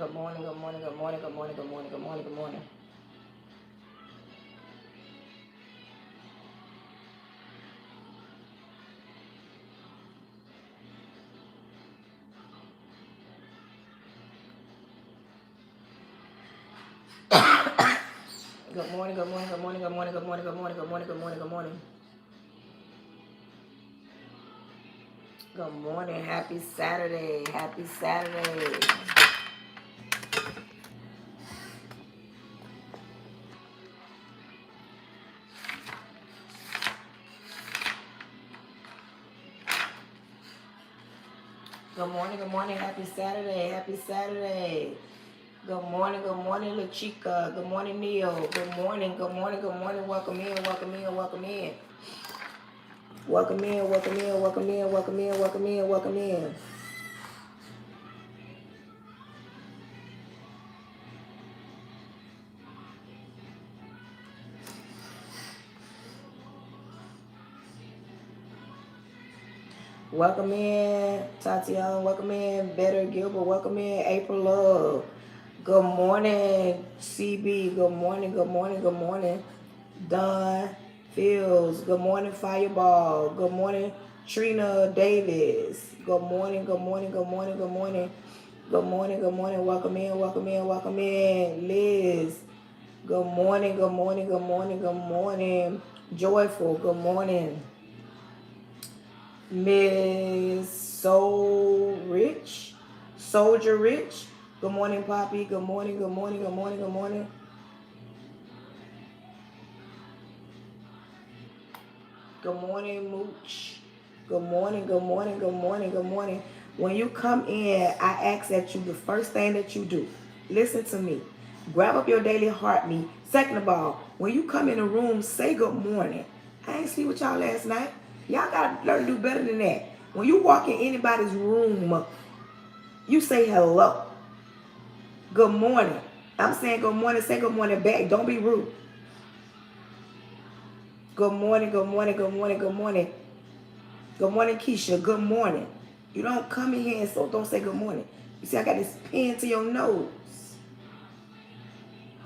Good morning, good morning, good morning, good morning, good morning, good morning, good morning. Good morning, good morning, good morning, good morning, good morning, good morning, good morning, good morning, good morning. Good morning, happy Saturday, happy Saturday. Good morning, happy Saturday, happy Saturday. Good morning, La Chica. Good morning, Neil. Good morning, good morning, good morning. Welcome in, welcome in, welcome in. Welcome in, welcome in, welcome in, welcome in, welcome in, welcome in. Welcome in, Tatiana. Welcome in, Better Gilbert. Welcome in, April Love. Good morning, CB. Good morning, good morning, good morning. Don Fields. Good morning, Fireball. Good morning, Trina Davis. Good morning, good morning, good morning, good morning. Good morning, good morning. Welcome in, welcome in, welcome in. Liz. Good morning, good morning, good morning, good morning. Joyful, good morning. Miss Soldier Rich. Good morning, Poppy. Good morning, good morning, good morning, good morning. Good morning, Mooch. Good morning, good morning, good morning, good morning. When you come in, I ask that you, the first thing that you do, listen to me. Grab up your daily heartbeat. Second of all, when you come in the room, say good morning. I ain't sleep with y'all last night. Y'all gotta learn to do better than that. When you walk in anybody's room, you say hello. Good morning. I'm saying good morning. Say good morning back. Don't be rude. Good morning, good morning, good morning, good morning. Good morning, Keisha. Good morning. You don't come in here and so don't say good morning. You see, I got this pen to your nose.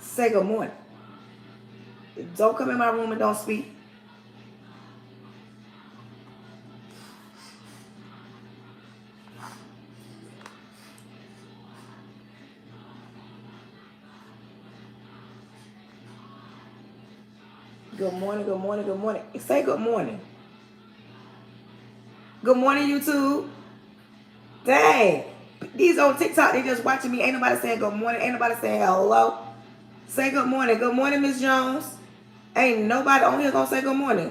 Say good morning. Don't come in my room and don't speak. Good morning, good morning, good morning. Say good morning. Good morning, YouTube. Dang. These on TikTok, they just watching me. Ain't nobody saying good morning. Ain't nobody saying hello. Say good morning. Good morning, Miss Jones. Ain't nobody on here gonna say good morning.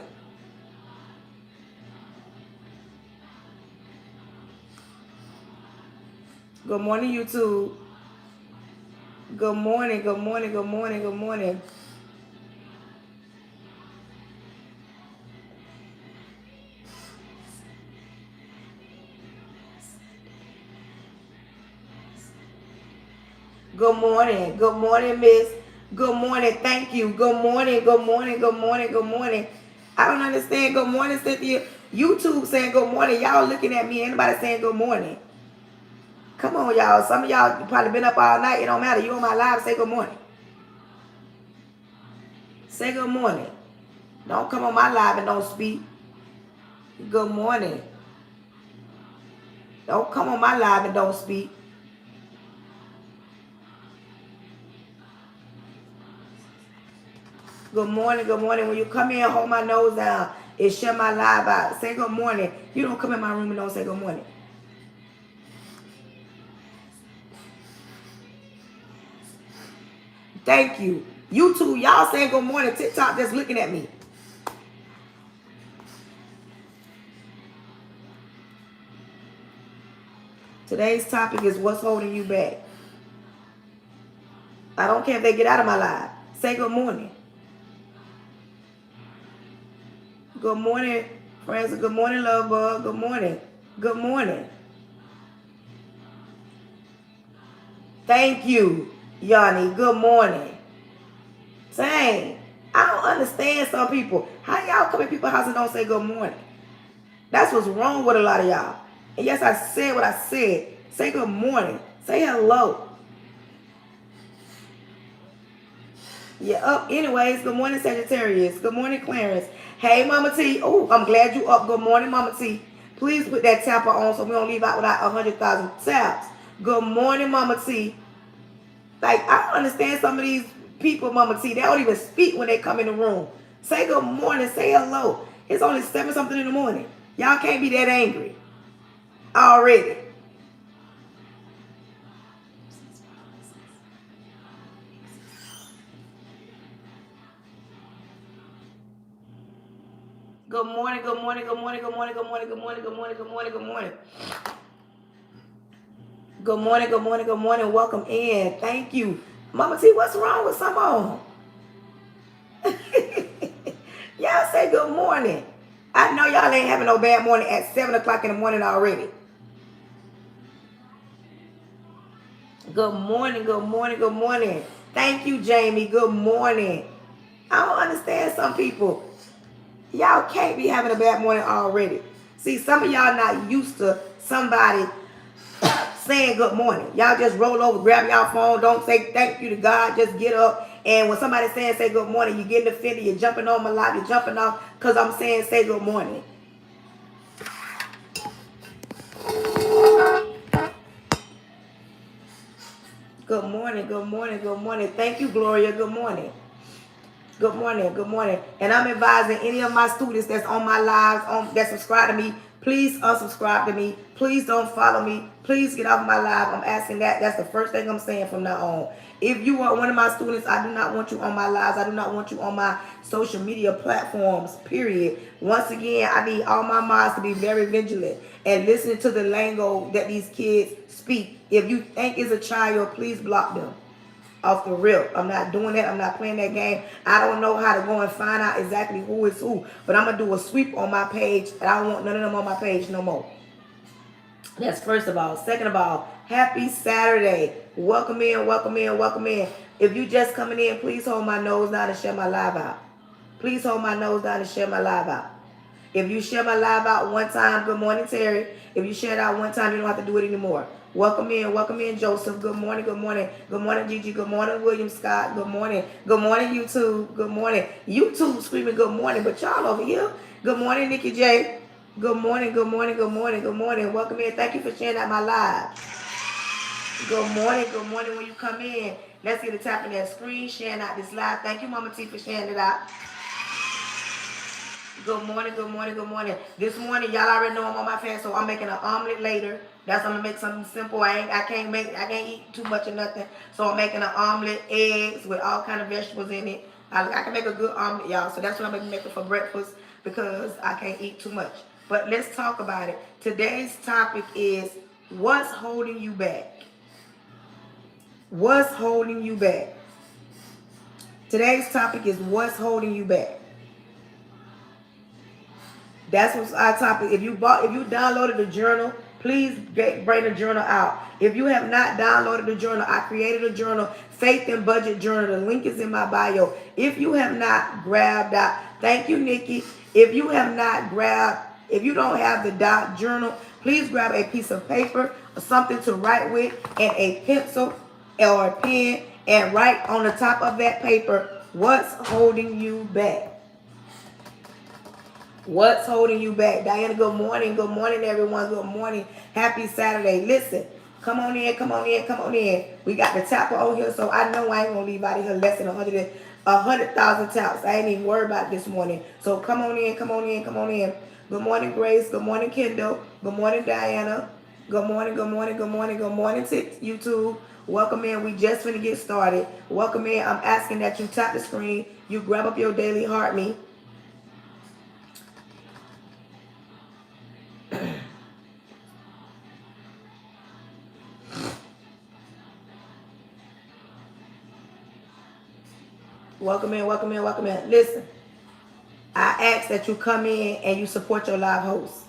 Good morning, YouTube. Good morning, good morning, good morning, good morning. Good morning. Good morning, Miss. Good morning. Thank you. Good morning. Good morning. Good morning. Good morning. I don't understand. Good morning, Cynthia. YouTube saying good morning. Y'all looking at me. Anybody saying good morning? Come on, y'all. Some of y'all probably been up all night. It don't matter. You on my live. Say good morning. Say good morning. Don't come on my live and don't speak. Good morning. Don't come on my live and don't speak. Good morning, good morning. When you come in, hold my nose down and shut my live out. Say good morning. You don't come in my room and don't say good morning. Thank you. YouTube, y'all saying good morning. TikTok just looking at me. Today's topic is what's holding you back. I don't care if they get out of my live. Say good morning. Good morning, friends. Good morning, love bug. Good morning. Good morning. Thank you, Yanni. Good morning. Dang. I don't understand some people. How y'all come in people's house and don't say good morning? That's what's wrong with a lot of y'all. And yes, I said what I said. Say good morning. Say hello. Yeah, up. Anyways, good morning, Sagittarius. Good morning, Clarence. Hey, Mama T. Oh, I'm glad you up. Good morning, Mama T. Please put that tapper on so we don't leave out without 100,000 taps. Good morning, Mama T. Like, I don't understand some of these people, Mama T. They don't even speak when they come in the room. Say good morning. Say hello. It's only 7 something in the morning. Y'all can't be that angry already. Good morning, good morning, good morning, good morning, good morning, good morning, good morning, good morning, good morning. Good morning, good morning, good morning. Welcome in. Thank you. Mama T, what's wrong with some of them? Y'all say good morning. I know y'all ain't having no bad morning at 7 o'clock in the morning already. Good morning, good morning, good morning. Thank you, Jamie. Good morning. I don't understand some people. Y'all can't be having a bad morning already. See, some of y'all not used to somebody saying good morning. Y'all just roll over, grab y'all phone, don't say thank you to God, just get up. And when somebody's saying say good morning, you're getting offended, you're jumping on my live, you're jumping off because I'm saying say good morning. Good morning, good morning, good morning. Thank you, Gloria. Good morning. Good morning, good morning. And I'm advising any of my students that's on my lives, that subscribe to me, please unsubscribe to me. Please don't follow me. Please get off my live. I'm asking that. That's the first thing I'm saying from now on. If you are one of my students, I do not want you on my lives. I do not want you on my social media platforms, period. Once again, I need all my moms to be very vigilant and listen to the lingo that these kids speak. If you think it's a child, please block them. Off the rip. I'm not doing that. I'm not playing that game. I don't know how to go and find out exactly who is who. But I'm going to do a sweep on my page. And I don't want none of them on my page no more. That's first of all. Second of all, happy Saturday. Welcome in, welcome in, welcome in. If you just coming in, please hold my nose down and share my live out. Please hold my nose down and share my live out. If you share my live out one time, good morning, Terry. If you share it out one time, you don't have to do it anymore. Welcome in, Joseph. Good morning, good morning. Good morning, Gigi. Good morning, William Scott. Good morning. Good morning, YouTube. Good morning. YouTube screaming good morning, but y'all over here. Good morning, Nikki J. Good morning, good morning, good morning, good morning. Welcome in. Thank you for sharing out my live. Good morning when you come in. Let's get a tap on that screen, sharing out this live. Thank you, Mama T, for sharing it out. Good morning, good morning, good morning. This morning, y'all already know I'm on my fast, so I'm making an omelet later. That's I'm gonna make something simple. I can't eat too much of nothing. So I'm making an omelet, eggs with all kind of vegetables in it. I can make a good omelet, y'all. So that's what I'm gonna make for breakfast because I can't eat too much. But let's talk about it. Today's topic is what's holding you back. What's holding you back? Today's topic is what's holding you back. That's what's our topic. If you downloaded the journal, please bring the journal out. If you have not downloaded the journal, I created a journal, Faith and Budget Journal. The link is in my bio. If you have not grabbed out, thank you, Nikki. If you don't have the journal, please grab a piece of paper or something to write with and a pencil or a pen and write on the top of that paper what's holding you back. What's holding you back? Diana, good morning. Good morning, everyone. Good morning. Happy Saturday. Listen, come on in, come on in, come on in. We got the tapper on here, so I know I ain't going to leave out of here less than 100,000 taps. I ain't even worried about it this morning. So come on in, come on in, come on in. Good morning, Grace. Good morning, Kendall. Good morning, Diana. Good morning, good morning, good morning, good morning to YouTube. Welcome in. We just finna get started. Welcome in. I'm asking that you tap the screen. You grab up your daily heart me. Welcome in, welcome in, welcome in. Listen, I ask that you come in and you support your live host.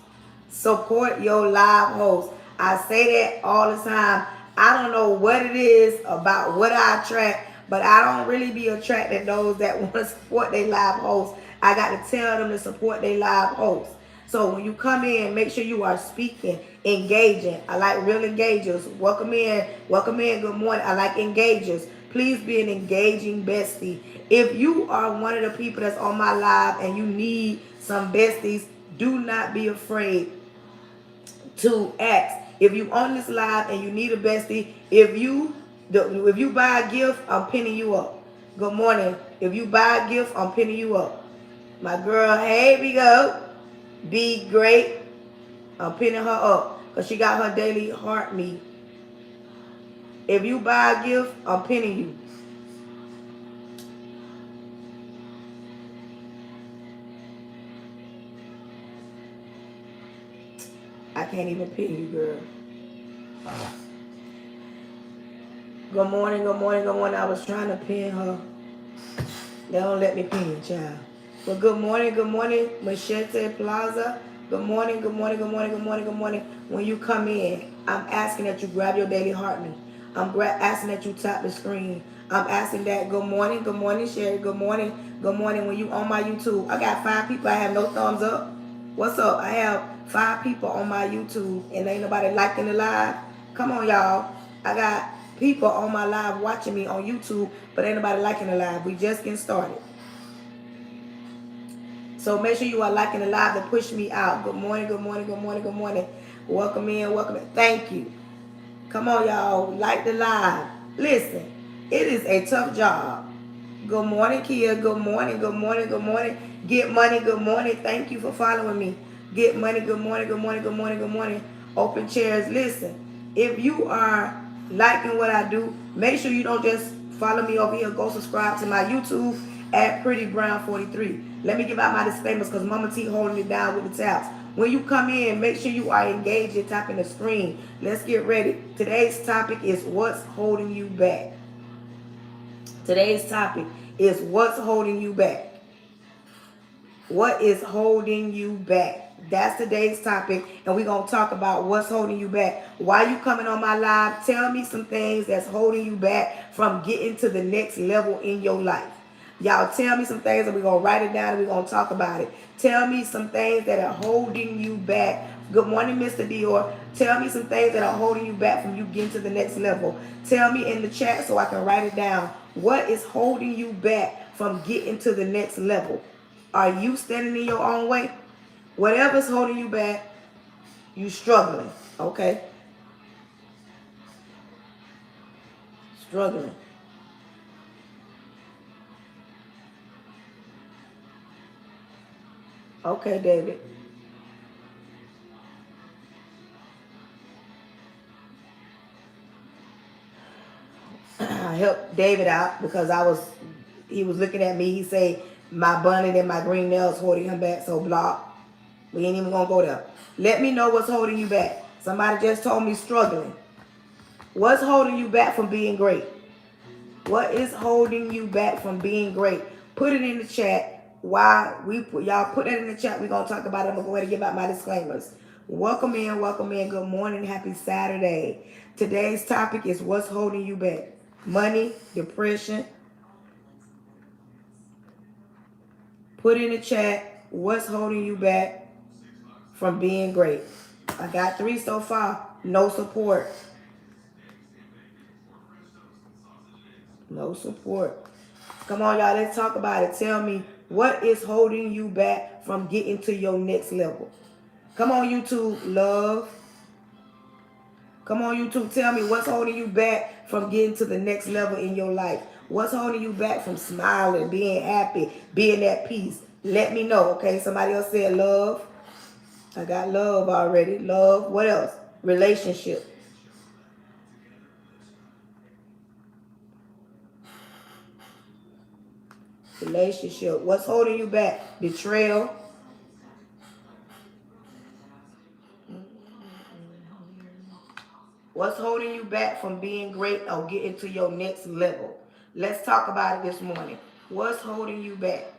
Support your live host. I say that all the time. I don't know what it is about what I attract, but I don't really be attracting those that want to support their live host. I got to tell them to support their live host. So when you come in, make sure you are speaking, engaging. I like real engagers. Welcome in. Welcome in. Good morning. I like engagers. Please be an engaging bestie. If you are one of the people that's on my live and you need some besties, do not be afraid to ask. If you on this live and you need a bestie, if you buy a gift, I'm pinning you up. Good morning. If you buy a gift, I'm pinning you up. My girl, hey, we go. Be great. I'm pinning her up because she got her daily heart meet. If you buy a gift, I'm pinning you. I can't even pin you, girl. Good morning, good morning, good morning. I was trying to pin her. They don't let me pin, child. But good morning, Machete Plaza. Good morning, good morning, good morning, good morning, good morning. When you come in, I'm asking that you grab your daily heart meet. I'm asking that you tap the screen. I'm asking that good morning, Sherry. Good morning, good morning. When you on my YouTube, I got 5 people. I have no thumbs up. What's up? I have 5 people on my YouTube and ain't nobody liking the live. Come on, y'all. I got people on my live watching me on YouTube, but ain't nobody liking the live. We just getting started. So make sure you are liking the live to push me out. Good morning, good morning, good morning, good morning. Welcome in, welcome in. Thank you. Come on, y'all. Like the live. Listen, it is a tough job. Good morning, Kia. Good morning, good morning, good morning. Get money, good morning. Thank you for following me. Get money, good morning, good morning, good morning, good morning. Open chairs. Listen, if you are liking what I do, make sure you don't just follow me over here. Go subscribe to my YouTube at Pretty Brown 43. Let me give out my disclaimers because Mama T holding it down with the tabs. When you come in, make sure you are engaged and tapping the screen. Let's get ready. Today's topic is what's holding you back. Today's topic is what's holding you back. What is holding you back? That's today's topic, and we're going to talk about what's holding you back. Why you coming on my live? Tell me some things that's holding you back from getting to the next level in your life. Y'all tell me some things, and we're going to write it down, and we're going to talk about it. Tell me some things that are holding you back. Good morning, Mr. Dior. Tell me some things that are holding you back from you getting to the next level. Tell me in the chat so I can write it down. What is holding you back from getting to the next level? Are you standing in your own way? Whatever's holding you back, you struggling, okay? Struggling. Okay, David. I helped David out because he was looking at me. He said, my bunny and my green nails holding him back, so block. We ain't even gonna go there. Let me know what's holding you back. Somebody just told me struggling. What's holding you back from being great? What is holding you back from being great? Put it in the chat. Y'all put that in the chat. We're gonna talk about it. I'm gonna go ahead and give out my disclaimers. Welcome in, welcome in. Good morning, happy Saturday. Today's topic is what's holding you back. Money, depression. Put in the chat what's holding you back from being great. I got 3 so far. No support. No support. Come on, y'all. Let's talk about it. Tell me what is holding you back from getting to your next level. Come on, YouTube. Love. Come on, YouTube. Tell me what's holding you back from getting to the next level in your life. What's holding you back from smiling, being happy, being at peace? Let me know, okay? Somebody else said love. I got love already. Love. What else? Relationship. Relationship. What's holding you back? Betrayal. What's holding you back from being great or getting to your next level? Let's talk about it this morning. What's holding you back?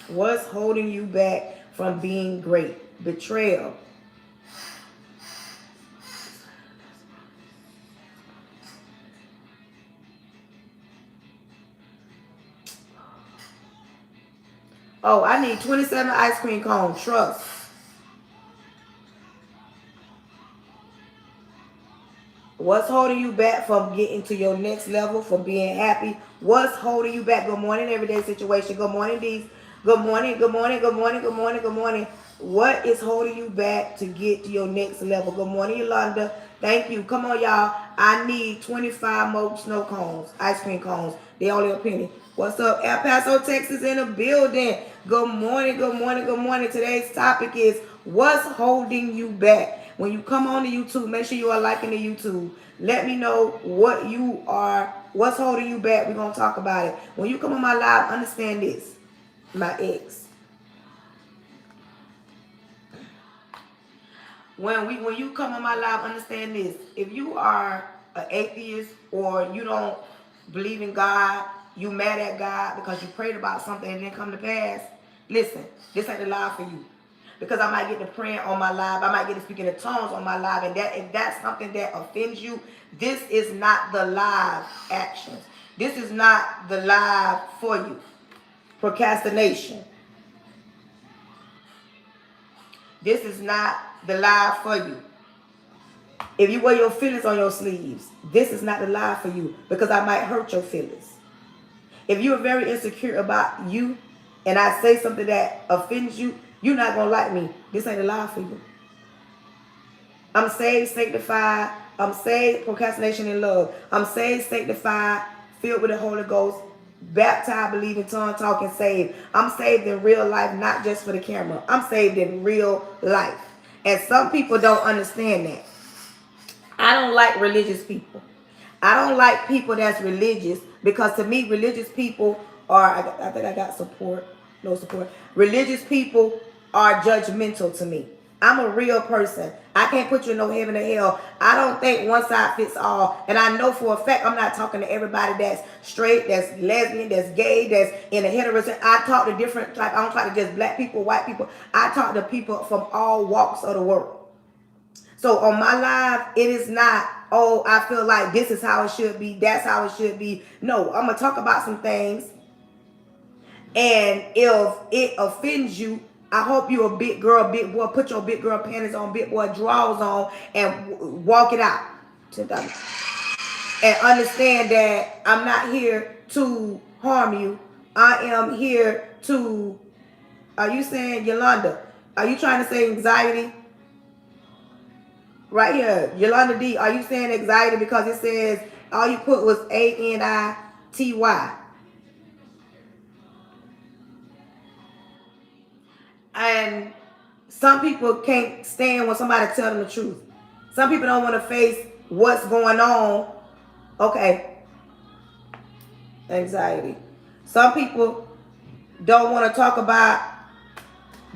What's holding you back from being great? Betrayal. Oh, I need 27 ice cream cones. Trust. What's holding you back from getting to your next level, from being happy? What's holding you back? Good morning, everyday situation. Good morning, D's. Good morning, good morning, good morning, good morning, good morning. What is holding you back to get to your next level? Good morning, Yolanda. Thank you. Come on, y'all. I need 25 more snow cones, ice cream cones. They only a penny. What's up? El Paso, Texas in the building. Good morning, good morning, good morning. Today's topic is what's holding you back? When you come on to YouTube, make sure you are liking the YouTube. Let me know what's holding you back. We're going to talk about it. When you come on my live, understand this. My ex. When you come on my live, understand this. If you are an atheist or you don't believe in God, you mad at God because you prayed about something and it didn't come to pass, listen, this ain't the live for you. Because I might get to praying on my live, I might get to speaking in tongues on my live, and that if that's something that offends you, this is not the live actions. This is not the live for you. Procrastination. This is not the live for you. If you wear your feelings on your sleeves, this is not the live for you because I might hurt your feelings. If you are very insecure about you and I say something that offends you, you're not going to like me. This ain't a lie for you. I'm saved, sanctified. I'm saved, procrastination in love. I'm saved, sanctified, filled with the Holy Ghost, baptized, believing, tongue talking, saved. I'm saved in real life, not just for the camera. I'm saved in real life. And some people don't understand that. I don't like religious people. I don't like people that's religious because to me, religious people are, I think I got support. No support. Religious people are judgmental to me. I'm a real person. I can't put you in no heaven or hell. I don't think one size fits all. And I know for a fact I'm not talking to everybody that's straight, that's lesbian, that's gay, that's in a heterosexual. I talk to different type. I don't talk to just black people, white people. I talk to people from all walks of the world. So on my live, it is not, oh, I feel like this is how it should be. That's how it should be. No, I'm going to talk about some things. And if it offends you, I hope you're a big girl, big boy. Put your big girl panties on, big boy drawers on, and walk it out. And understand that I'm not here to harm you. I am here to, are you saying, Yolanda, are you trying to say anxiety? Right here, Yolanda D, are you saying anxiety because it says all you put was ANITY? And some people can't stand when somebody tell them the truth. Some people don't want to face what's going on. Okay. Anxiety. Some people don't want to talk about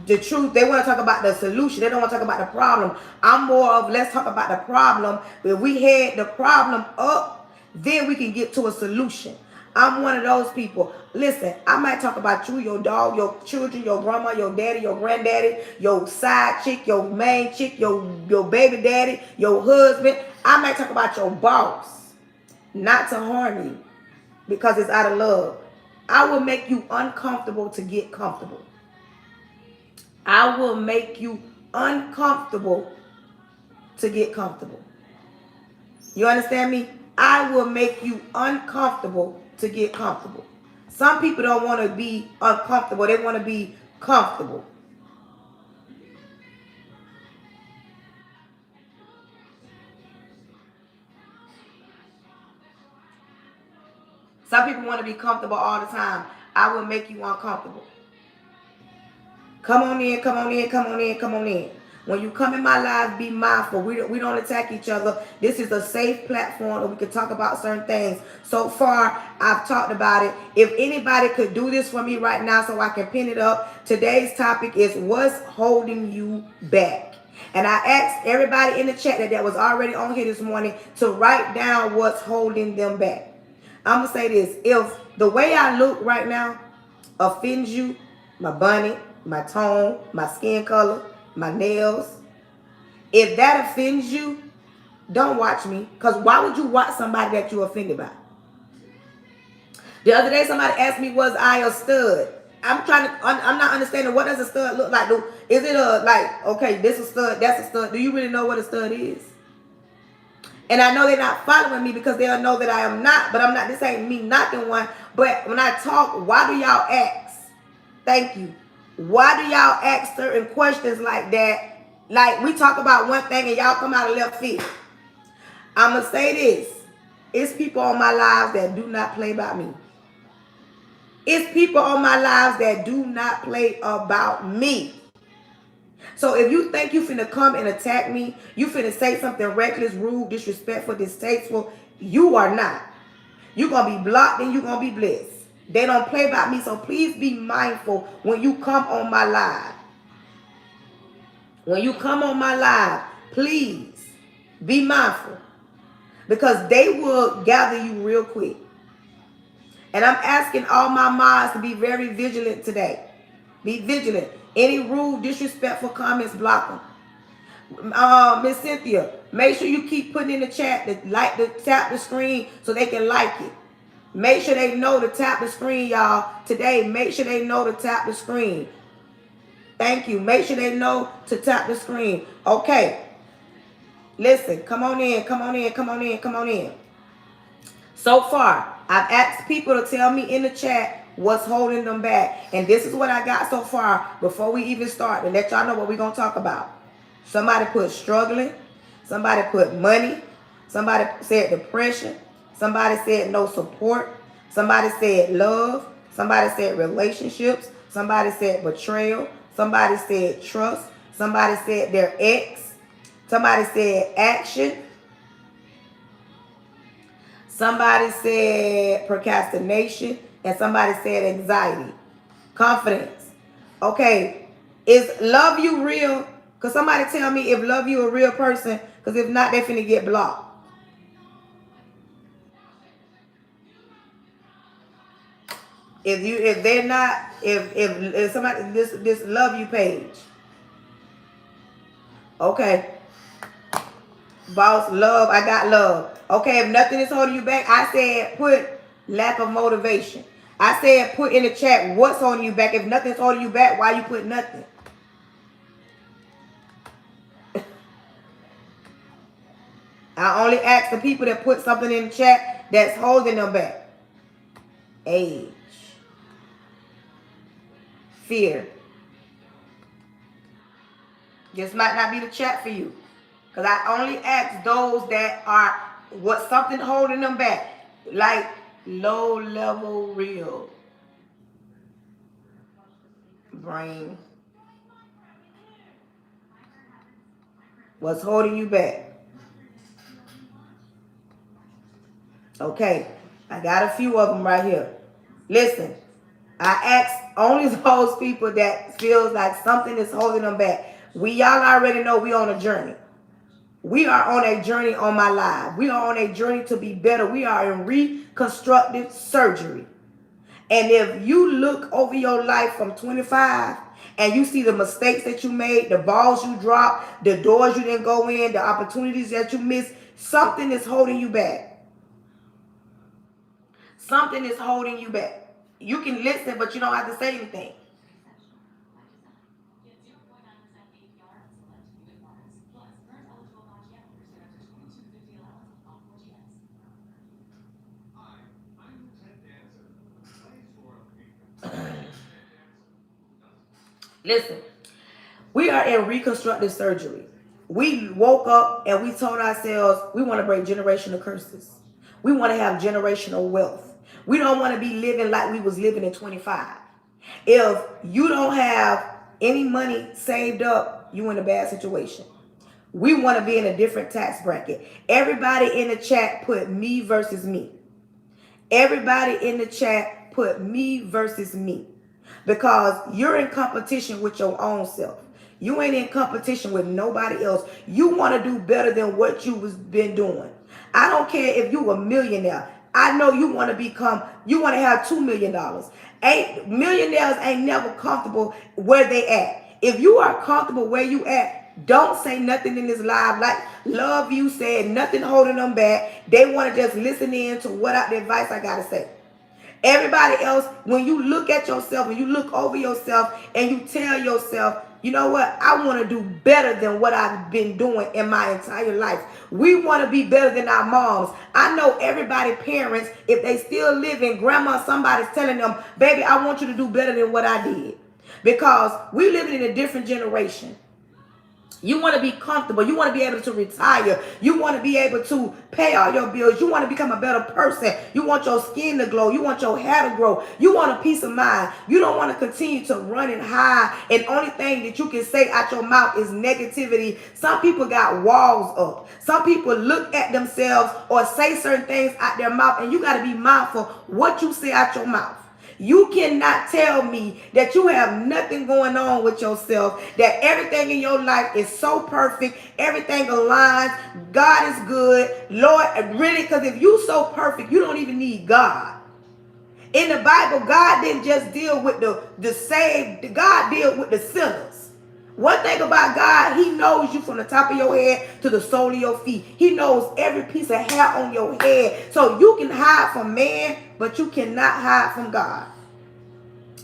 the truth. They want to talk about the solution. They don't want to talk about the problem. I'm more of let's talk about the problem. If we head the problem up, then we can get to a solution. I'm one of those people. Listen, I might talk about you, your dog, your children, your grandma, your daddy, your granddaddy, your side chick, your main chick, your baby daddy, your husband. I might talk about your boss, not to harm you because it's out of love. I will make you uncomfortable to get comfortable. I will make you uncomfortable to get comfortable. You understand me? I will make you uncomfortable to get comfortable. Some people don't want to be uncomfortable. They want to be comfortable. Some people want to be comfortable all the time. I will make you uncomfortable. Come on in, come on in, come on in, come on in. When you come in my live, be mindful. We don't attack each other. This is a safe platform where we can talk about certain things. So far, I've talked about it. If anybody could do this for me right now so I can pin it up, today's topic is what's holding you back. And I asked everybody in the chat that was already on here this morning to write down what's holding them back. I'm going to say this. If the way I look right now offends you, my bunny, my tone, my skin color, my nails, if that offends you, don't watch me. Because why would you watch somebody that you're offended by? The other day somebody asked me, was I a stud? I'm not understanding, what does a stud look like? Is it a, like, okay, this is a stud, that's a stud. Do you really know what a stud is? And I know they're not following me because they'll know that I am not, but I'm not, this ain't me knocking one. But when I talk, why do y'all ask? Thank you. Why do y'all ask certain questions like that? Like, we talk about one thing and y'all come out of left field. I'm going to say this. It's people on my lives that do not play about me. It's people on my lives that do not play about me. So if you think you finna come and attack me, you finna say something reckless, rude, disrespectful, distasteful, you are not. You're going to be blocked and you're going to be blessed. They don't play about me, so please be mindful when you come on my live. When you come on my live, please be mindful, because they will gather you real quick. And I'm asking all my mods to be very vigilant today. Be vigilant. Any rude, disrespectful comments, block them. Miss Cynthia, make sure you keep putting in the chat to tap the screen so they can like it. Make sure they know to tap the screen, y'all. Today, make sure they know to tap the screen. Thank you. Make sure they know to tap the screen. Okay. Listen, come on in, come on in, come on in, come on in. So far, I've asked people to tell me in the chat what's holding them back. And this is what I got so far before we even start, to let y'all know what we're going to talk about. Somebody put struggling. Somebody put money. Somebody said depression. Somebody said no support. Somebody said love. Somebody said relationships. Somebody said betrayal. Somebody said trust. Somebody said their ex. Somebody said action. Somebody said procrastination. And somebody said anxiety. Confidence. Okay. Is love you real? Because somebody tell me if love you a real person. Because if not, they finna get blocked. If they're not, if somebody, this love you page. Okay. Boss, love, I got love. Okay, if nothing is holding you back, I said put lack of motivation. I said put in the chat what's holding you back. If nothing's holding you back, why you put nothing? I only ask the people that put something in the chat that's holding them back. Age. Fear. This might not be the chat for you. Because I only ask those that are something holding them back. Like low level real. Brain. What's holding you back? Okay. I got a few of them right here. Listen. I ask only those people that feels like something is holding them back. Y'all already know we on a journey. We are on a journey on my live. We are on a journey to be better. We are in reconstructive surgery. And if you look over your life from 25 and you see the mistakes that you made, the balls you dropped, the doors you didn't go in, the opportunities that you missed, something is holding you back. Something is holding you back. You can listen, but you don't have to say anything. Listen, we are in reconstructive surgery. We woke up and we told ourselves we want to break generational curses. We want to have generational wealth. We don't want to be living like we was living in 25. If you don't have any money saved up, you in a bad situation. We want to be in a different tax bracket. Everybody in the chat put me versus me. Everybody in the chat put me versus me. Because you're in competition with your own self. You ain't in competition with nobody else. You want to do better than what you was been doing. I don't care if you a millionaire. I know you want to have $2 million. Millionaires ain't never comfortable where they at. If you are comfortable where you at, don't say nothing in this live. Like Love You said, nothing holding them back. They want to just listen in to what the advice I got to say. Everybody else, when you look at yourself and you look over yourself and you tell yourself, you know what, I want to do better than what I've been doing in my entire life. We want to be better than our moms. I know everybody, parents, if they still living, grandma, somebody's telling them, baby, I want you to do better than what I did. Because we living in a different generation. You want to be comfortable. You want to be able to retire. You want to be able to pay all your bills. You want to become a better person. You want your skin to glow. You want your hair to grow. You want a peace of mind. You don't want to continue to run and hide. And only thing that you can say out your mouth is negativity. Some people got walls up. Some people look at themselves or say certain things out their mouth. And you got to be mindful what you say out your mouth. You cannot tell me that you have nothing going on with yourself, that everything in your life is so perfect, everything aligns, God is good, Lord, really, because if you so perfect, you don't even need God. In the Bible, God didn't just deal with the saved, God dealt with the sinners. One thing about God, he knows you from the top of your head to the sole of your feet. He knows every piece of hair on your head. So you can hide from man, but you cannot hide from God.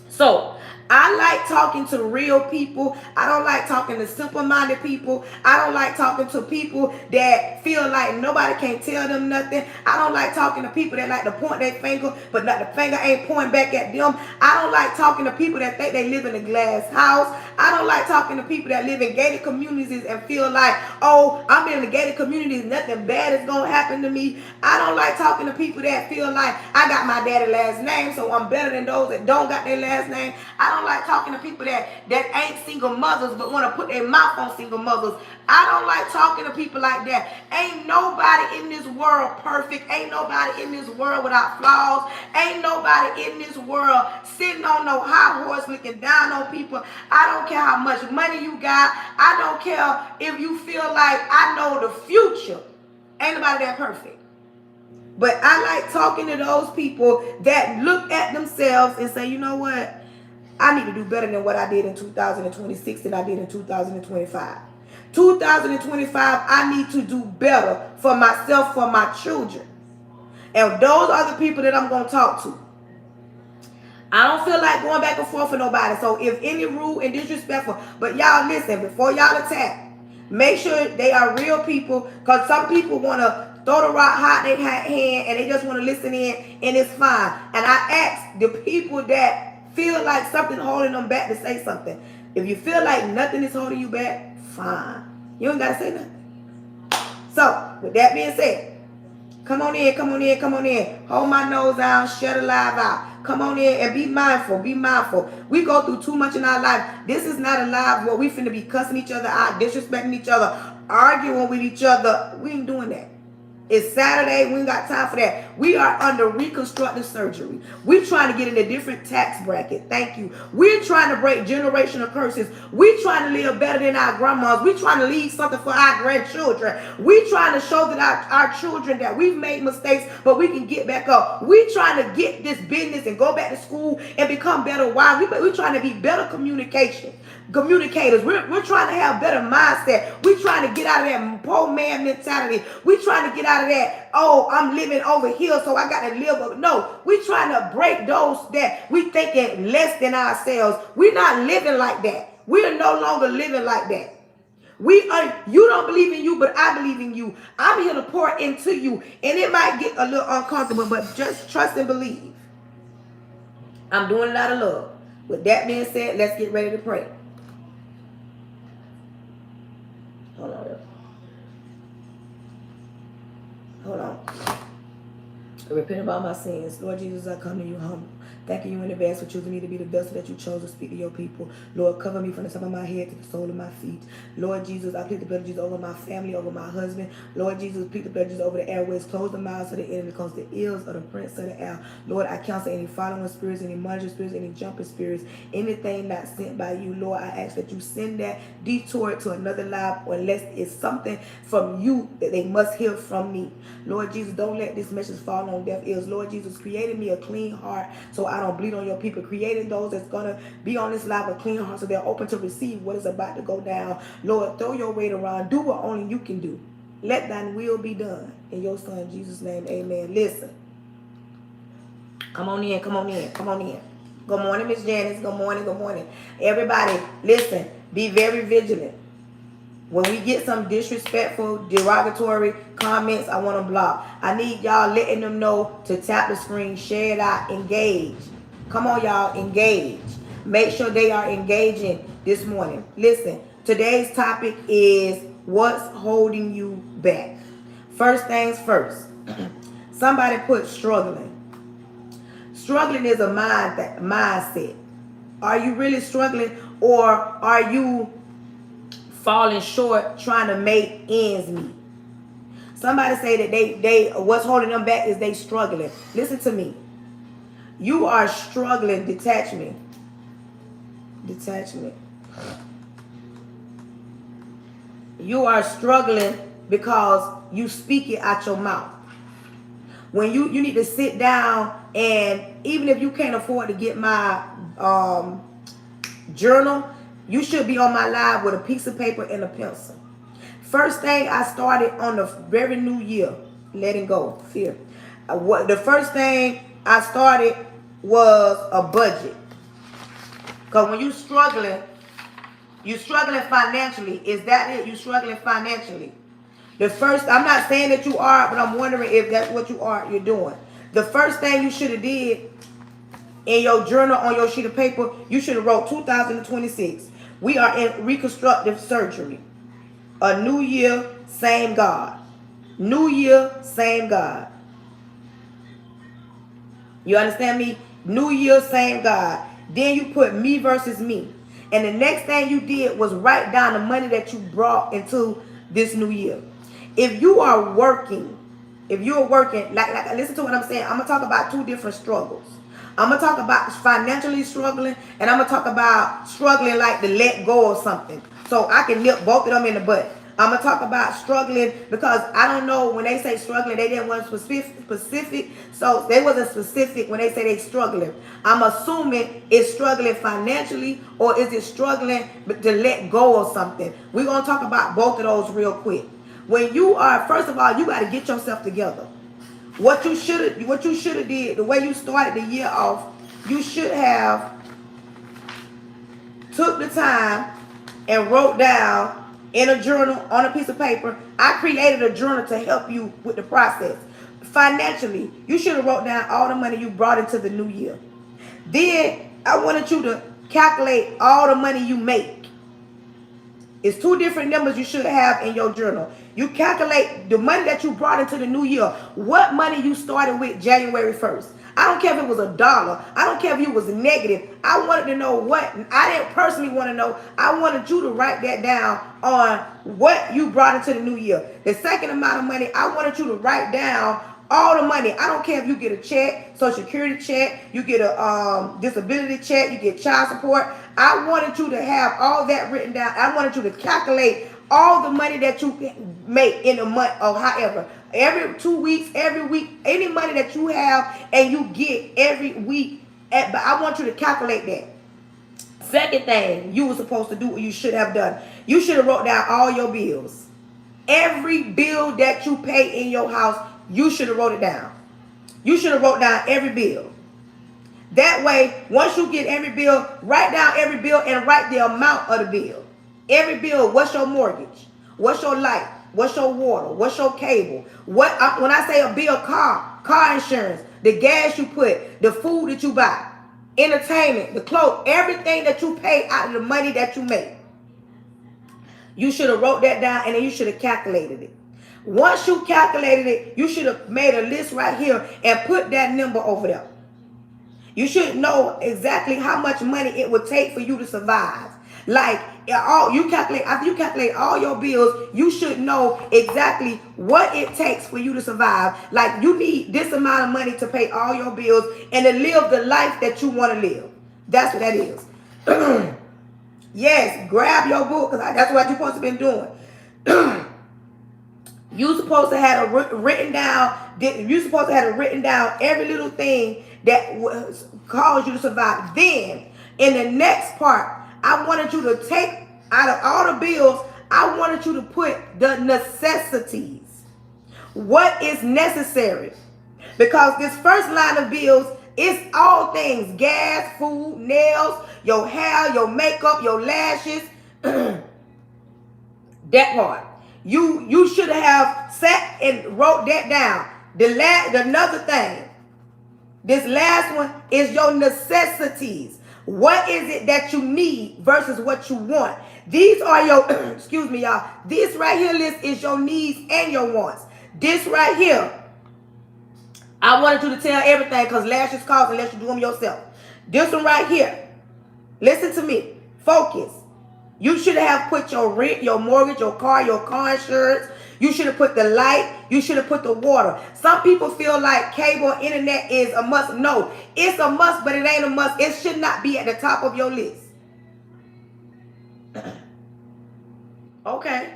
So I like talking to real people. I don't like talking to simple-minded people. I don't like talking to people that feel like nobody can tell them nothing. I don't like talking to people that like to point their finger, but not the finger ain't pointing back at them. I don't like talking to people that think they live in a glass house. I don't like talking to people that live in gated communities and feel like, oh, I'm in a gated community, nothing bad is going to happen to me. I don't like talking to people that feel like I got my daddy's last name, so I'm better than those that don't got their last name. I don't like talking to people that ain't single mothers but want to put their mouth on single mothers. I don't like talking to people like that. Ain't nobody in this world perfect. Ain't nobody in this world without flaws. Ain't nobody in this world sitting on no high horse looking down on people. I don't care how much money you got. I don't care if you feel like I know the future. Ain't nobody that perfect. But I like talking to those people that look at themselves and say, you know what? I need to do better than what I did in 2026 than I did in 2025. 2025, I need to do better for myself, for my children. And those are the people that I'm going to talk to. I don't feel like going back and forth with nobody. So if any rude and disrespectful, but y'all listen, before y'all attack, make sure they are real people, because some people want to throw the rock hot in their hand and they just want to listen in, and it's fine. And I ask the people that feel like something holding them back to say something. If you feel like nothing is holding you back, fine. You don't got to say nothing. So, with that being said, come on in, come on in, come on in. Hold my nose down, shut the live out. Come on in and be mindful, be mindful. We go through too much in our life. This is not a live where we finna be cussing each other out, disrespecting each other, arguing with each other. We ain't doing that. It's Saturday. We ain't got time for that. We are under reconstructive surgery. We're trying to get in a different tax bracket. Thank you. We're trying to break generational curses. We're trying to live better than our grandmas. We're trying to leave something for our grandchildren. We're trying to show that our children that we've made mistakes, but we can get back up. We're trying to get this business and go back to school and become better wives. We're trying to be better communicators. We're trying to have better mindset. We're trying to get out of that poor man mentality. We're trying to get out of that, oh, I'm living over here, so I got to live over. No, we're trying to break those that we thinking less than ourselves. We're not living like that. We are no longer living like that. You don't believe in you, but I believe in you. I'm here to pour into you, and it might get a little uncomfortable, but just trust and believe. I'm doing it out of love. With that being said, let's get ready to pray. Hold on. Hold on. I repent of all my sins. Lord Jesus, I come to you humble. Thanking you in advance for choosing me to be the vessel that you chose to speak to your people. Lord, cover me from the top of my head to the sole of my feet. Lord Jesus, I plead the blood of Jesus over my family, over my husband. Lord Jesus, plead the blood of Jesus over the airways. Close the mouths of the enemy, close the ears of the prince of the air. Lord, I cancel any following spirits, any monitoring spirits, any jumping spirits, anything not sent by you. Lord, I ask that you send that detour to another life, unless it's something from you that they must hear from me. Lord Jesus, don't let this message fall on deaf ears. Lord Jesus, created me a clean heart so I don't bleed on your people. Creating those that's going to be on this live with clean hearts so they're open to receive what is about to go down. Lord, throw your weight around. Do what only you can do. Let thine will be done. In your son Jesus' name, amen. Listen. Come on in, come on in, come on in. Good morning, Miss Janice. Good morning, good morning. Everybody, listen, be very vigilant. When we get some disrespectful, derogatory comments, I want to block. I need y'all letting them know to tap the screen, share it out, engage. Come on, y'all, engage. Make sure they are engaging this morning. Listen, today's topic is what's holding you back. First things first. Somebody put struggling. Struggling is a mindset. Are you really struggling, or are you falling short trying to make ends meet? Somebody say that they what's holding them back is they struggling. Listen to me. You are struggling. Detachment. You are struggling because you speak it out your mouth. When you need to sit down, and even if you can't afford to get my journal, you should be on my live with a piece of paper and a pencil. First thing I started on the very new year, letting go, fear. The first thing I started was a budget. Because when you're struggling financially. Is that it? You're struggling financially. I'm not saying that you are, but I'm wondering if that's what you're doing. The first thing you should have did in your journal on your sheet of paper, you should have wrote 2026. We are in reconstructive surgery. A new year, same God. New year, same God. You understand me? New year, same God. Then you put me versus me. And the next thing you did was write down the money that you brought into this new year. If you're working, like listen to what I'm saying. I'm going to talk about two different struggles. I'm going to talk about financially struggling, and I'm going to talk about struggling like to let go of something. So I can nip both of them in the butt. I'm going to talk about struggling because I don't know, when they say struggling, they didn't want specific. So they wasn't specific when they say they struggling. I'm assuming it's struggling financially, or is it struggling to let go of something? We're going to talk about both of those real quick. When you are, first of all, you got to get yourself together. What you should have did, the way you started the year off, you should have took the time and wrote down in a journal on a piece of paper. I created a journal to help you with the process. Financially, you should have wrote down all the money you brought into the new year. Then I wanted you to calculate all the money you make. It's two different numbers you should have in your journal. You calculate the money that you brought into the new year. What money you started with January 1st. I don't care if it was $1. I don't care if it was negative. I wanted to know what. I didn't personally want to know. I wanted you to write that down on what you brought into the new year. The second amount of money, I wanted you to write down all the money. I don't care if you get a check, Social Security check, you get a disability check, you get child support. I wanted you to have all that written down. I wanted you to calculate all the money that you make in a month or however. Every 2 weeks, every week, any money that you have and you get every week. But I want you to calculate that. Second thing you were supposed to do, what you should have done, you should have wrote down all your bills. Every bill that you pay in your house, you should have wrote it down. You should have wrote down every bill. That way, once you get every bill, write down every bill and write the amount of the bill. Every bill, what's your mortgage? What's your light? What's your water? What's your cable? When I say a bill, car insurance, the gas you put, the food that you buy, entertainment, the clothes, everything that you pay out of the money that you make. You should have wrote that down, and then you should have calculated it. Once you calculated it, you should have made a list right here and put that number over there. You should know exactly how much money it would take for you to survive. Like, after you calculate all your bills, you should know exactly what it takes for you to survive. Like, you need this amount of money to pay all your bills and to live the life that you want to live. That's what that is. Yes, grab your book, because that's what you're supposed to be doing. You're supposed to have written down. You're supposed to have written down every little thing that caused you to survive. Then, in the next part, I wanted you to take out of all the bills, I wanted you to put the necessities. What is necessary? Because this first line of bills It's all things: gas, food, nails, your hair, your makeup, your lashes. That part. You should have sat and wrote that down. Another thing. This last one is your necessities. What is it that you need versus what you want? These are your, excuse me, y'all. This right here list is your needs and your wants. This right here, I wanted you to tell everything because lashes cost unless you do them yourself. This one right here, listen to me. Focus. You should have put your rent, your mortgage, your car insurance. You should have put the light. You should have put the water. Some people feel like cable and internet is a must. No, it's a must, but it ain't a must. It should not be at the top of your list. Okay.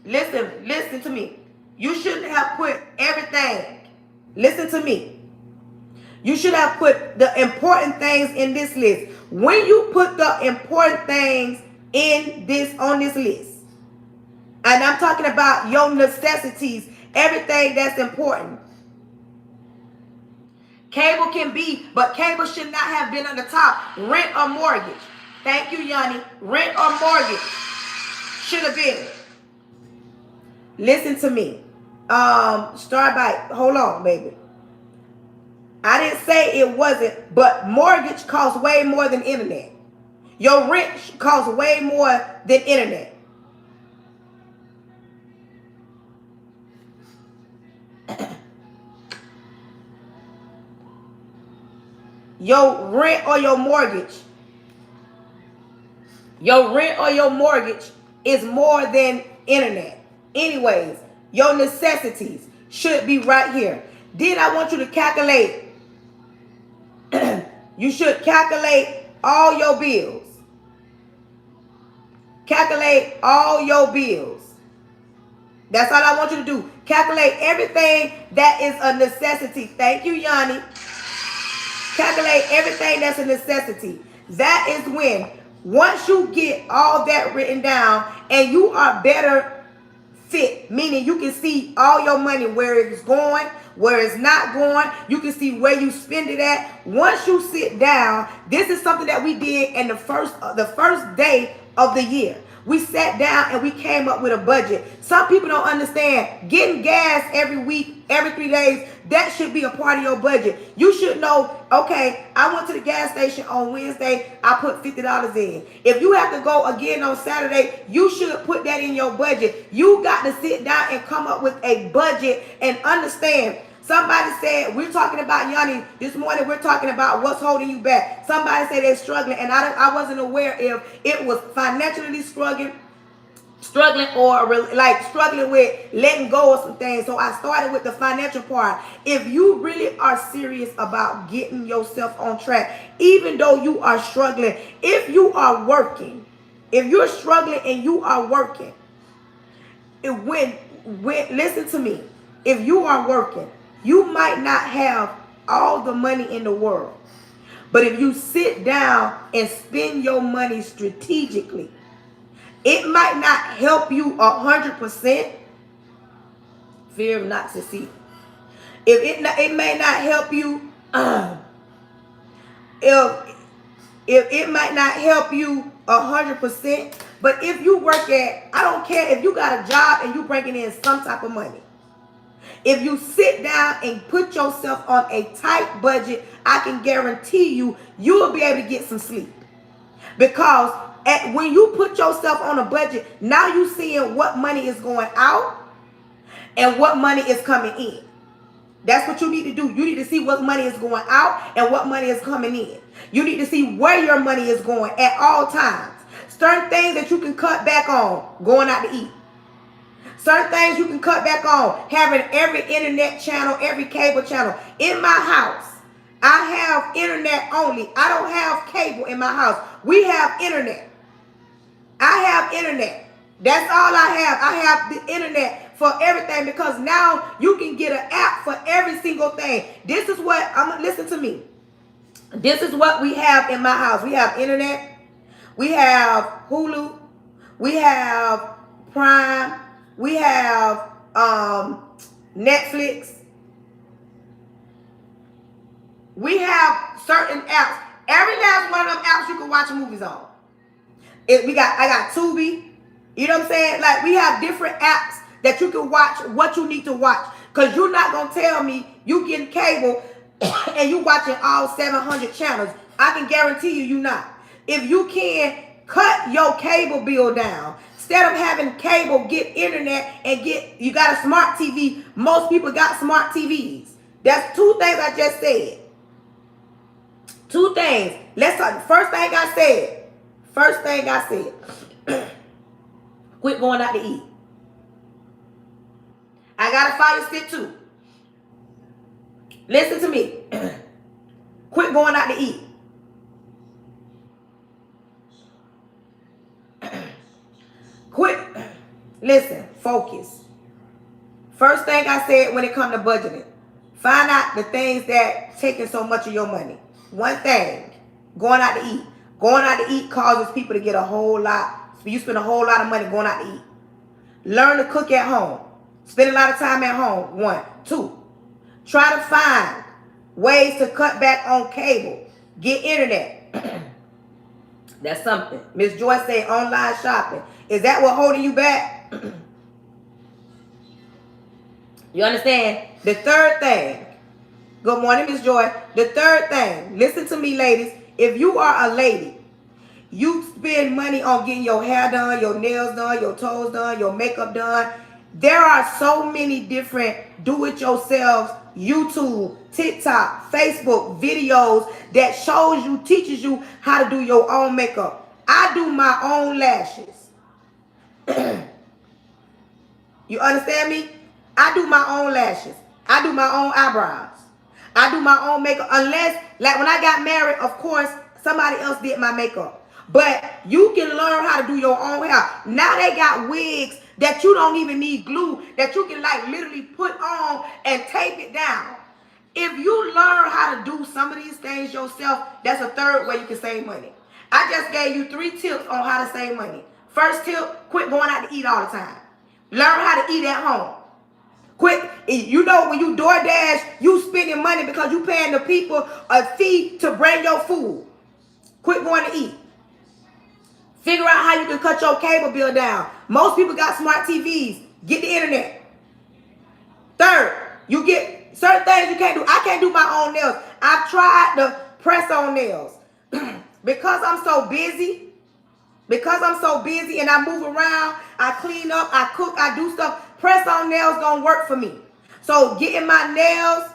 Listen to me. You shouldn't have put everything. Listen to me. You should have put the important things in this list. When you put the important things on this list, and I'm talking about your necessities, everything that's important. Cable can be, but cable should not have been on the top. Rent or mortgage. Thank you, Yanni. Rent or mortgage should have been. Listen to me. Start by, hold on, baby. I didn't say it wasn't, but mortgage costs way more than internet. Your rent costs way more than internet. Your rent or your mortgage. Your rent or your mortgage is more than internet. Anyways, your necessities should be right here. Then I want you to calculate. You should calculate all your bills. Calculate all your bills. That's all I want you to do. Calculate everything that is a necessity. Thank you, Yanni. Calculate everything that's a necessity. That is when, once you get all that written down and you are better fit, meaning you can see all your money, where it's going, where it's not going. You can see where you spend it at. Once you sit down, this is something that we did in the first day of the year. We sat down and we came up with a budget. Some people don't understand getting gas every week, every 3 days. That should be a part of your budget. You should know, okay, I went to the gas station on Wednesday. I put $50 in. If you have to go again on Saturday, you should put that in your budget. You got to sit down and come up with a budget and understand. Somebody said, we're talking about, Yanni, this morning we're talking about what's holding you back. Somebody said they're struggling, and I wasn't aware if it was financially struggling or like struggling with letting go of some things. So I started with the financial part. If you really are serious about getting yourself on track, even though you are struggling, if you are working, if you're struggling and you are working, listen to me, if you are working, you might not have all the money in the world. But if you sit down and spend your money strategically, it might not help you 100%. Fear of not succeeding. It may not help you. If it might not help you 100%, but if you work at, I don't care if you got a job and you bringing in some type of money. If you sit down and put yourself on a tight budget, I can guarantee you will be able to get some sleep. Because when you put yourself on a budget, now you seeing what money is going out and what money is coming in. That's what you need to do. You need to see what money is going out and what money is coming in. You need to see where your money is going at all times. Certain things that you can cut back on, going out to eat. Certain things you can cut back on, having every internet channel, every cable channel. In my house, I have internet only. I don't have cable in my house. We have internet. I have internet. That's all I have. I have the internet for everything, because now you can get an app for every single thing. This is what, listen to me. This is what we have in my house. We have internet. We have Hulu. We have Prime. We have Netflix. We have certain apps. Every last one of them apps you can watch movies on. I got Tubi. You know what I'm saying? Like, we have different apps that you can watch what you need to watch. Because you're not going to tell me you getting cable and you watching all 700 channels. I can guarantee you not. If you can, cut your cable bill down. Instead of having cable, get internet and you got a smart TV. Most people got smart TVs. That's two things I just said. Two things. Let's talk. First thing I said. Quit going out to eat. I got a fire stick too. Listen to me. Quit going out to eat. Quit. Listen, focus. First thing I said when it comes to budgeting. Find out the things that taking so much of your money. One thing, going out to eat. Going out to eat causes people to get a whole lot. You spend a whole lot of money going out to eat. Learn to cook at home. Spend a lot of time at home. 1. 2. Try to find ways to cut back on cable. Get internet. That's something. Miss Joyce say online shopping. Is that what holding you back? You understand? The third thing. Good morning, Miss Joy. The third thing. Listen to me, ladies. If you are a lady, you spend money on getting your hair done, your nails done, your toes done, your makeup done. There are so many different do-it-yourselves, YouTube, TikTok, Facebook videos that shows you, teaches you how to do your own makeup. I do my own lashes. You understand me? I do my own lashes. I do my own eyebrows. I do my own makeup. Unless, like when I got married, of course, somebody else did my makeup. But you can learn how to do your own hair. Now they got wigs that you don't even need glue, that you can like literally put on and tape it down. If you learn how to do some of these things yourself, that's a third way you can save money. I just gave you 3 tips on how to save money. First tip, quit going out to eat all the time. Learn how to eat at home. Quit, you know, when you DoorDash, you spending money because you paying the people a fee to bring your food. Quit going to eat. Figure out how you can cut your cable bill down. Most people got smart TVs. Get the internet. Third, you get certain things you can't do. I can't do my own nails. I've tried to press on nails. Because I'm so busy. Because I'm so busy and I move around, I clean up, I cook, I do stuff. Press on nails don't work for me. So getting my nails,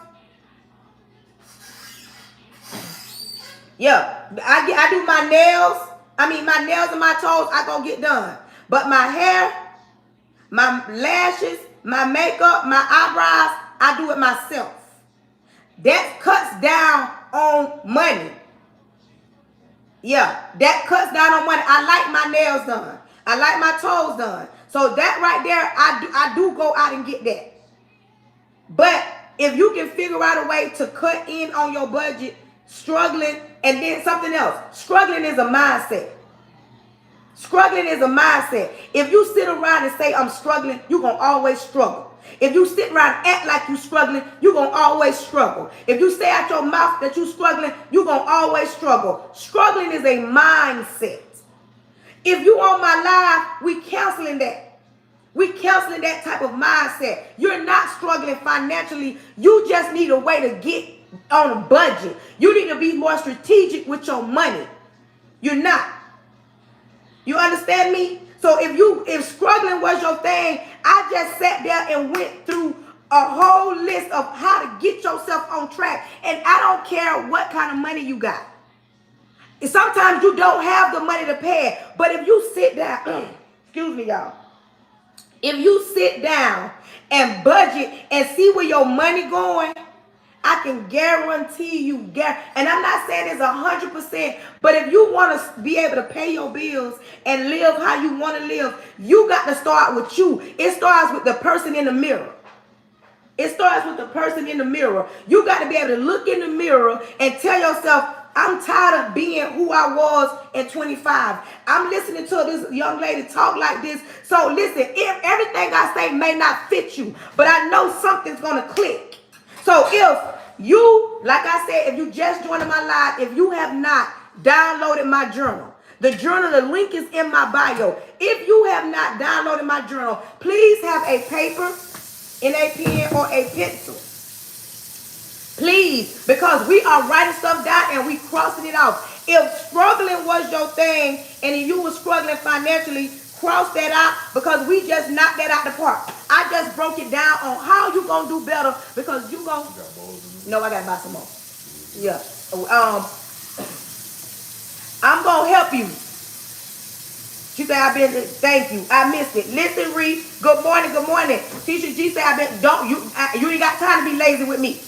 yeah, I do my nails. I mean, my nails and my toes, I gonna get done. But my hair, my lashes, my makeup, my eyebrows, I do it myself. That cuts down on money. Yeah, that cuts down on money. I like my nails done. I like my toes done. So that right there, I do go out and get that. But if you can figure out a way to cut in on your budget, struggling, and then something else. Struggling is a mindset. Struggling is a mindset. If you sit around and say, I'm struggling, you're going to always struggle. If you sit around and act like you're struggling, you're going to always struggle. If you say out your mouth that you're struggling, you're going to always struggle. Struggling is a mindset. If you on my live, we counseling that. We counseling that type of mindset. You're not struggling financially. You just need a way to get on a budget. You need to be more strategic with your money. You're not. You understand me? So if struggling was your thing, I just sat there and went through a whole list of how to get yourself on track. And I don't care what kind of money you got. Sometimes you don't have the money to pay it. But if you sit down, excuse me, y'all. If you sit down and budget and see where your money going, I can guarantee you, and I'm not saying it's 100%, but if you want to be able to pay your bills and live how you want to live, you got to start with you. It starts with the person in the mirror. It starts with the person in the mirror. You got to be able to look in the mirror and tell yourself, I'm tired of being who I was at 25. I'm listening to this young lady talk like this. So listen, if everything I say may not fit you, but I know something's going to click. So if You, like I said, if you just joined my live, if you have not downloaded my journal, the link is in my bio. If you have not downloaded my journal, please have a paper and a pen or a pencil. Please, because we are writing stuff down and we crossing it off. If struggling was your thing and you were struggling financially, cross that out, because we just knocked that out the park. I just broke it down on how you gonna do better, because you gonna... No, I gotta buy some more. Yeah. I'm gonna help you. She said, I've been, thank you. I missed it. Listen, Reed. Good morning, good morning. Tisha G said, you ain't got time to be lazy with me.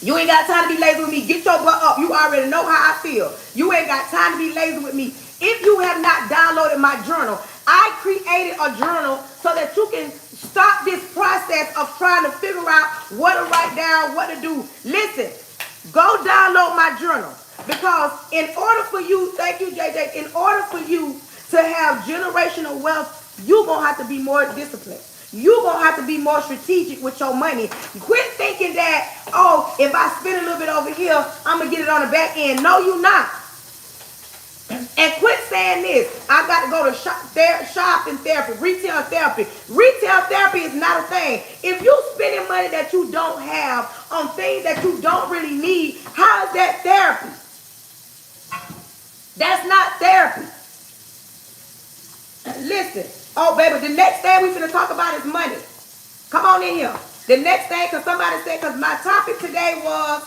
You ain't got time to be lazy with me. Get your butt up. You already know how I feel. You ain't got time to be lazy with me. If you have not downloaded my journal, I created a journal so that you can stop this process of trying to figure out what to write down, what to do. Listen, go download my journal, because in order for you, thank you, JJ, in order for you to have generational wealth, you're going to have to be more disciplined. You're going to have to be more strategic with your money. Quit thinking that, oh, if I spend a little bit over here, I'm going to get it on the back end. No, you're not. And quit saying this, I got to go to shopping therapy, retail therapy. Retail therapy is not a thing. If you're spending money that you don't have on things that you don't really need, how is that therapy? That's not therapy. Listen. Oh, baby, the next thing we're going to talk about is money. Come on in here. The next thing, because somebody said, because my topic today was,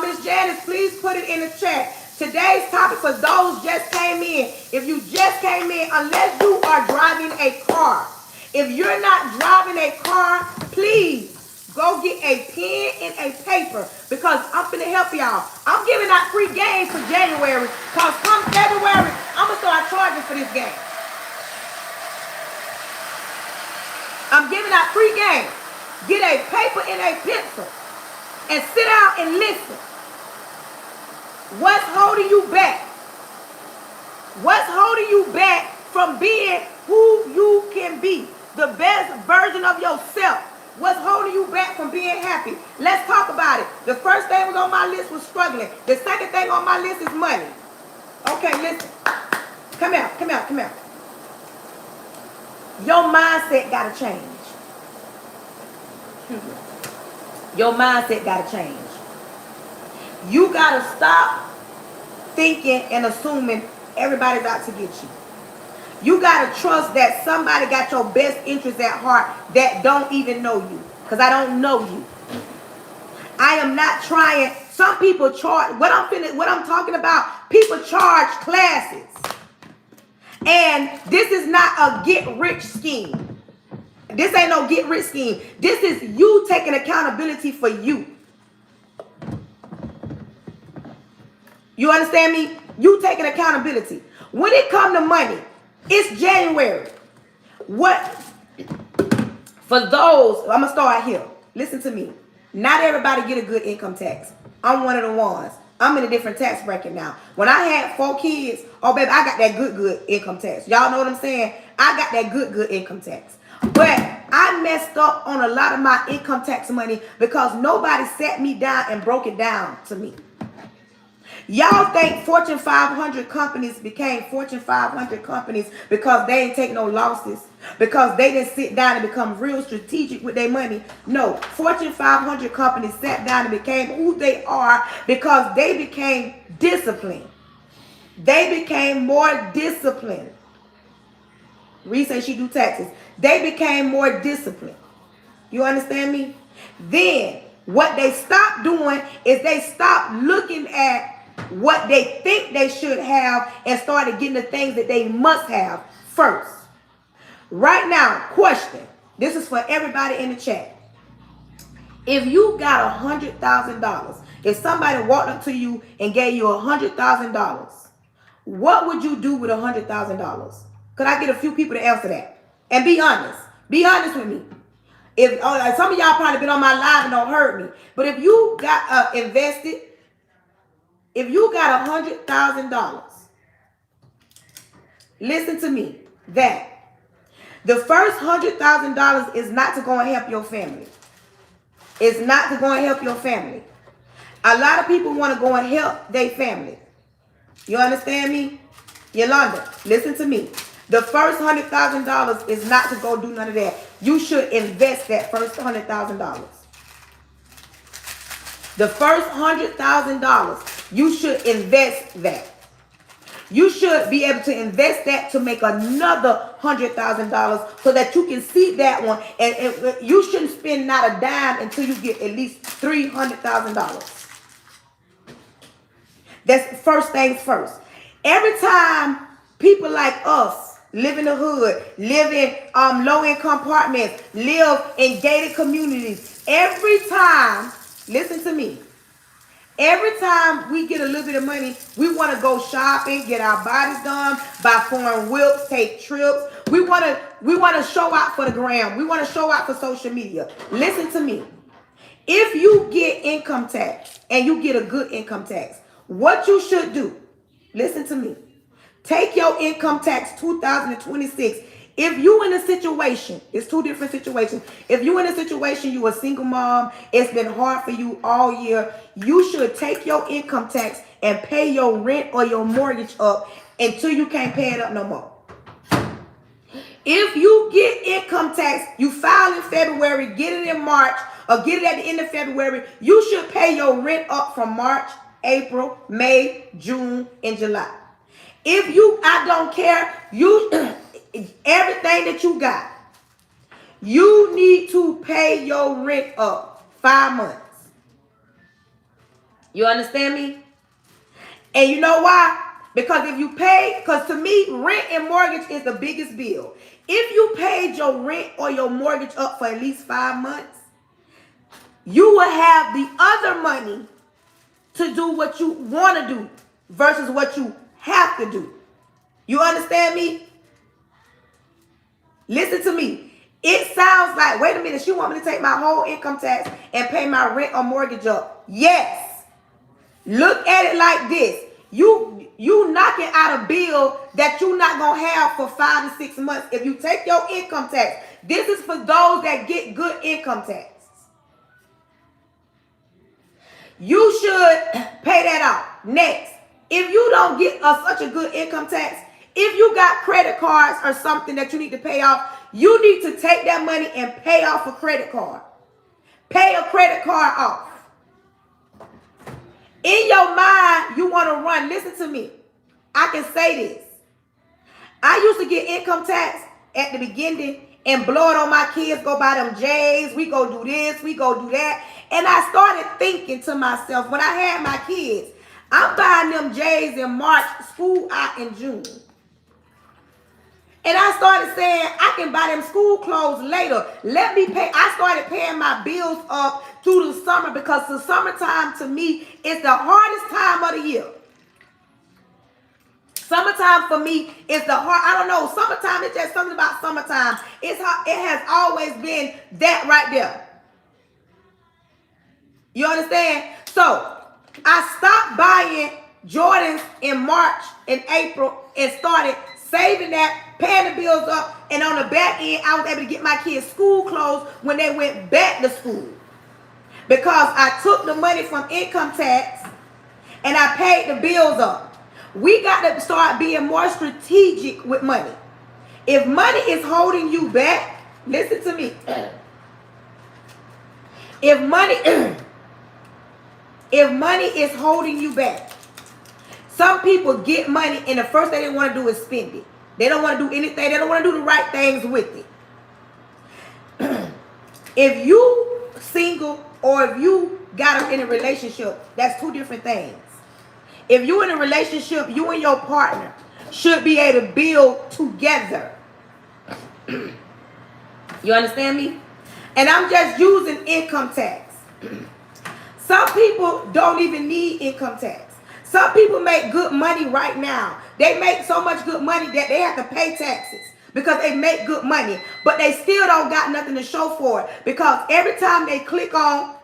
Miss Janice, please put it in the chat. Today's topic for those just came in. If you just came in, unless you are driving a car. If you're not driving a car, please go get a pen and a paper, because I'm going to help y'all. I'm giving out free games for January, because come February, I'm going to start charging for this game. I'm giving out free games. Get a paper and a pencil and sit down and listen. What's holding you back? What's holding you back from being who you can be? The best version of yourself. What's holding you back from being happy? Let's talk about it. The first thing was on my list was struggling. The second thing on my list is money. Okay, listen. Come out, come out, come out. Your mindset got to change. Your mindset got to change. You got to stop thinking and assuming everybody's out to get you. You got to trust that somebody got your best interests at heart that don't even know you. Because I don't know you. I am not trying. Some people charge. What I'm talking about, people charge classes. And this is not a get-rich scheme. This ain't no get-rich scheme. This is you taking accountability for you. You understand me? You taking accountability. When it comes to money, it's January. What? For those, I'm going to start here. Listen to me. Not everybody get a good income tax. I'm one of the ones. I'm in a different tax bracket now. When I had 4 kids, oh, baby, I got that good income tax. Y'all know what I'm saying? I got that good income tax. But I messed up on a lot of my income tax money because nobody sat me down and broke it down to me. Y'all think Fortune 500 companies became Fortune 500 companies because they ain't take no losses, because they didn't sit down and become real strategic with their money. No, Fortune 500 companies sat down and became who they are because they became disciplined. They became more disciplined. Reese said she do taxes. They became more disciplined. You understand me? Then what they stopped doing is they stopped looking at what they think they should have and started getting the things that they must have first. Right now, question. This is for everybody in the chat. If you got $100,000, if somebody walked up to you and gave you $100,000, what would you do with $100,000? Could I get a few people to answer that? And be honest. Be honest with me. If some of y'all probably been on my live and don't heard me, but if you got invested, if you got $100,000, listen to me, that the first $100,000 is not to go and help your family. It's not to go and help your family. A lot of people want to go and help their family. You understand me? Yolanda, listen to me. The first $100,000 is not to go do none of that. You should invest that first $100,000. The first $100,000, you should invest that. You should be able to invest that to make another $100,000 so that you can see that one. And you shouldn't spend not a dime until you get at least $300,000. That's first things first. Every time people like us live in the hood, live in low-income apartments, live in gated communities, every time, listen to me, every time we get a little bit of money, we want to go shopping, get our bodies done, buy foreign whips, take trips. We want to show out for the gram. We want to show out for social media. Listen to me. If you get income tax and you get a good income tax, what you should do, listen to me. Take your income tax 2026. If you in a situation, it's two different situations. If you in a situation, you a single mom, it's been hard for you all year, you should take your income tax and pay your rent or your mortgage up until you can't pay it up no more. If you get income tax, you file in February, get it in March, or get it at the end of February, you should pay your rent up from March, April, May, June, and July. If you, I don't care, you, everything that you got, you need to pay your rent up 5 months. You understand me? And you know why? Because if you pay, because to me, rent and mortgage is the biggest bill. If you paid your rent or your mortgage up for at least 5 months, you will have the other money to do what you want to do versus what you have to do. You understand me? Listen to me. It sounds like, wait a minute, she want me to take my whole income tax and pay my rent or mortgage up. Yes. Look at it like this. You knocking out a bill that you're not going to have for 5 to 6 months if you take your income tax. This is for those that get good income tax. You should pay that out. Next, if you don't get such a good income tax, if you got credit cards or something that you need to pay off, you need to take that money and pay off a credit card. Pay a credit card off. In your mind, you want to run. Listen to me. I can say this. I used to get income tax at the beginning and blow it on my kids, go buy them J's, we go do this, we go do that. And I started thinking to myself, when I had my kids, I'm buying them J's in March, school out in June. And I started saying, I can buy them school clothes later. Let me pay. I started paying my bills up through the summer because the summertime to me is the hardest time of the year. Summertime for me is the hard. I don't know. Summertime, it's just something about summertime. It has always been that right there. You understand? So I stopped buying Jordans in March and April and started saving that, paying the bills up, and on the back end, I was able to get my kids school clothes when they went back to school. Because I took the money from income tax and I paid the bills up. We got to start being more strategic with money. If money is holding you back, listen to me. If money is holding you back, some people get money and the first thing they want to do is spend it. They don't want to do anything. They don't want to do the right things with it. If you single or if you got in a relationship, that's two different things. If you're in a relationship, you and your partner should be able to build together. You understand me? And I'm just using income tax. Some people don't even need income tax. Some people make good money right now. They make so much good money that they have to pay taxes because they make good money. But they still don't got nothing to show for it because every time they click on,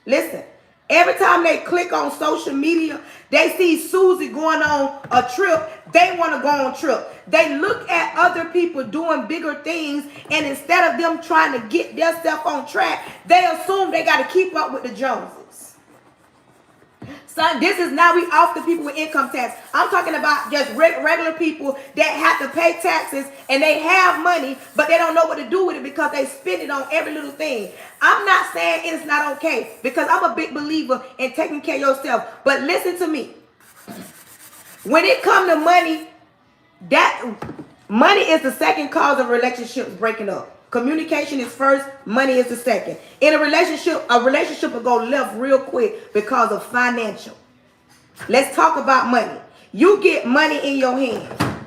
listen, Every time they click on social media, they see Susie going on a trip. They want to go on a trip. They look at other people doing bigger things, and instead of them trying to get themselves on track, they assume they got to keep up with the Joneses. Son, this is now we off the people with income tax. I'm talking about just regular people that have to pay taxes and they have money, but they don't know what to do with it because they spend it on every little thing. I'm not saying it's not okay because I'm a big believer in taking care of yourself. But listen to me. When it comes to money, that money is the second cause of relationships breaking up. Communication is first, money is the second. In a relationship will go left real quick because of financial. Let's talk about money. You get money in your hand.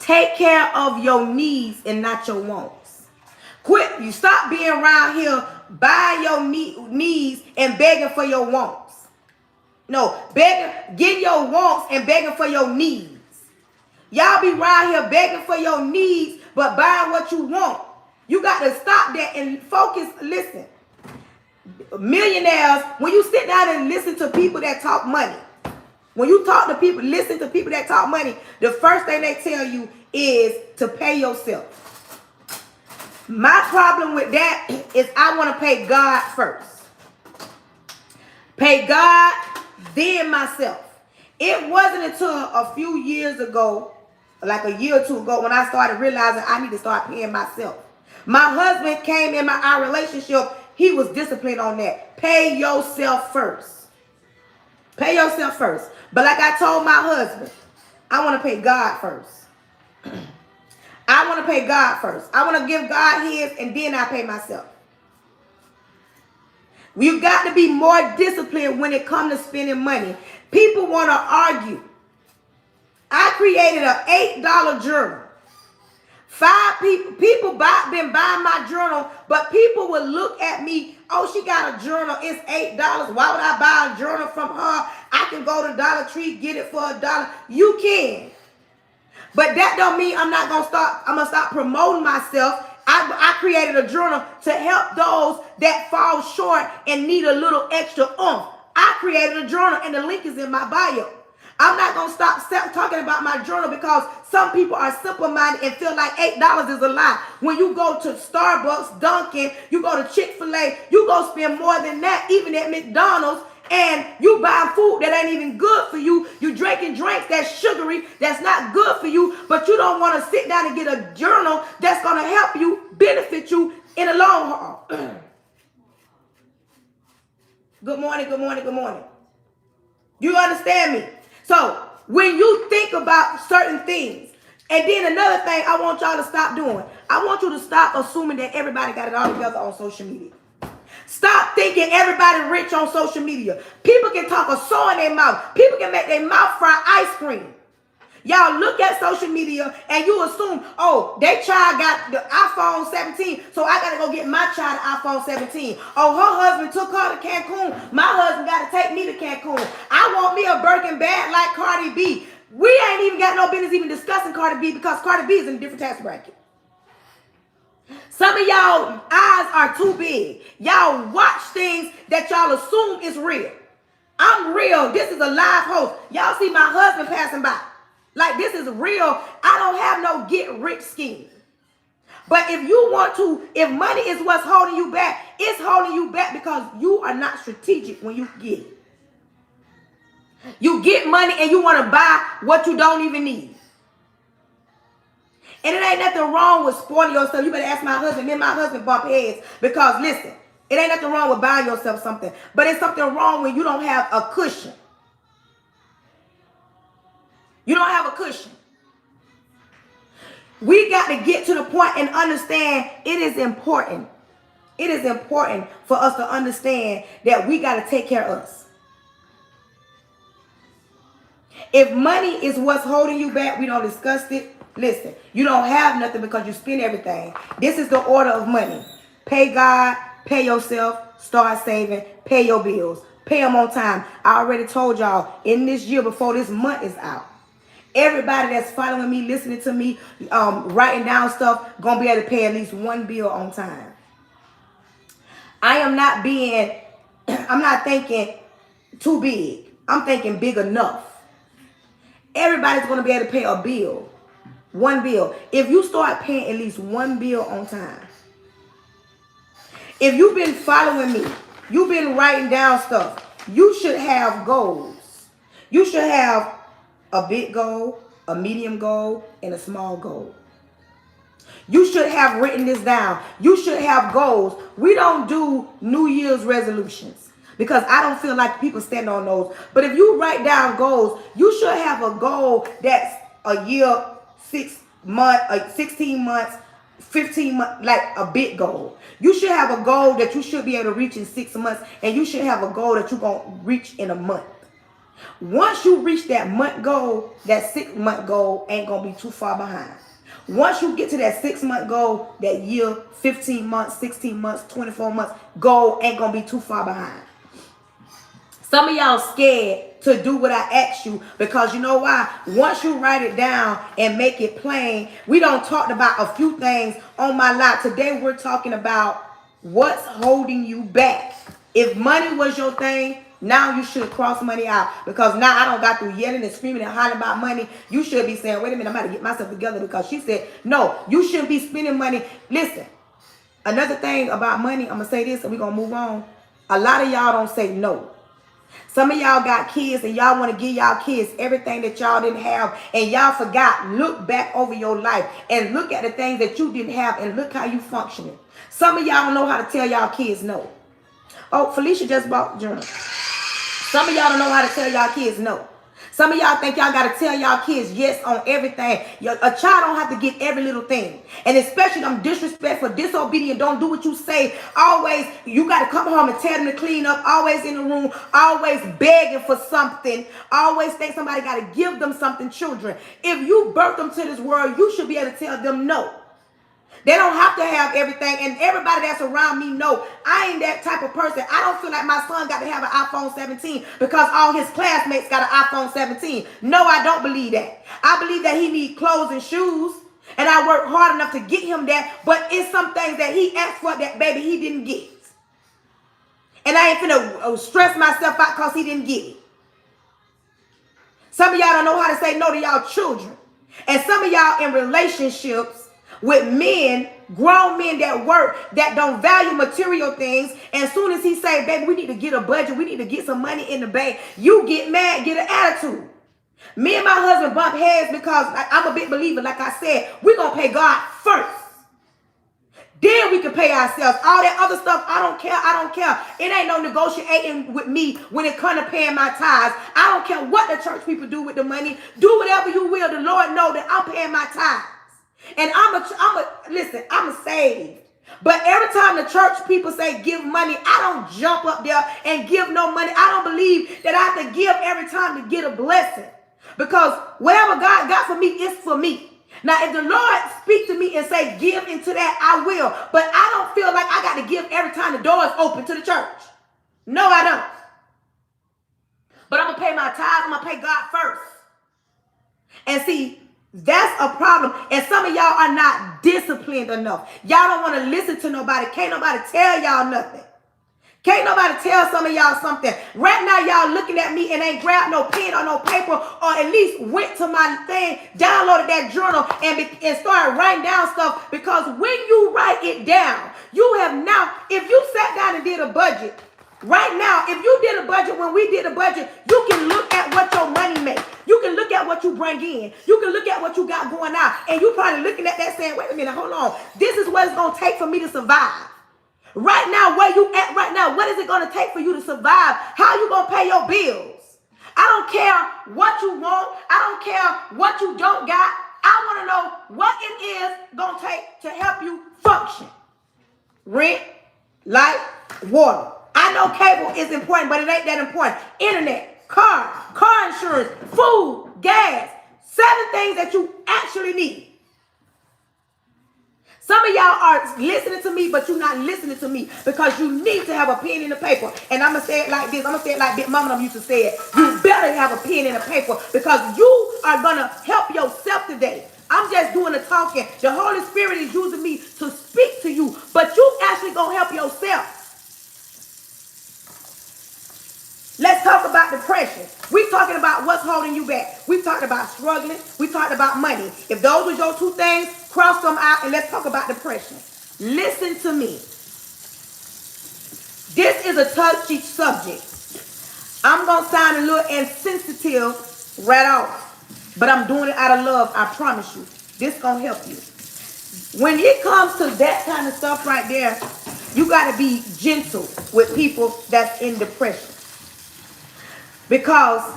Take care of your needs and not your wants. Quit. You stop being around here buying your needs and begging for your wants. No, getting your wants and begging for your needs. Y'all be around here begging for your needs but buying what you want. You got to stop that and focus. Listen, millionaires, when you sit down and listen to people that talk money, when you talk to people, listen to people that talk money, the first thing they tell you is to pay yourself. My problem with that is I want to pay God first. Pay God, then myself. It wasn't until a few years ago, like a year or two ago, when I started realizing I need to start paying myself. My husband came in our relationship. He was disciplined on that. Pay yourself first. Pay yourself first. But like I told my husband, I want to pay God first. I want to pay God first. I want to give God his and then I pay myself. You've got to be more disciplined when it comes to spending money. People want to argue. I created an $8 journal. 5 people been buying my journal, but people will look at me, oh, she got a journal, it's $8. Why would I buy a journal from her? I can go to Dollar Tree, get it for $1. You can. But that don't mean I'm going to stop promoting myself. I created a journal to help those that fall short and need a little extra oomph. I created a journal and the link is in my bio. I'm not going to stop talking about my journal because some people are simple-minded and feel like $8 is a lot. When you go to Starbucks, Dunkin', you go to Chick-fil-A, you go spend more than that, even at McDonald's, and you buy food that ain't even good for you. You drinking drinks that's sugary, that's not good for you, but you don't want to sit down and get a journal that's going to help you, benefit you in the long haul. Good morning, good morning, good morning. You understand me? So when you think about certain things, and then another thing I want y'all to stop doing, I want you to stop assuming that everybody got it all together on social media. Stop thinking everybody rich on social media. People can talk a saw in their mouth. People can make their mouth fry ice cream. Y'all look at social media and you assume, oh, their child got the iPhone 17, so I got to go get my child an iPhone 17. Oh, her husband took her to Cancun. My husband got to take me to Cancun. I want me a Birkin bag like Cardi B. We ain't even got no business even discussing Cardi B because Cardi B is in a different tax bracket. Some of y'all eyes are too big. Y'all watch things that y'all assume is real. I'm real. This is a live host. Y'all see my husband passing by. Like, this is real. I don't have no get-rich scheme. But if you want to, if money is what's holding you back, it's holding you back because you are not strategic when you get it. You get money and you want to buy what you don't even need. And it ain't nothing wrong with spoiling yourself. You better ask my husband. Me and my husband bump heads because, listen, it ain't nothing wrong with buying yourself something. But it's something wrong when you don't have a cushion. You don't have a cushion. We got to get to the point and understand it is important. It is important for us to understand that we got to take care of us. If money is what's holding you back, we don't discuss it. Listen, you don't have nothing because you spend everything. This is the order of money. Pay God, pay yourself, start saving, pay your bills, pay them on time. I already told y'all in this year before this month is out. Everybody that's following me, listening to me, writing down stuff, going to be able to pay at least one bill on time. I'm not being I'm not thinking too big. I'm thinking big enough. Everybody's going to be able to pay a bill. One bill. If you start paying at least one bill on time. If you've been following me, you've been writing down stuff, you should have goals. You should have a big goal, a medium goal, and a small goal. You should have written this down. You should have goals. We don't do New Year's resolutions because I don't feel like people stand on those. But if you write down goals, you should have a goal that's a year, 6 months, 16 months, 15 months, like a big goal. You should have a goal that you should be able to reach in 6 months, and you should have a goal that you're going to reach in a month. Once you reach that month goal, that 6-month goal ain't going to be too far behind. Once you get to that 6-month goal, that year, 15 months, 16 months, 24 months goal ain't going to be too far behind. Some of y'all scared to do what I asked you because you know why? Once you write it down and make it plain, we don't talk about a few things on my life. Today we're talking about what's holding you back. If money was your thing, now you should cross money out because now I don't got through yelling and screaming and hollering about money. You should be saying, wait a minute, I'm about to get myself together because she said, no, you shouldn't be spending money. Listen, another thing about money, I'm going to say this and we're going to move on. A lot of y'all don't say no. Some of y'all got kids and y'all want to give y'all kids everything that y'all didn't have and y'all forgot. Look back over your life and look at the things that you didn't have and look how you functioning. Some of y'all don't know how to tell y'all kids no. Oh, Felicia just bought the journal. Some of y'all don't know how to tell y'all kids no. Some of y'all think y'all got to tell y'all kids yes on everything. A child don't have to get every little thing. And especially them disrespectful, disobedient, don't do what you say. Always, you got to come home and tell them to clean up. Always in the room. Always begging for something. Always think somebody got to give them something, children. If you birth them to this world, you should be able to tell them no. They don't have to have everything, and everybody that's around me know I ain't that type of person. I don't feel like my son got to have an iPhone 17 because all his classmates got an iPhone 17. No, I don't believe that. I believe that he needs clothes and shoes, and I work hard enough to get him that, but it's some things that he asked for that, baby, he didn't get. And I ain't finna stress myself out because he didn't get it. Some of y'all don't know how to say no to y'all children, and some of y'all in relationships with men, grown men that work, that don't value material things. And as soon as he say, baby, we need to get a budget, we need to get some money in the bank, you get mad, get an attitude. Me and my husband bump heads because I'm a big believer, like I said, we're going to pay God first. Then we can pay ourselves. All that other stuff, I don't care. I don't care. It ain't no negotiating with me when it comes to paying my tithes. I don't care what the church people do with the money. Do whatever you will. The Lord know that I'm paying my tithes. And listen, I'm saved. But every time the church people say give money, I don't jump up there and give no money. I don't believe that I have to give every time to get a blessing. Because whatever God got for me is for me. Now, if the Lord speak to me and say give into that, I will. But I don't feel like I got to give every time the door is open to the church. No, I don't. But I'm going to pay my tithes. I'm going to pay God first. And see, that's a problem. And some of y'all are not disciplined enough. Y'all don't want to listen to nobody. Can't nobody tell y'all nothing. Can't nobody tell some of y'all something. Right now, y'all looking at me and ain't grabbed no pen or no paper or at least went to my thing, downloaded that journal and started writing down stuff. Because when you write it down, you have now, if you sat down and did a budget, right now, if you did a budget, when we did a budget, you can look at what your money makes. You can look at what you bring in. You can look at what you got going out. And you probably looking at that saying, wait a minute, hold on. This is what it's going to take for me to survive. Right now, where you at right now, what is it going to take for you to survive? How you going to pay your bills? I don't care what you want. I don't care what you don't got. I want to know what it is going to take to help you function. Rent, light, water. I know cable is important, but it ain't that important. Internet, car insurance, food, gas. 7 things that you actually need. Some of y'all are listening to me, but you're not listening to me because you need to have a pen and a paper. And I'm going to say it like this. I'm going to say it like Big Mama used to say it. You better have a pen and a paper because you are going to help yourself today. I'm just doing the talking. The Holy Spirit is using me to speak to you, but you actually going to help yourself. depression. We talking about what's holding you back. We talked about struggling. We talked about money. If those were your two things, cross them out and let's talk about depression. Listen to me. This is a touchy subject. I'm going to sound a little insensitive right off, but I'm doing it out of love. I promise you. This is going to help you. When it comes to that kind of stuff right there, you got to be gentle with people that's in depression. Because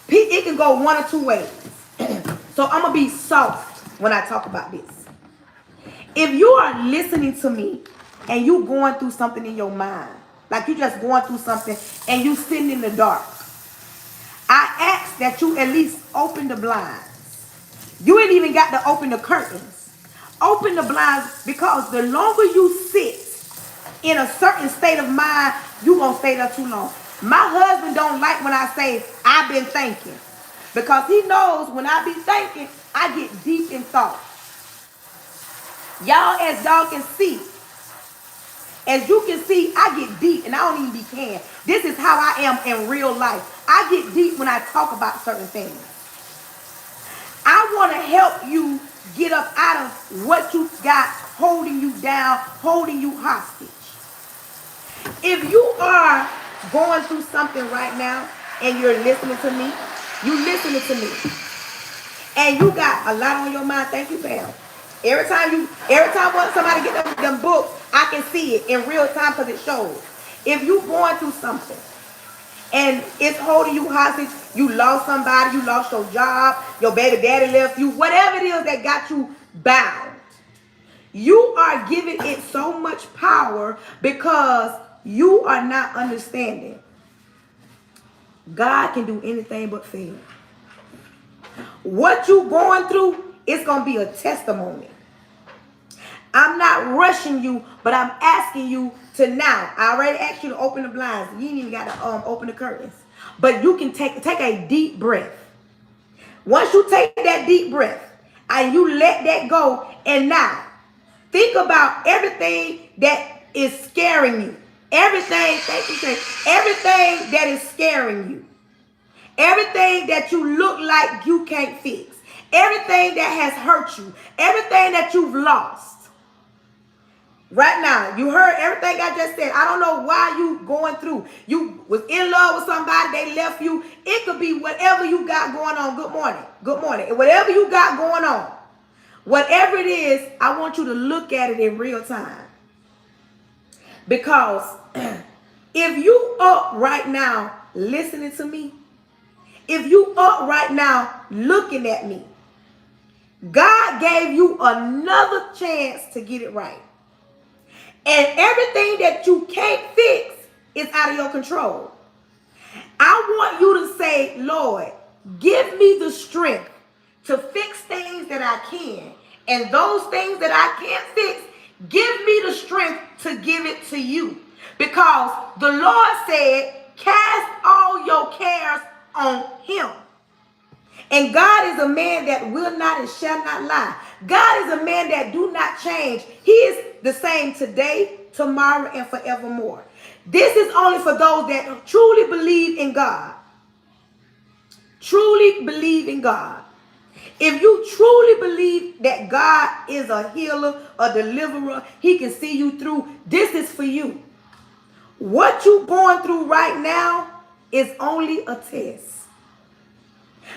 it can go one or two ways. So I'm going to be soft when I talk about this. If you are listening to me and you going through something in your mind, like you just going through something and you sitting in the dark, I ask that you at least open the blinds. You ain't even got to open the curtains. Open the blinds, because the longer you sit in a certain state of mind, you gonna stay there too long. My husband don't like when I say I've been thinking, because he knows when I be thinking, I get deep in thought. Y'all, as y'all can see, I get deep, and I don't even be can. This is how I am in real life. I get deep when I talk about certain things. I want to help you get up out of what you got holding you down, holding you hostage. If you are going through something right now and you're listening to me, and you got a lot on your mind, thank you, Pam. Every time when somebody get them books, I can see it in real time because it shows. If you going through something and it's holding you hostage, you lost somebody, you lost your job, your baby daddy left you, whatever it is that got you bound, you are giving it so much power because you are not understanding. God can do anything but fail. What you going through, it's going to be a testimony. I'm not rushing you, but I'm asking you to now. I already asked you to open the blinds. You ain't even got to open the curtains. But you can take a deep breath. Once you take that deep breath and you let that go, and now think about everything that is scaring you. Everything that is scaring you. Everything that you look like you can't fix. Everything that has hurt you. Everything that you've lost. Right now, you heard everything I just said. I don't know why you going through. You was in love with somebody, they left you. It could be whatever you got going on. Good morning. Good morning. Whatever you got going on. Whatever it is, I want you to look at it in real time. Because if you up right now listening to me, if you up right now looking at me, God gave you another chance to get it right. And everything that you can't fix is out of your control. I want you to say, Lord, give me the strength to fix things that I can. And those things that I can't fix, give me the strength to give it to you. Because the Lord said, cast all your cares on him. And God is a man that will not and shall not lie. God is a man that do not change. He is the same today, tomorrow, and forevermore. This is only for those that truly believe in God. Truly believe in God. If you truly believe that God is a healer, a deliverer, he can see you through, this is for you. What you're going through right now is only a test.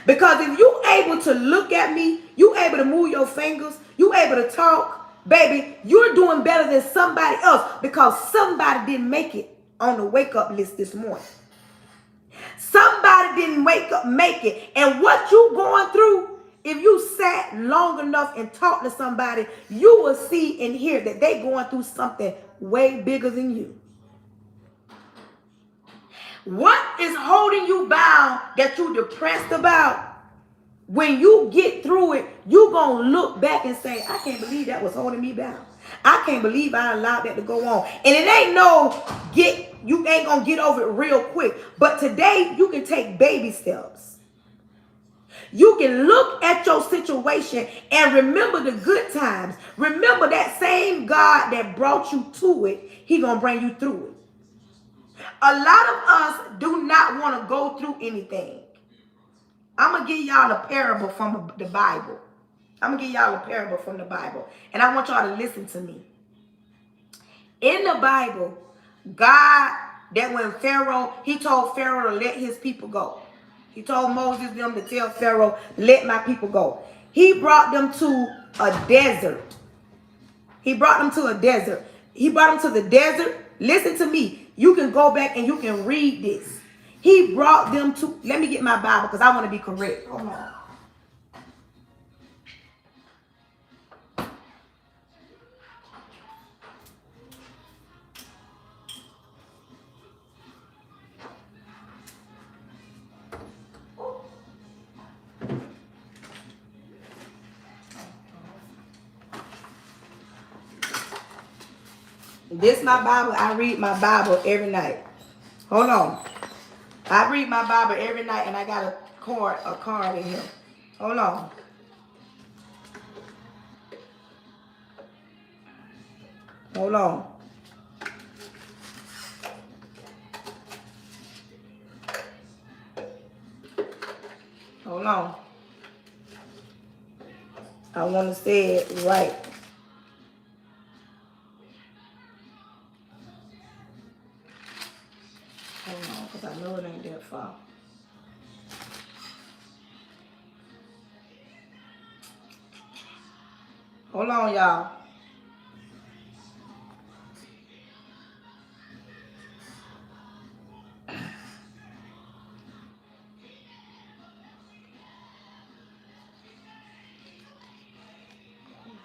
Because if you're able to look at me, you're able to move your fingers, you're able to talk, baby, you're doing better than somebody else because somebody didn't make it on the wake-up list this morning. Somebody didn't make it. And what you're going through, if you sat long enough and talked to somebody, you will see and hear that they're going through something way bigger than you. What is holding you bound that you're depressed about? When you get through it, you're going to look back and say, I can't believe that was holding me bound. I can't believe I allowed that to go on. And it ain't you ain't going to get over it real quick. But today, you can take baby steps. You can look at your situation and remember the good times. Remember that same God that brought you to it, he going to bring you through it. A lot of us do not want to go through anything. I'm going to give y'all a parable from the Bible. I'm going to give y'all a parable from the Bible. And I want y'all to listen to me. In the Bible, God, that when Pharaoh, he told Pharaoh to let his people go. He told Moses them to tell Pharaoh, let my people go. He brought them to a desert. He brought them to a desert. He brought them to the desert. Listen to me. You can go back and you can read this. He brought them to, let me get my Bible because I want to be correct. Hold on. This is my Bible. I read my Bible every night. Hold on. I read my Bible every night and I got a card in here. Hold on. Hold on. Hold on. I want to say it right. Hold on, because I know it ain't that far. Hold on, y'all.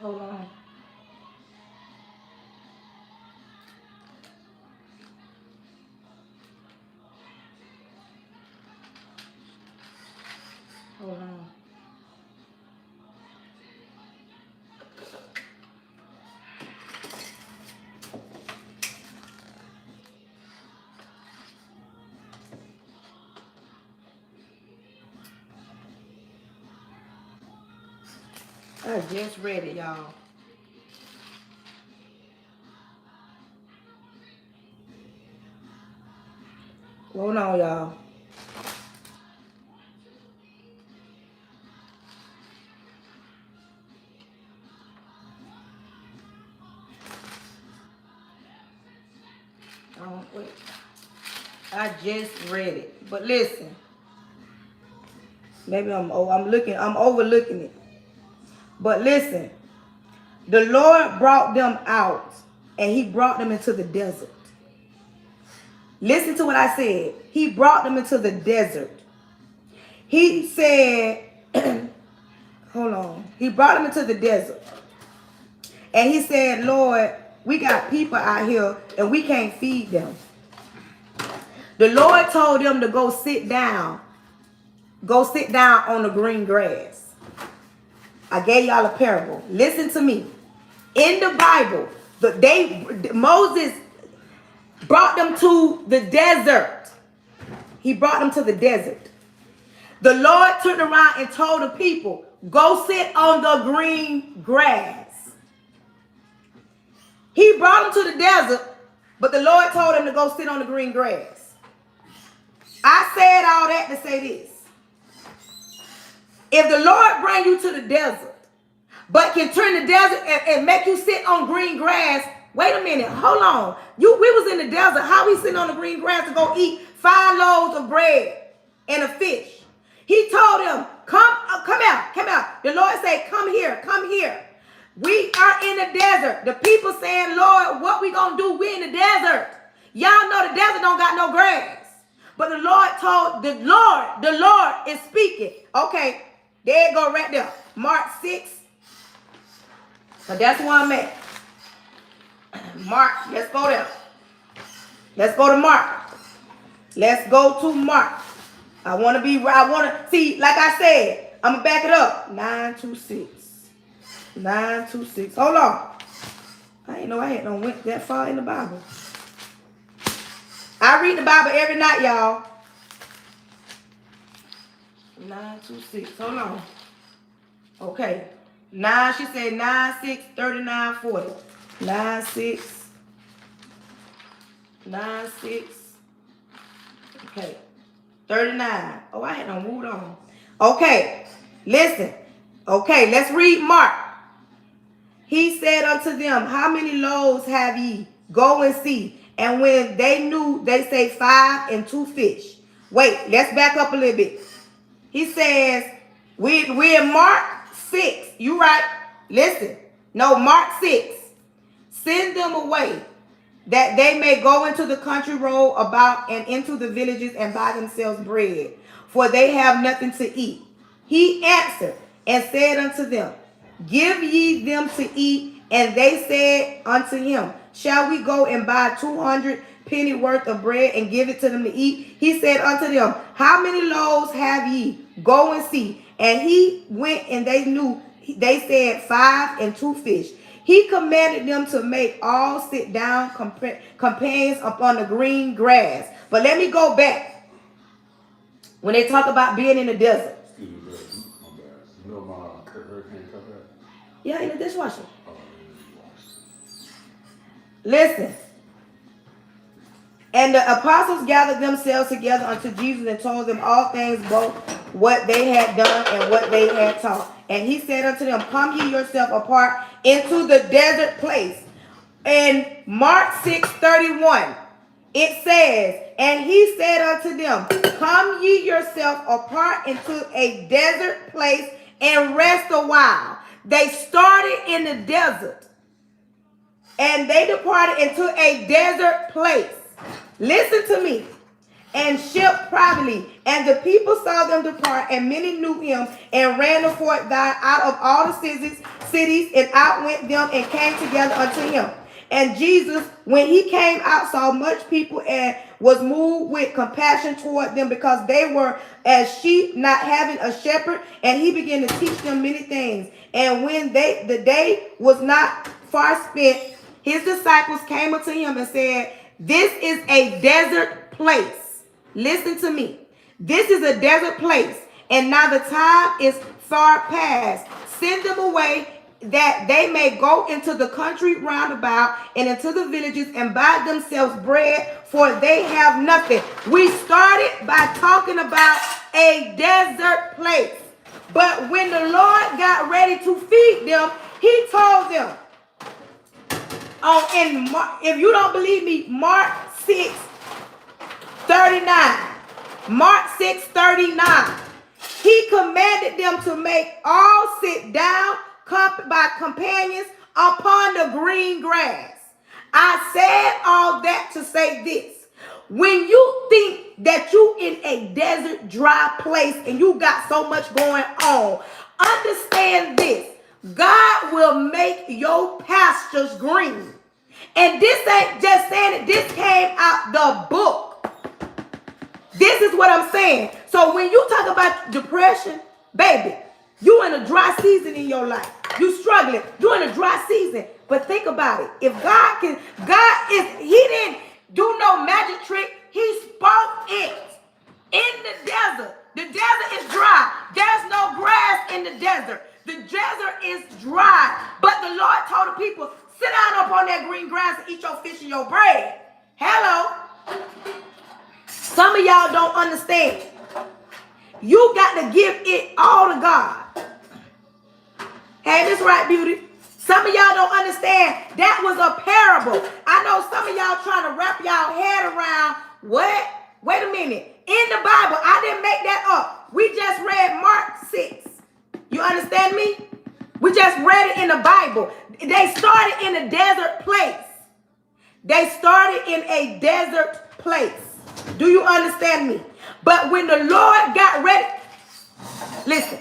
Hold on. Hold on. I just read it, y'all. Hold on, y'all. Wait. I just read it. But listen. Maybe I'm overlooking it. But listen. The Lord brought them out and he brought them into the desert. Listen to what I said. He brought them into the desert. He said, hold on. He brought them into the desert. And he said, Lord, we got people out here and we can't feed them. The Lord told them to go sit down. Go sit down on the green grass. I gave y'all a parable. Listen to me. In the Bible, Moses brought them to the desert. He brought them to the desert. The Lord turned around and told the people, go sit on the green grass. He brought them to the desert, but the Lord told them to go sit on the green grass. I said all that to say this. If the Lord bring you to the desert, but can turn the desert and make you sit on green grass, wait a minute, hold on. We was in the desert. How we sitting on the green grass to go eat 5 loaves of bread and a fish? He told them, come out. The Lord said, come here. We are in the desert. The people saying, Lord, what we gonna do? We in the desert. Y'all know the desert don't got no grass. But the Lord told, the Lord is speaking. Okay, there you go right there. Mark 6. So that's where I'm at. Mark, let's go there. Let's go to Mark. Let's go to Mark. See, like I said, I'm going to back it up. 926. 926. Hold on. I didn't know I had no went that far in the Bible. I read the Bible every night, y'all. 926. Hold on. Okay. She said 9, 6, 39, 40. 9, 6. 9, 6. Okay. 39. Oh, I had no moved on. Okay. Listen. Okay, let's read Mark. He said unto them, how many loaves have ye? Go and see. And when they knew, they say 5 and 2 fish. Wait, let's back up a little bit. He says, we're in Mark 6. You right. Listen. No, Mark 6. Send them away, that they may go into the country road about and into the villages and buy themselves bread, for they have nothing to eat. He answered and said unto them, give ye them to eat. And they said unto him, shall we go and buy 200 penny worth of bread and give it to them to eat? He said unto them, how many loaves have ye? Go and see. And he went, and they knew, they said 5 and 2 fish. He commanded them to make all sit down companions upon the green grass. But let me go back. When they talk about being in the desert. Excuse me, my bad. You know my hurricane cup at? Yeah, in the dishwasher. Listen. And the apostles gathered themselves together unto Jesus and told them all things, both what they had done and what they had taught. And he said unto them, come ye yourself apart into the desert place. In Mark 6:31, it says, and he said unto them, come ye yourself apart into a desert place and rest a while. They started in the desert, and they departed into a desert place. Listen to me. And shipped privately. And the people saw them depart, and many knew him, and ran forth out of all the cities, and outwent them, and came together unto him. And Jesus, when he came out, saw much people, and was moved with compassion toward them, because they were as sheep not having a shepherd. And he began to teach them many things. And when the day was not far spent, his disciples came unto him and said, this is a desert place. Listen to me. This is a desert place, and now the time is far past. Send them away, that they may go into the country round about and into the villages and buy themselves bread, for they have nothing. We started by talking about a desert place. But when the Lord got ready to feed them, he told them, if you don't believe me, Mark 6:39. Mark 6:39. He commanded them to make all sit down by companions upon the green grass. I said all that to say this. When you think that you in a desert dry place and you got so much going on, understand this. God will make your pastures green. And this ain't just saying it. This came out the book. This is what I'm saying. So when you talk about depression, baby, you in a dry season in your life. You struggling. You in a dry season. But think about it. If he didn't do no magic trick. He spoke it in the desert. The desert is dry. There's no grass in the desert. The desert is dry. But the Lord told the people, sit down up on that green grass and eat your fish and your bread. Hello. Some of y'all don't understand. You got to give it all to God. Hey, this right, beauty. Some of y'all don't understand. That was a parable. I know some of y'all trying to wrap y'all head around what? Wait a minute. In the Bible, I didn't make that up. We just read Mark 6. You understand me? We just read it in the Bible. They started in a desert place. They started in a desert place. Do you understand me? But when the Lord got ready, listen,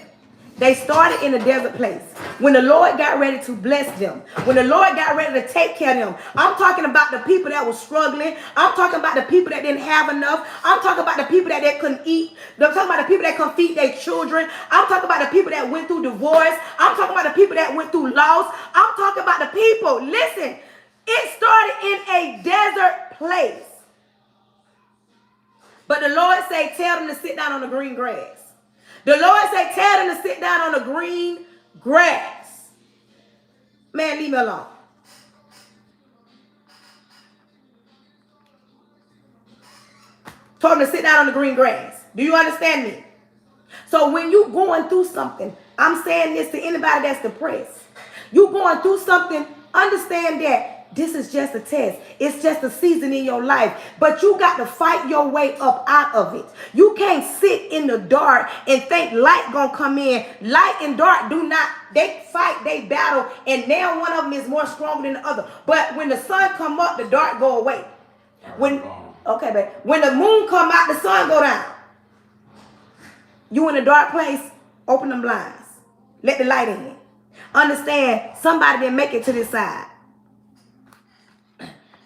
they started in a desert place. When the Lord got ready to bless them, when the Lord got ready to take care of them, I'm talking about the people that were struggling. I'm talking about the people that didn't have enough. I'm talking about the people that they couldn't eat. I'm talking about the people that couldn't feed their children. I'm talking about the people that went through divorce. I'm talking about the people that went through loss. I'm talking about the people. Listen, it started in a desert place. But the Lord say, tell them to sit down on the green grass. The Lord say, tell them to sit down on the green grass. Man, leave me alone. Told him to sit down on the green grass. Do you understand me? So when you going through something, I'm saying this to anybody that's depressed. You going through something, understand that this is just a test. It's just a season in your life. But you got to fight your way up out of it. You can't sit in the dark and think light gonna come in. Light and dark do not, they fight, they battle, and now one of them is more stronger than the other. But when the sun come up, the dark go away. Okay, babe. When the moon come out, the sun go down. You in a dark place, open them blinds. Let the light in. Understand, somebody didn't make it to this side.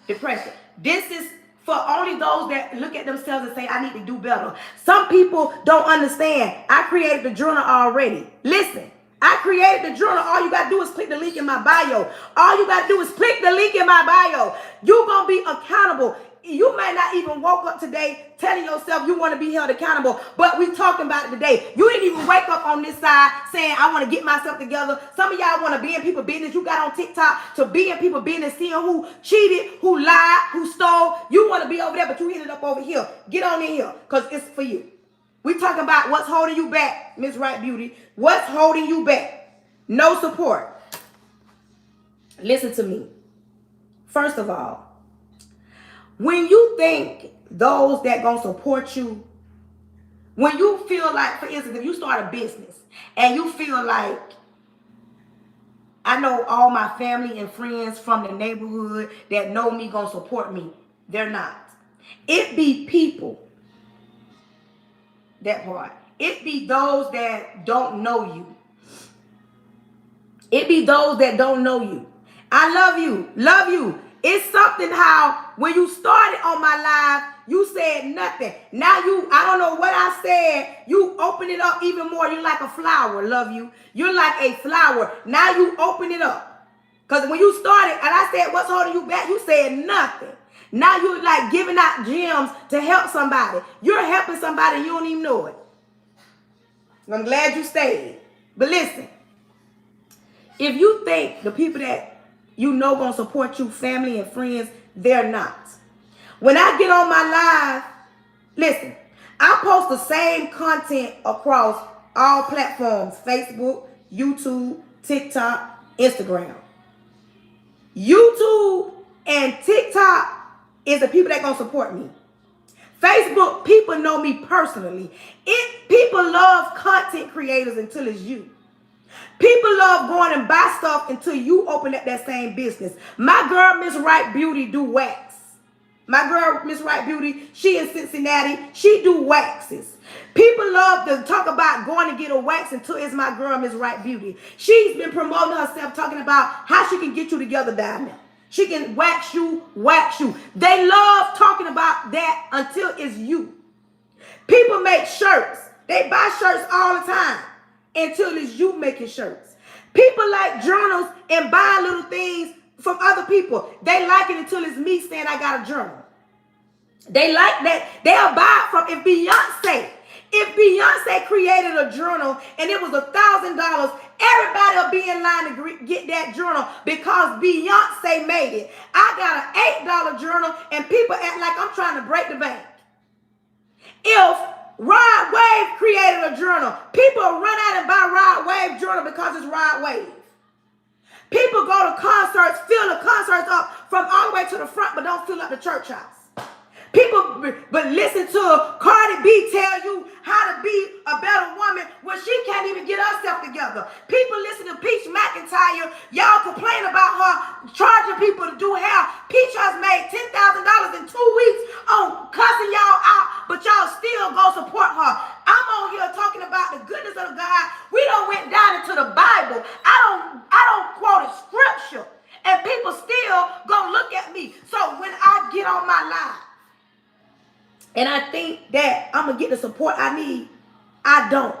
Depression. This is for only those that look at themselves and say, I need to do better. Some people don't understand. I created the journal already. Listen, I created the journal. All you got to do is click the link in my bio. All you got to do is click the link in my bio. You're going to be accountable. You may not even woke up today telling yourself you want to be held accountable, but we talking about it today. You didn't even wake up on this side saying, I want to get myself together. Some of y'all want to be in people's business. You got on TikTok to be in people's business, seeing who cheated, who lied, who stole. You want to be over there, but you ended up over here. Get on in here, because it's for you. We talking about what's holding you back, Miss Right Beauty. What's holding you back? No support. Listen to me. First of all, when you think those that gonna support you, when you feel like, for instance, if you start a business and you feel like, I know all my family and friends from the neighborhood that know me gonna support me, they're not. It be people, that part. It be those that don't know you. It be those that don't know you. I love you, love you. It's something how when you started on my live, you said nothing. Now I don't know what I said. You open it up even more. You're like a flower, love you. You're like a flower. Now you open it up. Because when you started, and I said, what's holding you back? You said nothing. Now you're like giving out gems to help somebody. You're helping somebody and you don't even know it. I'm glad you stayed. But listen, if you think the people that you know gonna support you, family and friends, they're not. When I get on my live, listen, I post the same content across all platforms: Facebook, YouTube, TikTok, Instagram. YouTube and TikTok is the people that gonna support me. Facebook, people know me personally. People love content creators until it's you. People love going and buy stuff until you open up that same business. My girl, Miss Right Beauty, do wax. My girl, Miss Right Beauty, she in Cincinnati. She do waxes. People love to talk about going to get a wax until it's my girl, Miss Right Beauty. She's been promoting herself, talking about how she can get you together down there. She can wax you, wax you. They love talking about that until it's you. People make shirts. They buy shirts all the time until it's you making shirts. People like journals and buy little things from other people. They like it until it's me saying I got a journal. They like that. They'll buy it from, if Beyonce created a journal and it was $1,000, everybody will be in line to get that journal because Beyonce made it. I got an $8 journal and people act like I'm trying to break the bank. If Rod Wave created a journal, people run out and buy Rod Wave journal because it's Rod Wave. People go to concerts, fill the concerts up from all the way to the front, but don't fill up the church house. People but listen to Cardi B tell you how to be a better woman when she can't even get herself together. People listen to Peach McIntyre. Y'all complain about her charging people to do hair. Peach has made $10,000 in 2 weeks on cussing y'all out, but y'all still go support her. I'm on here talking about the goodness of God. We done went down into the Bible. I don't quote a scripture, and people still gonna look at me. So when I get on my live, and I think that I'm going to get the support I need, I don't.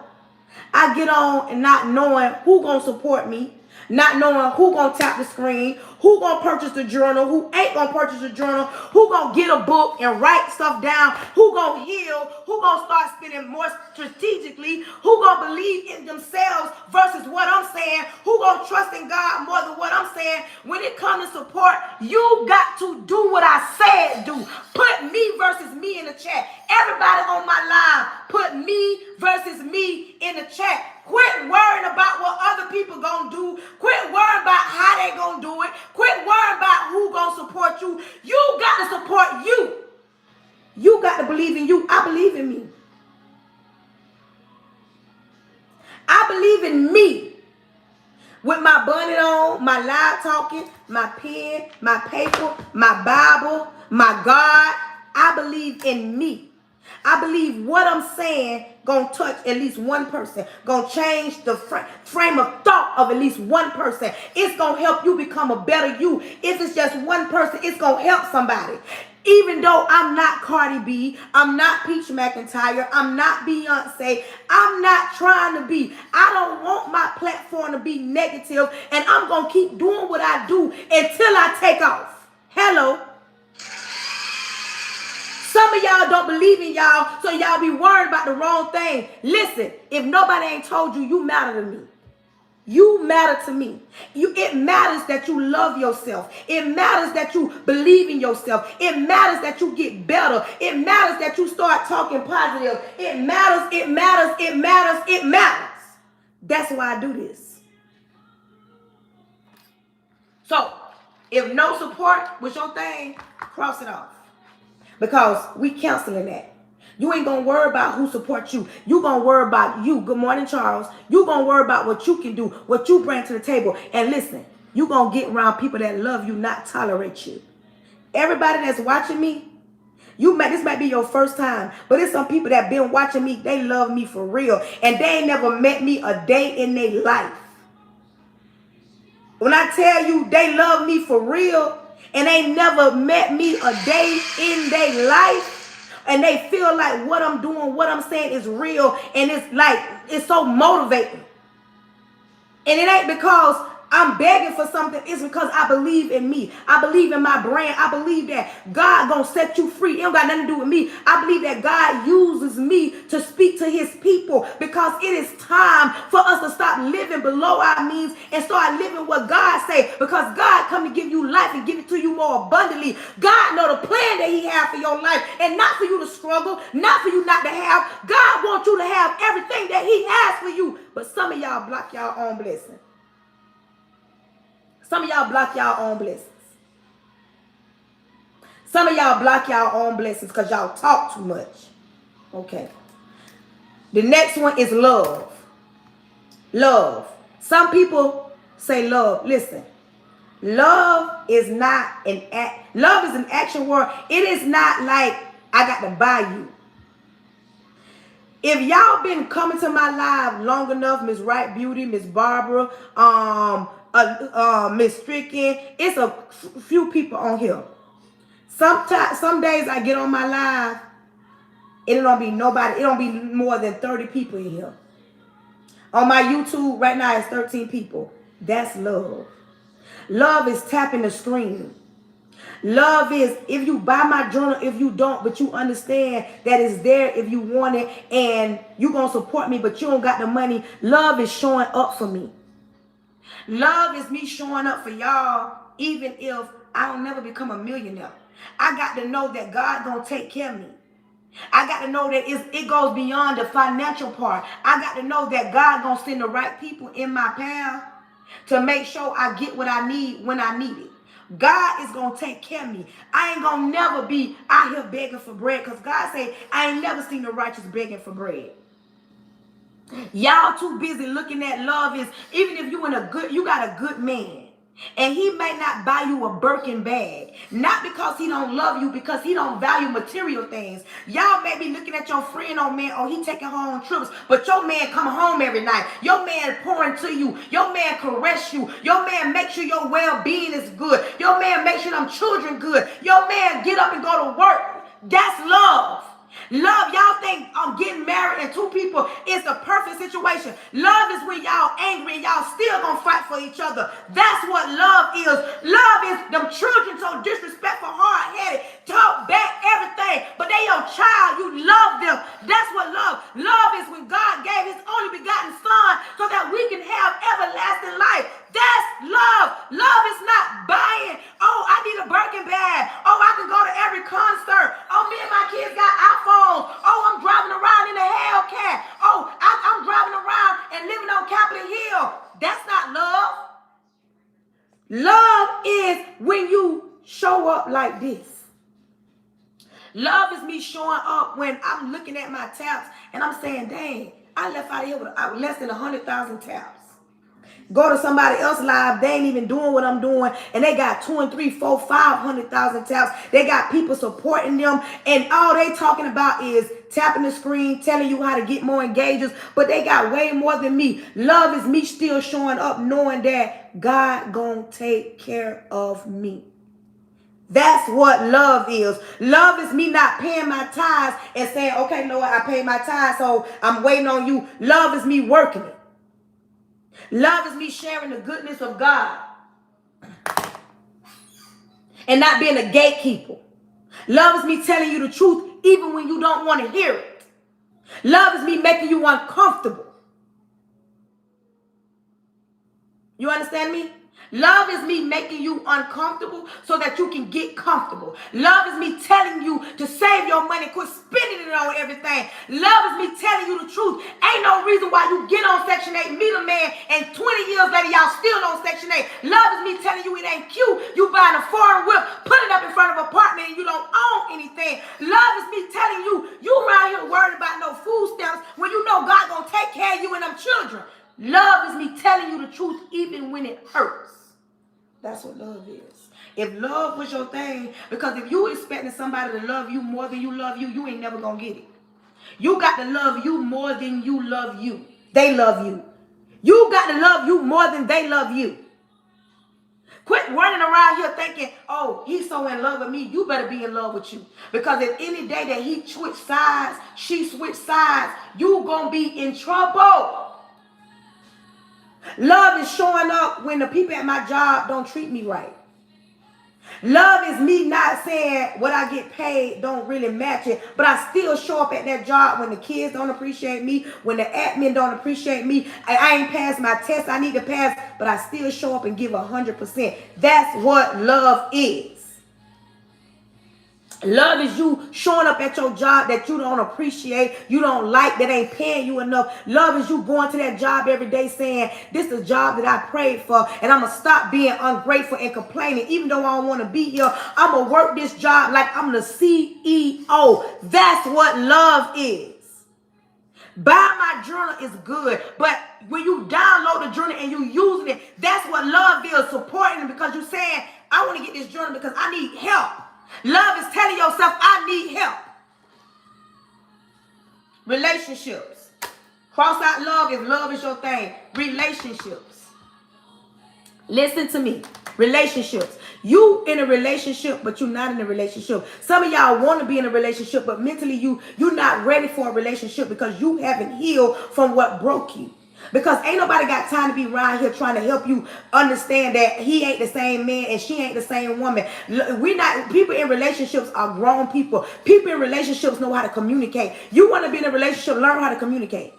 I get on and not knowing who going to support me, Not knowing who gonna tap the screen, who gonna purchase the journal, who ain't gonna purchase the journal, who gonna get a book and write stuff down, who gonna heal, who gonna start spending more strategically, who gonna believe in themselves versus what I'm saying, who gonna trust in God more than what I'm saying. When it comes to support, you got to do what I said do. Put me versus me in the chat. Everybody on my live, put me versus me in the chat. Quit worrying about what other people gonna do. Quit worrying about how they gonna do it. Quit worrying about who gonna support you. You got to support you. You got to believe in you. I believe in me. I believe in me. With my bonnet on, my loud talking, my pen, my paper, my Bible, my God, I believe in me. I believe what I'm saying gonna touch at least one person, gonna change the frame of thought of at least one person. It's gonna help you become a better you. If it's just one person, it's gonna help somebody. Even though I'm not Cardi B, I'm not Peach McIntyre, I'm not Beyonce, I'm not trying to be. I don't want my platform to be negative, and I'm gonna keep doing what I do until I take off. Hello. Some of y'all don't believe in y'all, so y'all be worried about the wrong thing. Listen, if nobody ain't told you, you matter to me. You matter to me. It matters that you love yourself. It matters that you believe in yourself. It matters that you get better. It matters that you start talking positive. It matters, it matters, it matters, it matters. That's why I do this. So, if no support was your thing, cross it off. Because we canceling that. You ain't going to worry about who supports you. You going to worry about you. Good morning, Charles. You going to worry about what you can do, what you bring to the table. And listen, you going to get around people that love you, not tolerate you. Everybody that's watching me, this might be your first time, but it's some people that been watching me. They love me for real. And they ain't never met me a day in their life. When I tell you they love me for real, and they never met me a day in their life, and they feel like what I'm doing, what I'm saying is real, and it's so motivating. And it ain't because I'm begging for something. It's because I believe in me. I believe in my brand. I believe that God gonna set you free. It don't got nothing to do with me. I believe that God uses me to speak to his people, because it is time for us to stop living below our means and start living what God say, because God come to give you life and give it to you more abundantly. God know the plan that he has for your life, and not for you to struggle, not for you not to have. God wants you to have everything that he has for you. But some of y'all block y'all own blessing. Some of y'all block y'all own blessings. Some of y'all block y'all own blessings because y'all talk too much. Okay. The next one is love. Love. Some people say love. Listen. Love is not an act. Love is an action word. It is not like I got to buy you. If y'all been coming to my live long enough, Miss Right Beauty, Miss Barbara, Miss Stricken, it's a few people on here. Some days I get on my live, it don't be nobody. It don't be more than 30 people in here. On my YouTube right now, it's 13 people. That's love. Love is tapping the screen. Love is if you buy my journal, if you don't, but you understand that it's there if you want it, and you gonna support me, but you don't got the money. Love is showing up for me. Love is me showing up for y'all, even if I don't never become a millionaire. I got to know that God gonna take care of me. I got to know that it goes beyond the financial part. I got to know that God gonna send the right people in my path to make sure I get what I need when I need it. God is going to take care of me. I ain't going to never be out here begging for bread, because God say, I ain't never seen the righteous begging for bread. Y'all too busy looking at love is, even if you got a good man, and he may not buy you a Birkin bag, not because he don't love you, because he don't value material things. Y'all may be looking at your friend, oh man, oh he taking home trips, but your man come home every night. Your man pouring to you. Your man caress you. Your man make sure your well-being is good. Your man make sure them children good. Your man get up and go to work. That's love. Love, y'all think getting married and two people is the perfect situation. Love is when y'all angry and y'all still gonna fight for each other. That's what love is. Love is them children so disrespectful, hard-headed, talk back, everything, but they your child. You love them. That's what love. Love is when God gave his only begotten son so that we can have everlasting life. That's love. Love is not buying. Oh, I need a Birkin bag. Oh, I can go to every concert. Oh, me and my kids got iPhones. Oh, I'm driving around in a Hellcat. Oh, I'm driving around and living on Capitol Hill. That's not love. Love is when you show up like this. Love is me showing up when I'm looking at my taps and I'm saying, dang, I left out of here with less than 100,000 taps. Go to somebody else's live, they ain't even doing what I'm doing, and they got 2 and 3, 4, 500,000 taps. They got people supporting them, and all they talking about is tapping the screen, telling you how to get more engagements, but they got way more than me. Love is me still showing up knowing that God gonna take care of me. That's what love is. Love is me not paying my tithes and saying, okay, Lord, I paid my tithes, so I'm waiting on you. Love is me working it. Love is me sharing the goodness of God and not being a gatekeeper. Love is me telling you the truth even when you don't want to hear it. Love is me making you uncomfortable. You understand me? Love is me making you uncomfortable so that you can get comfortable. Love is me telling you to save your money, quit spending it on everything. Love is me telling you the truth. Ain't no reason why you get on Section 8, meet a man, and 20 years later y'all still on Section 8. Love is me telling you it ain't cute. You buying a foreign whip, put it up in front of an apartment, and you don't own anything. Love is me telling you around here worried about no food stamps when you know God gonna take care of you and them children. Love is me telling you the truth even when it hurts. That's what love is. If love was your thing, because if you expecting somebody to love you more than you love you, you ain't never gonna get it. You got to love you more than you love you. They love you. You got to love you more than they love you. Quit running around here thinking, oh, he's so in love with me. You better be in love with you. Because if any day that he switch sides, she switch sides, you gonna be in trouble. Love is showing up when the people at my job don't treat me right. Love is me not saying what I get paid don't really match it, but I still show up at that job when the kids don't appreciate me, when the admin don't appreciate me. I ain't passed my test I need to pass, but I still show up and give 100%. That's what love is. Love is you showing up at your job that you don't appreciate, you don't like, that ain't paying you enough. Love is you going to that job every day saying, this is a job that I prayed for, and I'm going to stop being ungrateful and complaining. Even though I don't want to be here, I'm going to work this job like I'm the CEO. That's what love is. Buying my journal is good, but when you download the journal and you using it, that's what love is, supporting it, because you're saying, I want to get this journal because I need help. Love is telling yourself, I need help. Relationships. Cross out love if love is your thing. Relationships. Listen to me. Relationships. You in a relationship, but you're not in a relationship. Some of y'all want to be in a relationship, but mentally you're not ready for a relationship because you haven't healed from what broke you. Because ain't nobody got time to be around here trying to help you understand that he ain't the same man and she ain't the same woman. People in relationships are grown people. People in relationships know how to communicate. You want to be in a relationship, learn how to communicate.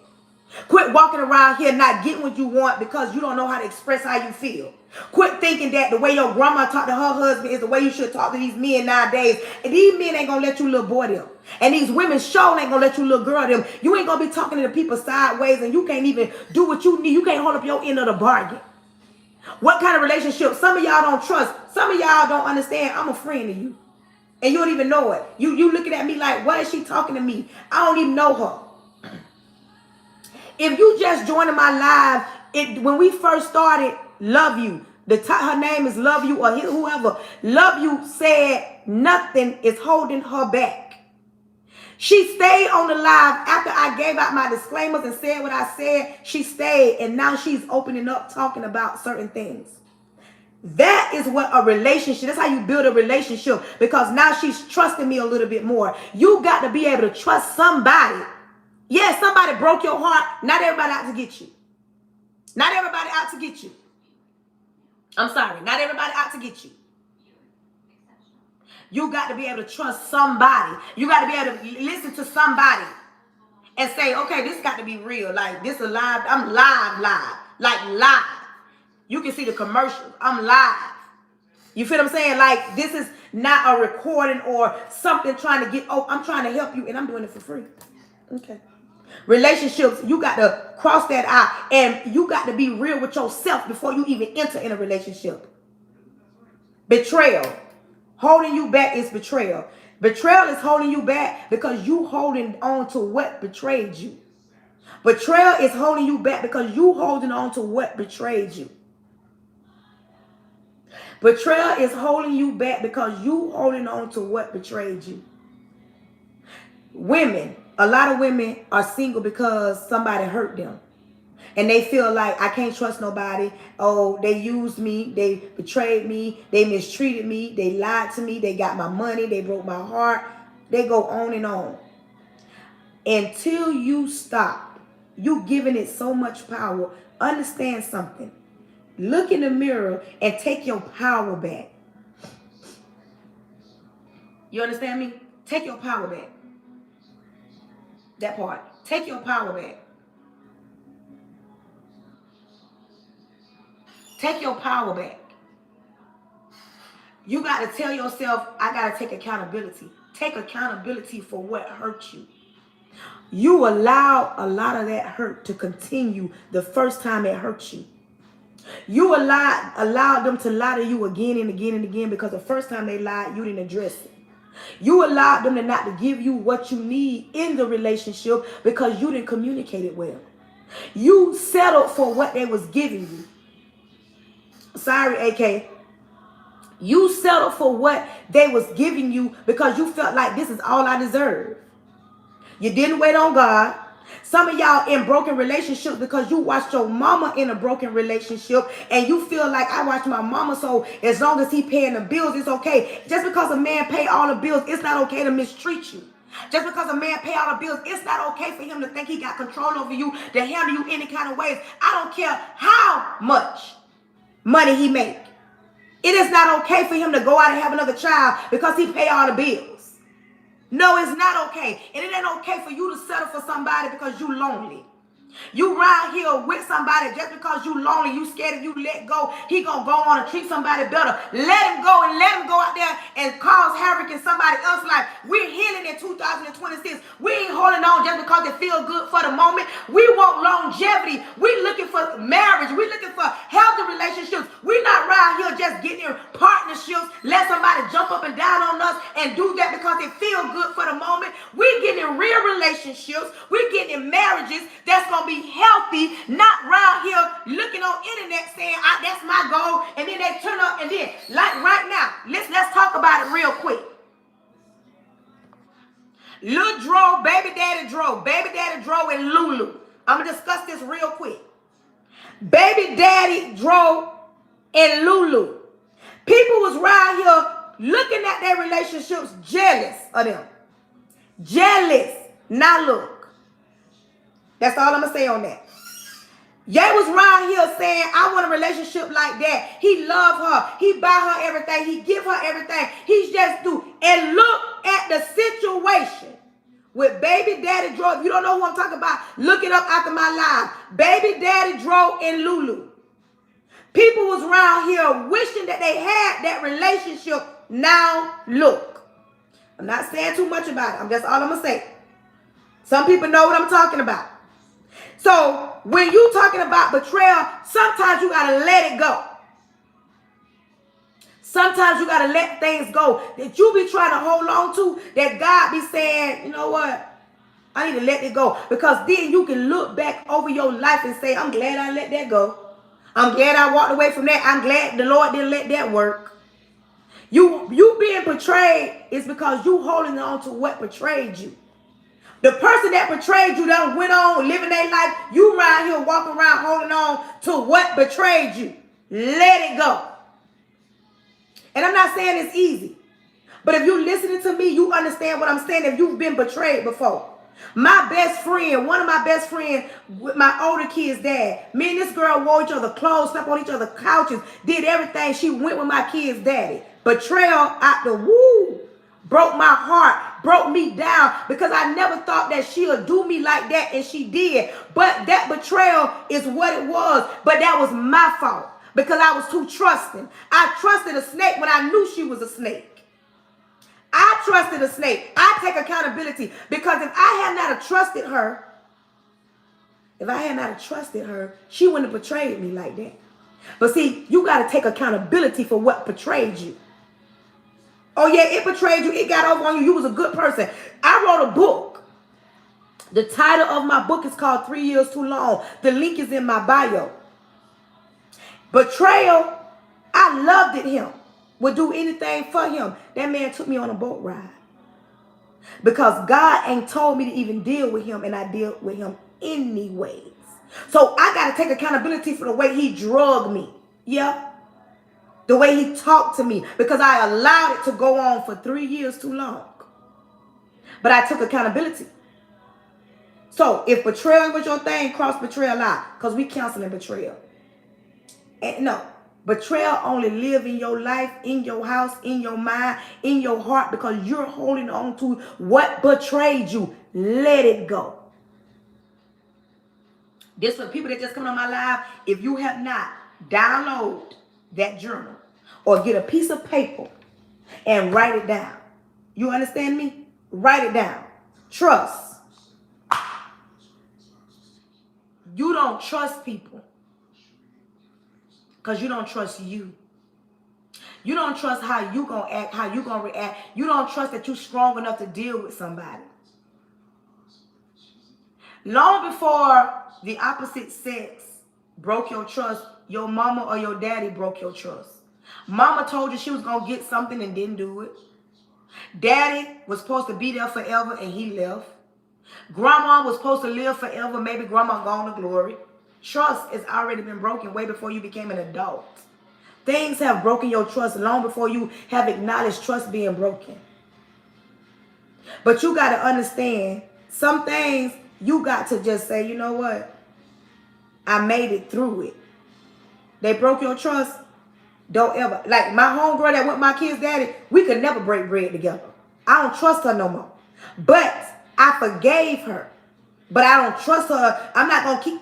Quit walking around here not getting what you want because you don't know how to express how you feel. Quit thinking that the way your grandma talked to her husband is the way you should talk to these men nowadays. And these men ain't gonna let you little boy them. And these women sure ain't gonna let you little girl them. You ain't gonna be talking to the people sideways and you can't even do what you need. You can't hold up your end of the bargain. What kind of relationship? Some of y'all don't trust. Some of y'all don't understand. I'm a friend of you. And you don't even know it. You looking at me like, what is she talking to me? I don't even know her. If you just joining my live, when we first started, Love You, her name is Love You, or whoever, Love You said nothing is holding her back. She stayed on the live after I gave out my disclaimers and said what I said. She stayed, and now she's opening up, talking about certain things. That is what a relationship, that's how you build a relationship, because now she's trusting me a little bit more. You got to be able to trust somebody. Yeah, somebody broke your heart. Not everybody out to get you. Not everybody out to get you. I'm sorry. Not everybody out to get you. You got to be able to trust somebody. You got to be able to listen to somebody and say, okay, this got to be real. Like, this is live. I'm live. Like, live. You can see the commercials. I'm live. You feel what I'm saying? Like, this is not a recording or something trying to get, oh, I'm trying to help you and I'm doing it for free. Okay. Relationships, you got to cross that out, and you got to be real with yourself before you even enter in a relationship. Betrayal. Holding you back is betrayal. Betrayal is holding you back because you holding on to what betrayed you. Betrayal is holding you back because you holding on to what betrayed you. Betrayal is holding you back because you holding on to what betrayed you. Women, a lot of women are single because somebody hurt them. And they feel like, I can't trust nobody. Oh, they used me. They betrayed me. They mistreated me. They lied to me. They got my money. They broke my heart. They go on and on. Until you stop, you giving it so much power. Understand something. Look in the mirror and take your power back. You understand me? Take your power back. That part. Take your power back. Take your power back. You got to tell yourself, I got to take accountability. Take accountability for what hurt you. You allow a lot of that hurt to continue the first time it hurt you. You allow them to lie to you again and again and again because the first time they lied, you didn't address it. You allowed them to not to give you what you need in the relationship because you didn't communicate it well. You settled for what they was giving you. Sorry, AK. You settled for what they was giving you because you felt like this is all I deserve. You didn't wait on God. Some of y'all in broken relationships because you watched your mama in a broken relationship and you feel like I watched my mama, so as long as he paying the bills, it's okay. Just because a man pay all the bills, it's not okay to mistreat you. Just because a man pay all the bills, it's not okay for him to think he got control over you, to handle you any kind of ways. I don't care how much money he make. It is not okay for him to go out and have another child because he pay all the bills. No, it's not okay. And it ain't okay for you to settle for somebody because you lonely. You ride here with somebody just because you lonely, you scared if you let go, he gonna go on and treat somebody better. Let him go and let him go out there and cause havoc in somebody else's life. We're healing in 2026. We ain't holding on just because it feels good for the moment. We want longevity. We're looking for marriage. We're looking for healthy relationships. We're not right here just getting in partnerships, let somebody jump up and down on us and do that because it feels good for the moment. We're getting in real relationships. We're getting in marriages that's going to be healthy, not around here looking on internet saying that's my goal, and then they turn up and then like right now, let's talk about it real quick. Lil Dro, baby daddy Dro and Lulu. I'm gonna discuss this real quick. Baby daddy Dro and Lulu. People was around here looking at their relationships, jealous of them. Jealous. Now look. That's all I'm going to say on that. Ye was around here saying, I want a relationship like that. He love her. He buy her everything. He give her everything. He's just do. And look at the situation with baby daddy Dro. If you don't know who I'm talking about, look it up after my live. Baby daddy Dro and Lulu. People was around here wishing that they had that relationship. Now look. I'm not saying too much about it. That's all I'm going to say. Some people know what I'm talking about. So when you talking about betrayal, sometimes you got to let it go. Sometimes you got to let things go that you be trying to hold on to, that God be saying, you know what? I need to let it go. Because then you can look back over your life and say, I'm glad I let that go. I'm glad I walked away from that. I'm glad the Lord didn't let that work. You being betrayed is because you holding on to what betrayed you. The person that betrayed you done went on living their life. You around here walking around holding on to what betrayed you. Let it go. And I'm not saying it's easy. But if you're listening to me, you understand what I'm saying if you've been betrayed before. My best friend, one of my best friends with my older kid's dad, me and this girl wore each other clothes, slept on each other's couches, did everything. She went with my kid's daddy. Betrayal out the woo. Broke my heart, broke me down because I never thought that she'll do me like that, and she did. But that betrayal is what it was. But that was my fault because I was too trusting. I trusted a snake when I knew she was a snake. I trusted a snake. I take accountability because if I had not trusted her, she wouldn't have betrayed me like that. But see, you got to take accountability for what betrayed you. Oh yeah, it betrayed you. It got over on you. You was a good person. I wrote a book. The title of my book is called 3 Years Too Long. The link is in my bio. Betrayal, I loved it. Him. Would do anything for him. That man took me on a boat ride. Because God ain't told me to even deal with him, and I deal with him anyways. So I got to take accountability for the way he drugged me. Yeah. The way he talked to me. Because I allowed it to go on for 3 years too long. But I took accountability. So if betrayal was your thing, cross betrayal out. Because we counseling betrayal. And no. Betrayal only live in your life, in your house, in your mind, in your heart, because you're holding on to what betrayed you. Let it go. This for people that just come on my live. If you have not, download that journal or get a piece of paper and write it down. You understand me? Write it down. Trust. You don't trust people. Because you don't trust you. You don't trust how you going to act, how you going to react. You don't trust that you're strong enough to deal with somebody. Long before the opposite sex broke your trust, your mama or your daddy broke your trust. Mama told you she was going to get something and didn't do it. Daddy was supposed to be there forever and he left. Grandma was supposed to live forever. Maybe grandma gone to glory. Trust has already been broken way before you became an adult. Things have broken your trust long before you have acknowledged trust being broken. But you got to understand, some things you got to just say, you know what? I made it through it. They broke your trust. Don't ever. Like my homegirl that went with my kid's daddy, we could never break bread together. I don't trust her no more. But I forgave her. But I don't trust her. I'm not going to keep.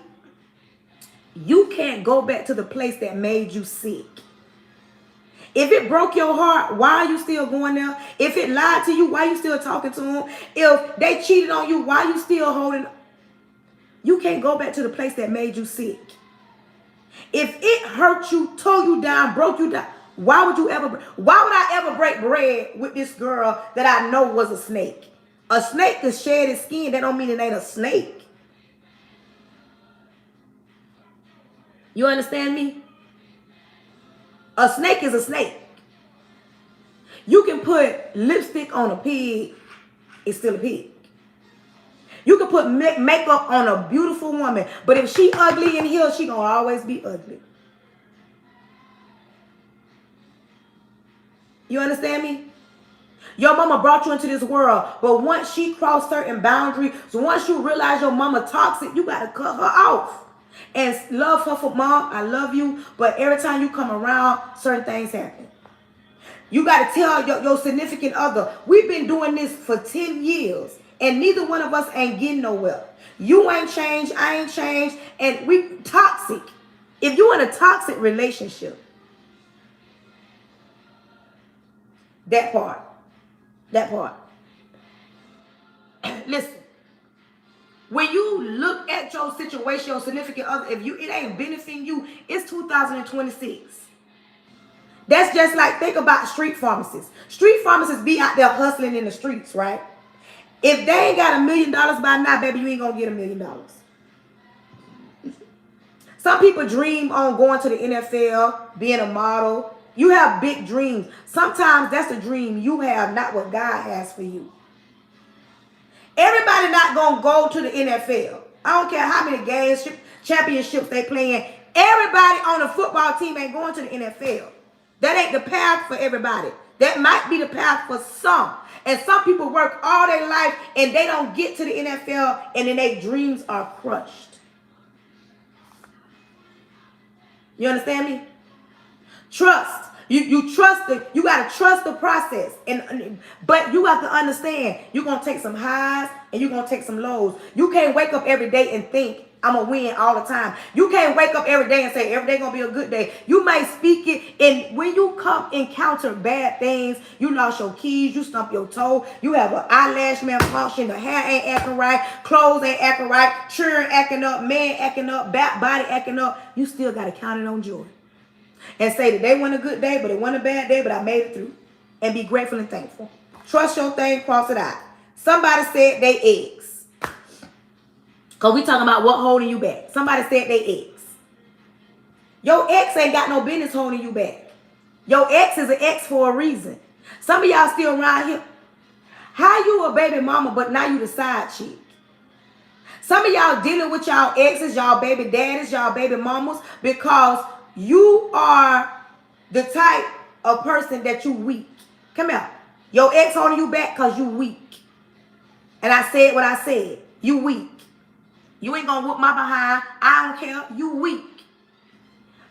You can't go back to the place that made you sick. If it broke your heart, why are you still going there? If it lied to you, why are you still talking to them? If they cheated on you, why are you still holding? You can't go back to the place that made you sick. If it hurt you, tore you down, broke you down, why would I ever break bread with this girl that I know was a snake? A snake that shed its skin, that don't mean it ain't a snake. You understand me? A snake is a snake. You can put lipstick on a pig, it's still a pig. You can put makeup on a beautiful woman, but if she ugly in here, she gonna always be ugly. You understand me? Your mama brought you into this world, but once she crossed certain boundaries, so once you realize your mama toxic, you gotta cut her off. And love her for mom, I love you, but every time you come around, certain things happen. You got to tell your significant other, we've been doing this for 10 years, and neither one of us ain't getting nowhere. You ain't changed, I ain't changed, and we toxic. If you're in a toxic relationship, that part. Listen. When you look at your situation, your significant other, if it ain't benefiting you, it's 2026. That's just like, think about street pharmacists. Street pharmacists be out there hustling in the streets, right? If they ain't got $1 million by now, baby, you ain't gonna get $1 million. Some people dream on going to the NFL, being a model. You have big dreams. Sometimes that's a dream you have, not what God has for you. Everybody not going to go to the NFL. I don't care how many championships they playing. Everybody on the football team ain't going to the NFL. That ain't the path for everybody. That might be the path for some. And some people work all their life and they don't get to the NFL and then their dreams are crushed. You understand me? Trust. You trust it. You got to trust the process. But you have to understand, you're going to take some highs and you're going to take some lows. You can't wake up every day and think, I'm going to win all the time. You can't wake up every day and say, every day going to be a good day. You may speak it, and when you encounter bad things, you lost your keys, you stump your toe, you have an eyelash malfunction, the hair ain't acting right, clothes ain't acting right, children acting up, man acting up, body acting up, you still got to count it on joy. And say that they wasn't a good day, but it wasn't a bad day, but I made it through. And be grateful and thankful. Trust your thing, cross it out. Somebody said they eggs. Because we talking about what holding you back. Somebody said they eggs. Your ex ain't got no business holding you back. Your ex is an ex for a reason. Some of y'all still around here. How you a baby mama, but now you the side chick? Some of y'all dealing with y'all exes, y'all baby daddies, y'all baby mamas, because you are the type of person that you weak. Come here. Your ex holding you back because you weak. And I said what I said. You weak. You ain't gonna whoop my behind. I don't care. You weak.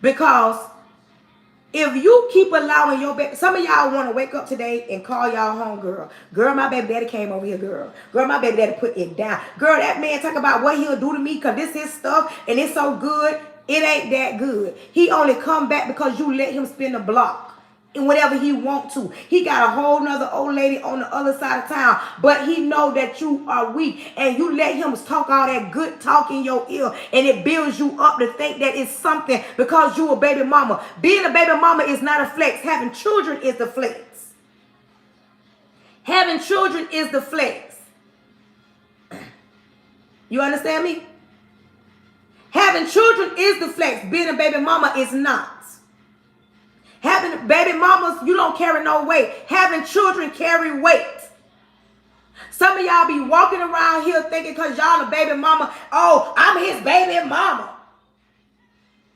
Because if you keep allowing your baby, some of y'all want to wake up today and call y'all home, girl. Girl, my baby daddy came over here, girl. Girl, my baby daddy put it down. Girl, that man talk about what he'll do to me because this his stuff and it's so good. It ain't that good. He only come back because you let him spin the block and whatever he want to. He got a whole nother old lady on the other side of town, but he know that you are weak and you let him talk all that good talk in your ear and it builds you up to think that it's something because you a baby mama. Being a baby mama is not a flex. Having children is the flex. Having children is the flex. You understand me? Having children is the flex. Being a baby mama is not. Having baby mamas, you don't carry no weight. Having children carry weight. Some of y'all be walking around here thinking because y'all a baby mama, oh, I'm his baby mama.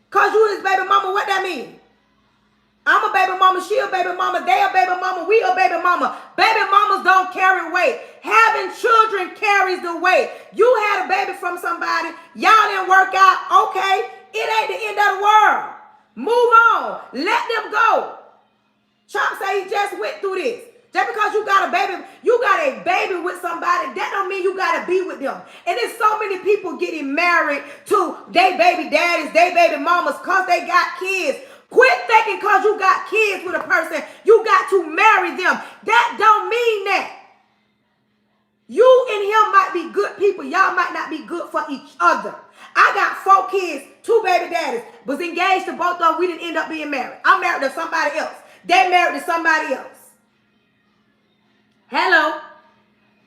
Because you his baby mama, what that mean? I'm a baby mama, she a baby mama, they a baby mama, we a baby mama. Baby mamas don't carry weight. Having children carries the weight. You had a baby from somebody, y'all didn't work out, okay, it ain't the end of the world. Move on, let them go. Chomp say he just went through this. Just because you got a baby with somebody, that don't mean you got to be with them. And there's so many people getting married to they baby daddies, they baby mamas because they got kids. Quit thinking because you got kids with a person, you got to marry them. That don't mean that. You and him might be good people. Y'all might not be good for each other. I got 4 kids, 2 baby daddies, was engaged to both of them. We didn't end up being married. I'm married to somebody else. They married to somebody else. Hello?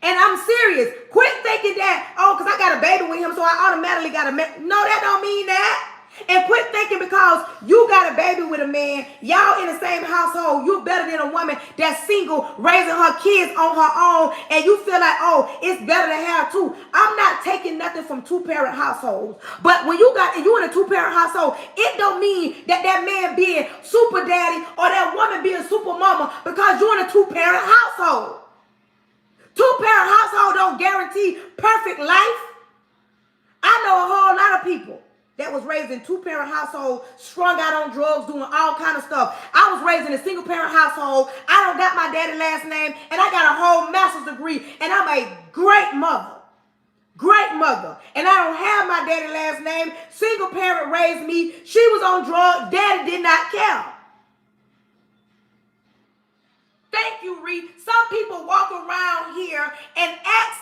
And I'm serious. Quit thinking that, oh, because I got a baby with him, so I automatically got a man. No, that don't mean that. And quit thinking because you got a baby with a man, y'all in the same household, you're better than a woman that's single, raising her kids on her own, and you feel like, oh, it's better to have 2. I'm not taking nothing from 2-parent households. But when you in a 2-parent household, it don't mean that that man being super daddy or that woman being super mama because you're in a 2-parent household. 2-parent household don't guarantee perfect life. I know a whole lot of people that was raised in 2-parent household, strung out on drugs, doing all kind of stuff. I was raised in a single-parent household. I don't got my daddy's last name, and I got a whole master's degree, and I'm a great mother. Great mother. And I don't have my daddy's last name. Single parent raised me. She was on drugs. Daddy did not care. Thank you, Reed. Some people walk around here and act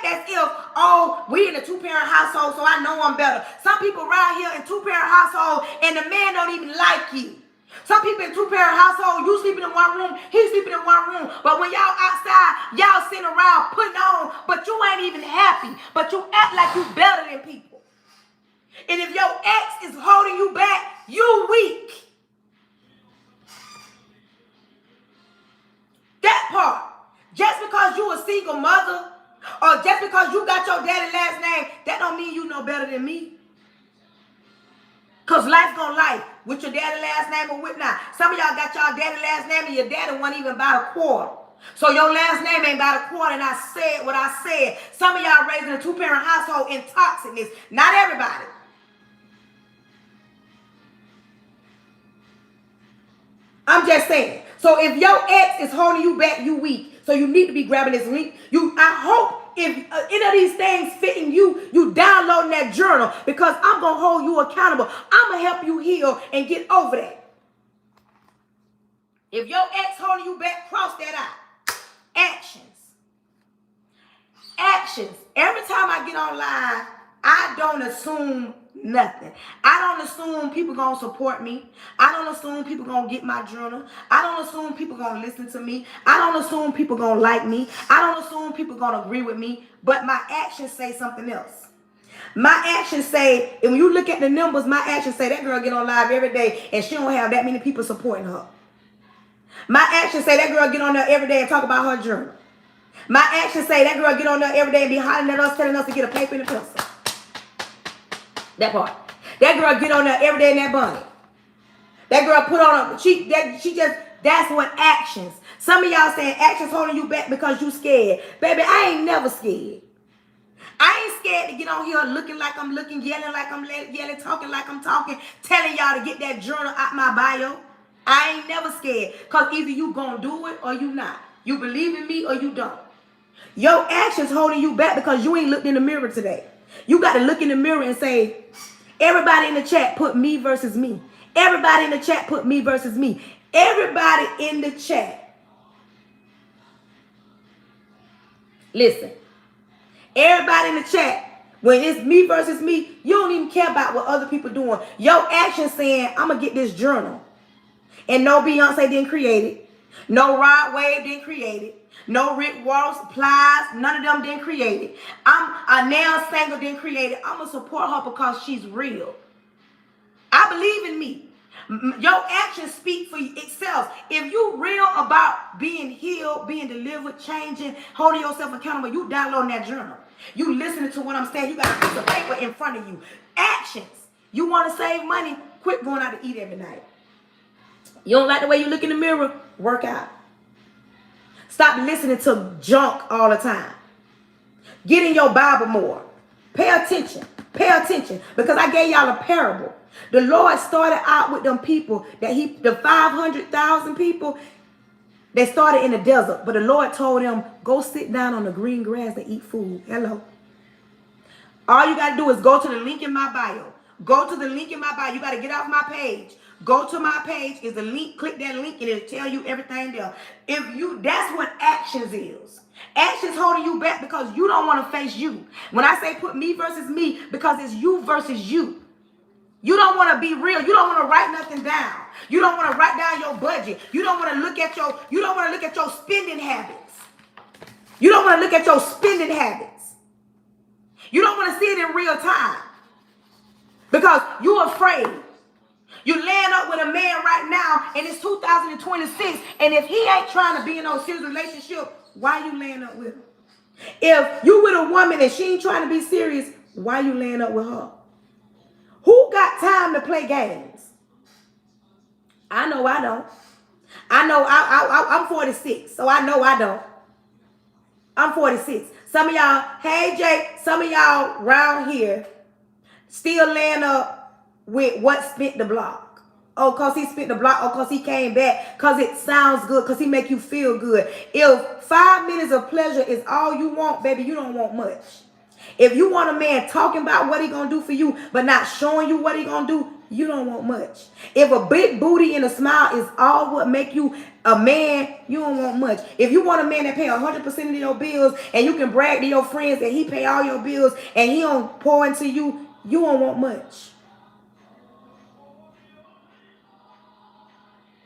as if, oh, we in a 2-parent household, so I know I'm better. Some people around here in 2-parent household and the man don't even like you. Some people in 2-parent household, you sleeping in one room, he sleeping in one room. But when y'all outside, y'all sitting around putting on, but you ain't even happy. But you act like you better than people. And if your ex is holding you back, you weak. That part. Just because you a single mother or just because you got your daddy last name, that don't mean you know better than me. Because life gonna life. With your daddy last name or with not. Some of y'all got y'all daddy last name and your daddy wasn't even about a quarter. So your last name ain't about a quarter, and I said what I said. Some of y'all raised in a two-parent household in toxicness. Not everybody. I'm just saying. So if your ex is holding you back, you weak. So you need to be grabbing this link. I hope if any of these things fitting you, you downloading that journal, because I'm going to hold you accountable. I'm going to help you heal and get over that. If your ex holding you back, cross that out. Actions. Actions. Every time I get online, I don't assume nothing. I don't assume people gonna support me. I don't assume people gonna get my journal. I don't assume people gonna listen to me. I don't assume people gonna like me. I don't assume people gonna agree with me. But my actions say something else. My actions say, and when you look at the numbers, my actions say that girl get on live every day and she don't have that many people supporting her. My actions say that girl get on there every day and talk about her journal. My actions say that girl get on there every day and be hollering at us, telling us to get a paper and a pencil. That part. That girl get on there every day in that bunny. That girl put on that's what actions. Some of y'all saying actions holding you back because you scared. Baby, I ain't never scared. I ain't scared to get on here looking like I'm looking, yelling like I'm yelling, talking like I'm talking, telling y'all to get that journal out my bio. I ain't never scared, because either you gonna do it or you not. You believe in me or you don't. Your actions holding you back because you ain't looked in the mirror today. You got to look in the mirror and say, everybody in the chat put me versus me. Everybody in the chat put me versus me. Everybody in the chat. Listen. Everybody in the chat, when it's me versus me, you don't even care about what other people doing. Your action saying, I'm going to get this journal. And no Beyonce didn't create it. No Rod Wave didn't create it. No Rick Ross, Plies, none of them didn't create it. I'm a nail singer didn't create it. I'm going to support her because she's real. I believe in me. Your actions speak for itself. If you real about being healed, being delivered, changing, holding yourself accountable, you downloading that journal. You listening to what I'm saying. You got a piece of paper in front of you. Actions. You want to save money? Quit going out to eat every night. You don't like the way you look in the mirror? Work out. Stop listening to junk all the time. Get in your Bible more. Pay attention. Pay attention. Because I gave y'all a parable. The Lord started out with them people the 500,000 people, they started in the desert. But the Lord told them, go sit down on the green grass and eat food. Hello. All you got to do is go to the link in my bio. Go to the link in my bio. You got to get off my page. Go to my page. Is the link. Click that link and it'll tell you everything there. That's what actions is. Actions holding you back because you don't want to face you. When I say put me versus me, because it's you versus you. You don't want to be real. You don't want to write nothing down. You don't want to write down your budget. You don't want to look at your spending habits. You don't want to look at your spending habits. You don't want to see it in real time. Because you're afraid. You're laying up with a man right now and it's 2026, and if he ain't trying to be in no serious relationship, why you laying up with him? If you with a woman and she ain't trying to be serious, why you laying up with her? Who got time to play games? I know I don't. I know I'm 46, so I know I don't. I'm 46. Some of y'all, hey Jay, some of y'all around here still laying up with what spent the block. Oh, because he spent the block. Oh, because he came back. Because it sounds good. Because he make you feel good. If 5 minutes of pleasure is all you want, baby, you don't want much. If you want a man talking about what he gonna do for you, but not showing you what he gonna do, you don't want much. If a big booty and a smile is all what make you a man, you don't want much. If you want a man that pay 100% of your bills and you can brag to your friends that he pay all your bills and he don't pour into you, you don't want much.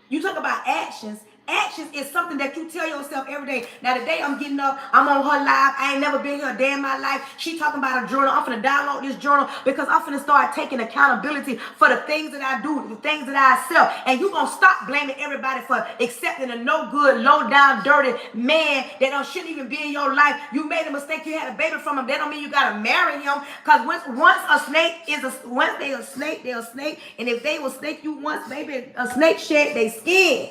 You talk about actions. actions is something that you tell yourself every day. Now, today I'm getting up, I'm on her live. I ain't never been here a day in my life. She talking about a journal. I'm finna download this journal because I'm finna start taking accountability for the things that I do, the things that I accept. And you gonna stop blaming everybody for accepting a no good, low down, dirty man that shouldn't even be in your life. You made a mistake. You had a baby from him. That don't mean you gotta marry him. Because once a snake is once they a snake, they're a snake. And if they will snake you once, baby, a snake shed they skin.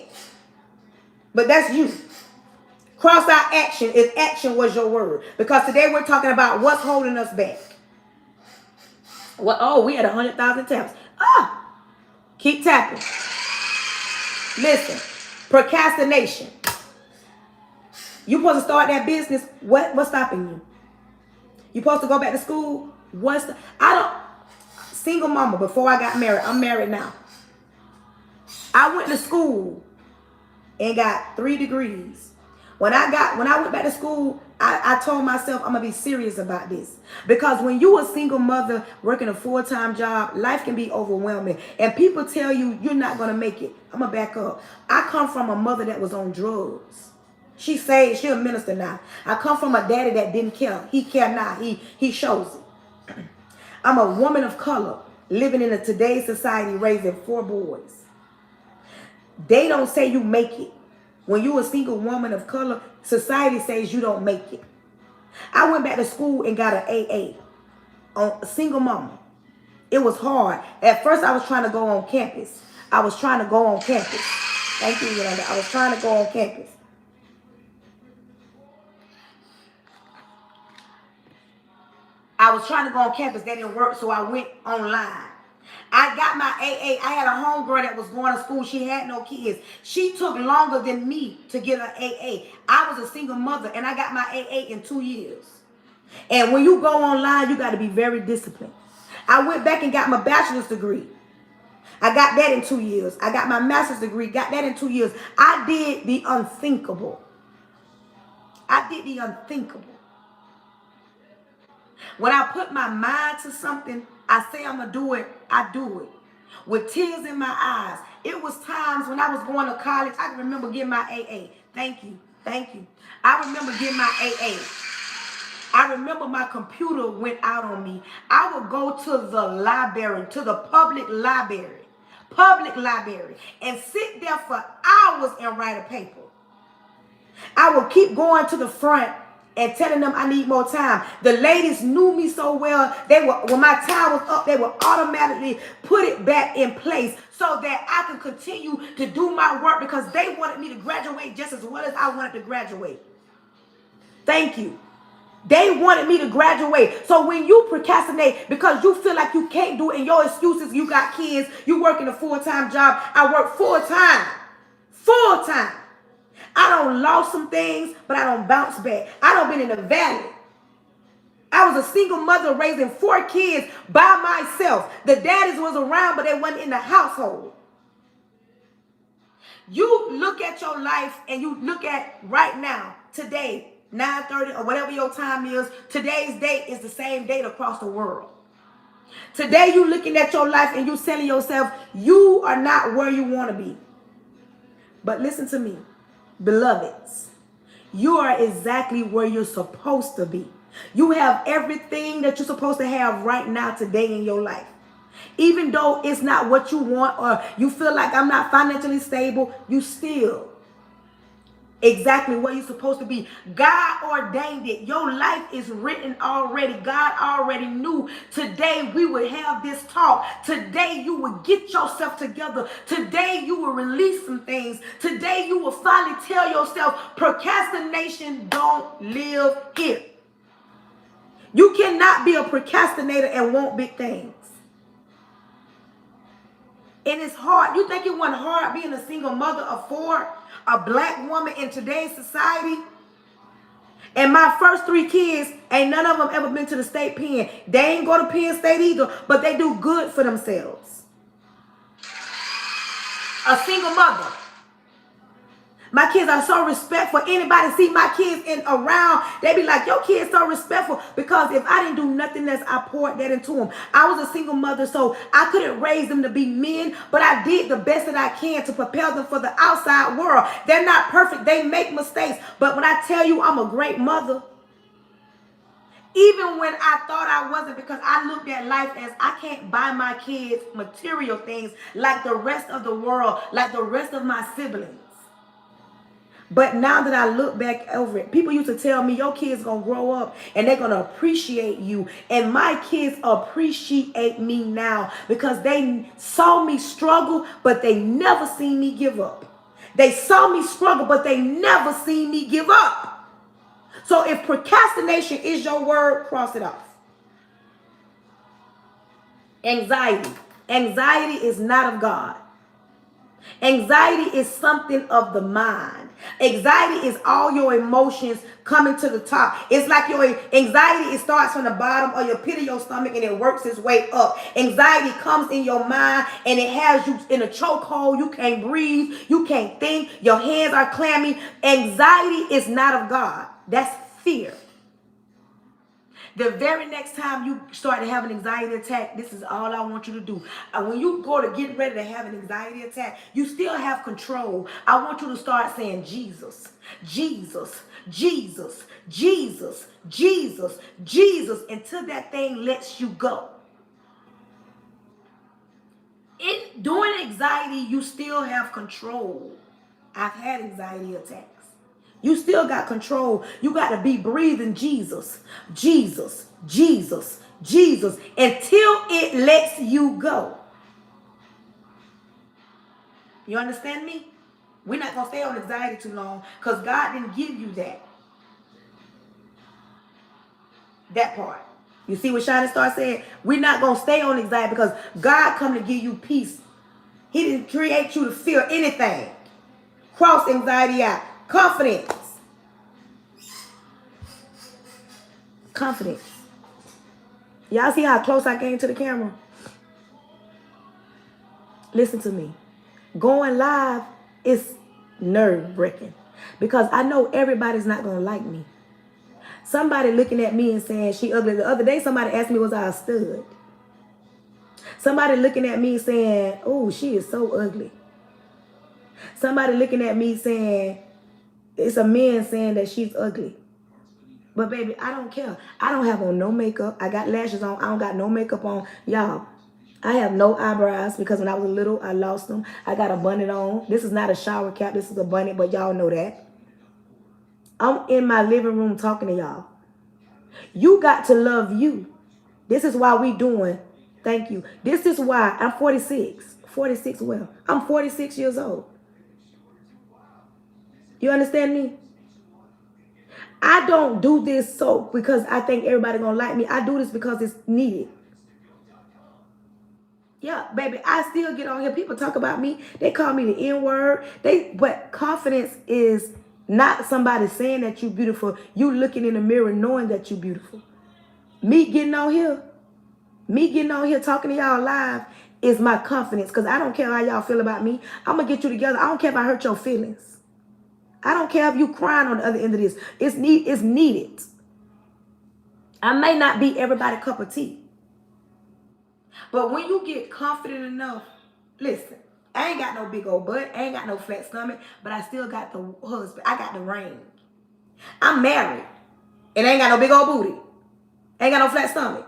But that's you. Cross out action if action was your word. Because today we're talking about what's holding us back. What? Oh, we had 100,000 taps. Keep tapping. Listen, procrastination. You supposed to start that business. What's stopping you? You supposed to go back to school. Single mama before I got married. I'm married now. I went to school and got 3 degrees. When I went back to school, I told myself I'm gonna be serious about this. Because when you a single mother working a full-time job, life can be overwhelming. And people tell you you're not gonna make it. I'm gonna back up. I come from a mother that was on drugs. She saved, she a minister now. I come from a daddy that didn't care. He care now. He shows it. I'm a woman of color living in today's society raising 4 boys. They don't say you make it. When you a single woman of color, society says you don't make it. I went back to school and got an AA on a single mama. It was hard. At first, I was trying to go on campus. Thank you, Yolanda. I was trying to go on campus. That didn't work, so I went online. I got my AA. I had a homegirl that was going to school. She had no kids. She took longer than me to get her AA. I was a single mother, and I got my AA in 2 years. And when you go online, you got to be very disciplined. I went back and got my bachelor's degree. I got that in 2 years. I got my master's degree, got that in 2 years. I did the unthinkable. When I put my mind to something, I say I'm going to do it, I do it. With tears in my eyes. It was times when I was going to college, I can remember getting my AA. Thank you. I remember getting my AA. I remember my computer went out on me. I would go to the library, to the public library, and sit there for hours and write a paper. I would keep going to the front and telling them I need more time. The ladies knew me so well. When my time was up, they would automatically put it back in place so that I could continue to do my work because they wanted me to graduate just as well as I wanted to graduate. Thank you. They wanted me to graduate. So when you procrastinate because you feel like you can't do it and your excuses, you got kids, you work in a full-time job. I work full-time. I don't lost some things, but I don't bounce back. I don't been in the valley. I was a single mother raising 4 kids by myself. The daddies was around, but they wasn't in the household. You look at your life and you look at right now, today, 9:30 or whatever your time is, today's date is the same date across the world. Today you looking at your life and you telling yourself you are not where you want to be. But listen to me. Beloveds, you are exactly where you're supposed to be. You have everything that you're supposed to have right now today in your life. Even though it's not what you want or you feel like I'm not financially stable, you still exactly where you're supposed to be. God ordained it. Your life is written already. God already knew today we would have this talk. Today you would get yourself together. Today you will release some things. Today you will finally tell yourself procrastination don't live here. You cannot be a procrastinator and want big things. And it's hard. You think it wasn't hard being a single mother of 4, a black woman in today's society? And my first 3 kids, ain't none of them ever been to the state pen. They ain't go to Penn State either, but they do good for themselves. A single mother. My kids are so respectful. Anybody see my kids in around, they be like, your kids so respectful. Because if I didn't do nothing else, I poured that into them. I was a single mother, so I couldn't raise them to be men, but I did the best that I can to prepare them for the outside world. They're not perfect. They make mistakes. But when I tell you I'm a great mother, even when I thought I wasn't, because I looked at life as I can't buy my kids material things like the rest of the world, like the rest of my siblings. But now that I look back over it, people used to tell me your kids gonna grow up and they're gonna appreciate you. And my kids appreciate me now because they saw me struggle, but they never seen me give up. They saw me struggle, but they never seen me give up. So if procrastination is your word, cross it off. Anxiety. Anxiety is not of God. Anxiety is something of the mind. Anxiety is all your emotions coming to the top. It's like your anxiety, it starts from the bottom of your pit of your stomach and it works its way up. Anxiety comes in your mind and it has you in a chokehold. You can't breathe. You can't think. Your hands are clammy. Anxiety is not of God. That's fear. The very next time you start to have an anxiety attack, this is all I want you to do. When you go to get ready to have an anxiety attack, you still have control. I want you to start saying Jesus, Jesus, Jesus, Jesus, Jesus, Jesus, until that thing lets you go. During anxiety, you still have control. I've had anxiety attacks. You still got control. You got to be breathing Jesus, Jesus, Jesus, Jesus, until it lets you go. You understand me? We're not going to stay on anxiety too long because God didn't give you that part. You see what Charnetta started saying? We're not going to stay on anxiety because God come to give you peace. He didn't create you to fear anything. Cross anxiety out. Confidence. Confidence. Y'all see how close I came to the camera? Listen to me. Going live is nerve-wracking because I know everybody's not going to like me. Somebody looking at me and saying she ugly. The other day somebody asked me was I a stud. Somebody looking at me saying, oh, she is so ugly. Somebody looking at me saying, it's a man saying that she's ugly. But baby, I don't care. I don't have on no makeup. I got lashes on. I don't got no makeup on. Y'all, I have no eyebrows because when I was little, I lost them. I got a bonnet on. This is not a shower cap. This is a bonnet, but y'all know that. I'm in my living room talking to y'all. You got to love you. This is why we doing. Thank you. This is why I'm 46. 46 well. I'm 46 years old. You understand me? I don't do this so because I think everybody gonna like me. I do this because it's needed. Yeah, baby, I still get on here. People talk about me. They call me the N-word. But confidence is not somebody saying that you're beautiful. You looking in the mirror knowing that you're beautiful. Me getting on here talking to y'all live is my confidence because I don't care how y'all feel about me. I'm gonna get you together. I don't care if I hurt your feelings. I don't care if you crying on the other end of this. It's needed. I may not be everybody's cup of tea. But when you get confident enough, listen, I ain't got no big old butt. I ain't got no flat stomach, but I still got the husband. I got the ring. I'm married, and I ain't got no big old booty. I ain't got no flat stomach.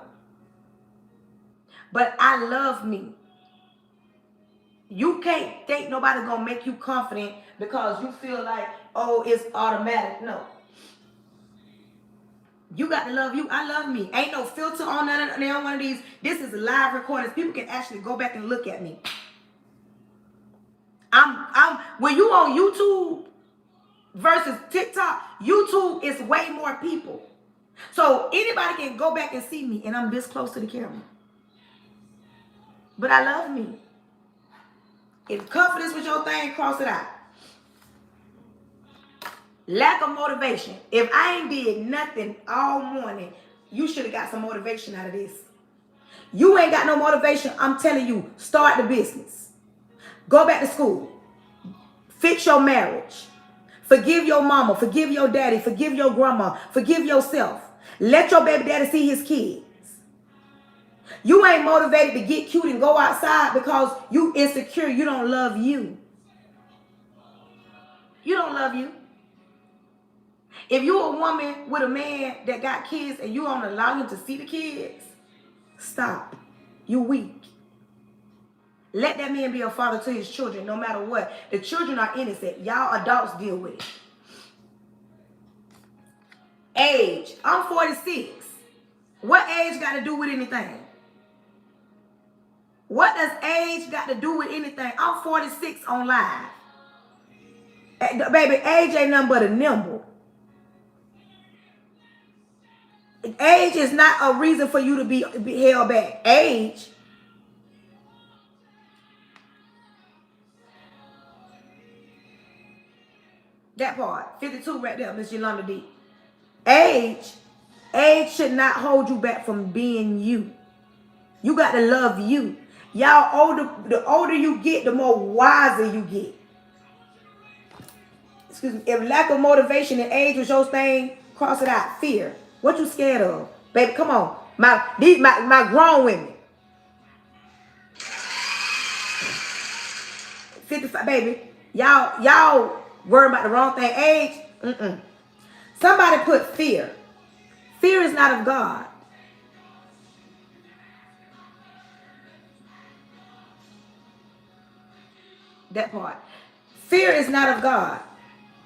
But I love me. You can't think nobody's going to make you confident because you feel like, oh, it's automatic. No. You got to love you. I love me. Ain't no filter on none of one of these. This is live recordings. People can actually go back and look at me. When you on YouTube versus TikTok, YouTube is way more people. So anybody can go back and see me, and I'm this close to the camera. But I love me. If confidence was your thing, cross it out. Lack of motivation. If I ain't did nothing all morning, you should have got some motivation out of this. You ain't got no motivation. I'm telling you, start the business. Go back to school. Fix your marriage. Forgive your mama. Forgive your daddy. Forgive your grandma. Forgive yourself. Let your baby daddy see his kids. You ain't motivated to get cute and go outside because you insecure. You don't love you. You don't love you. If you a woman with a man that got kids and you don't allow him to see the kids, stop. You weak. Let that man be a father to his children no matter what. The children are innocent. Y'all adults deal with it. Age. I'm 46. What age got to do with anything? What does age got to do with anything? I'm 46 on live. Baby, age ain't nothing but a nimble. Age is not a reason for you to be held back. Age. That part. 52 right there, Miss Yolanda D. Age should not hold you back from being you. You got to love you. Y'all the older you get, the more wiser you get. Excuse me. If lack of motivation and age was your thing, cross it out. Fear. What you scared of? Baby, come on. My grown women. 55, baby. Y'all worrying about the wrong thing. Age. Somebody put fear. Fear is not of God. That part. Fear is not of God.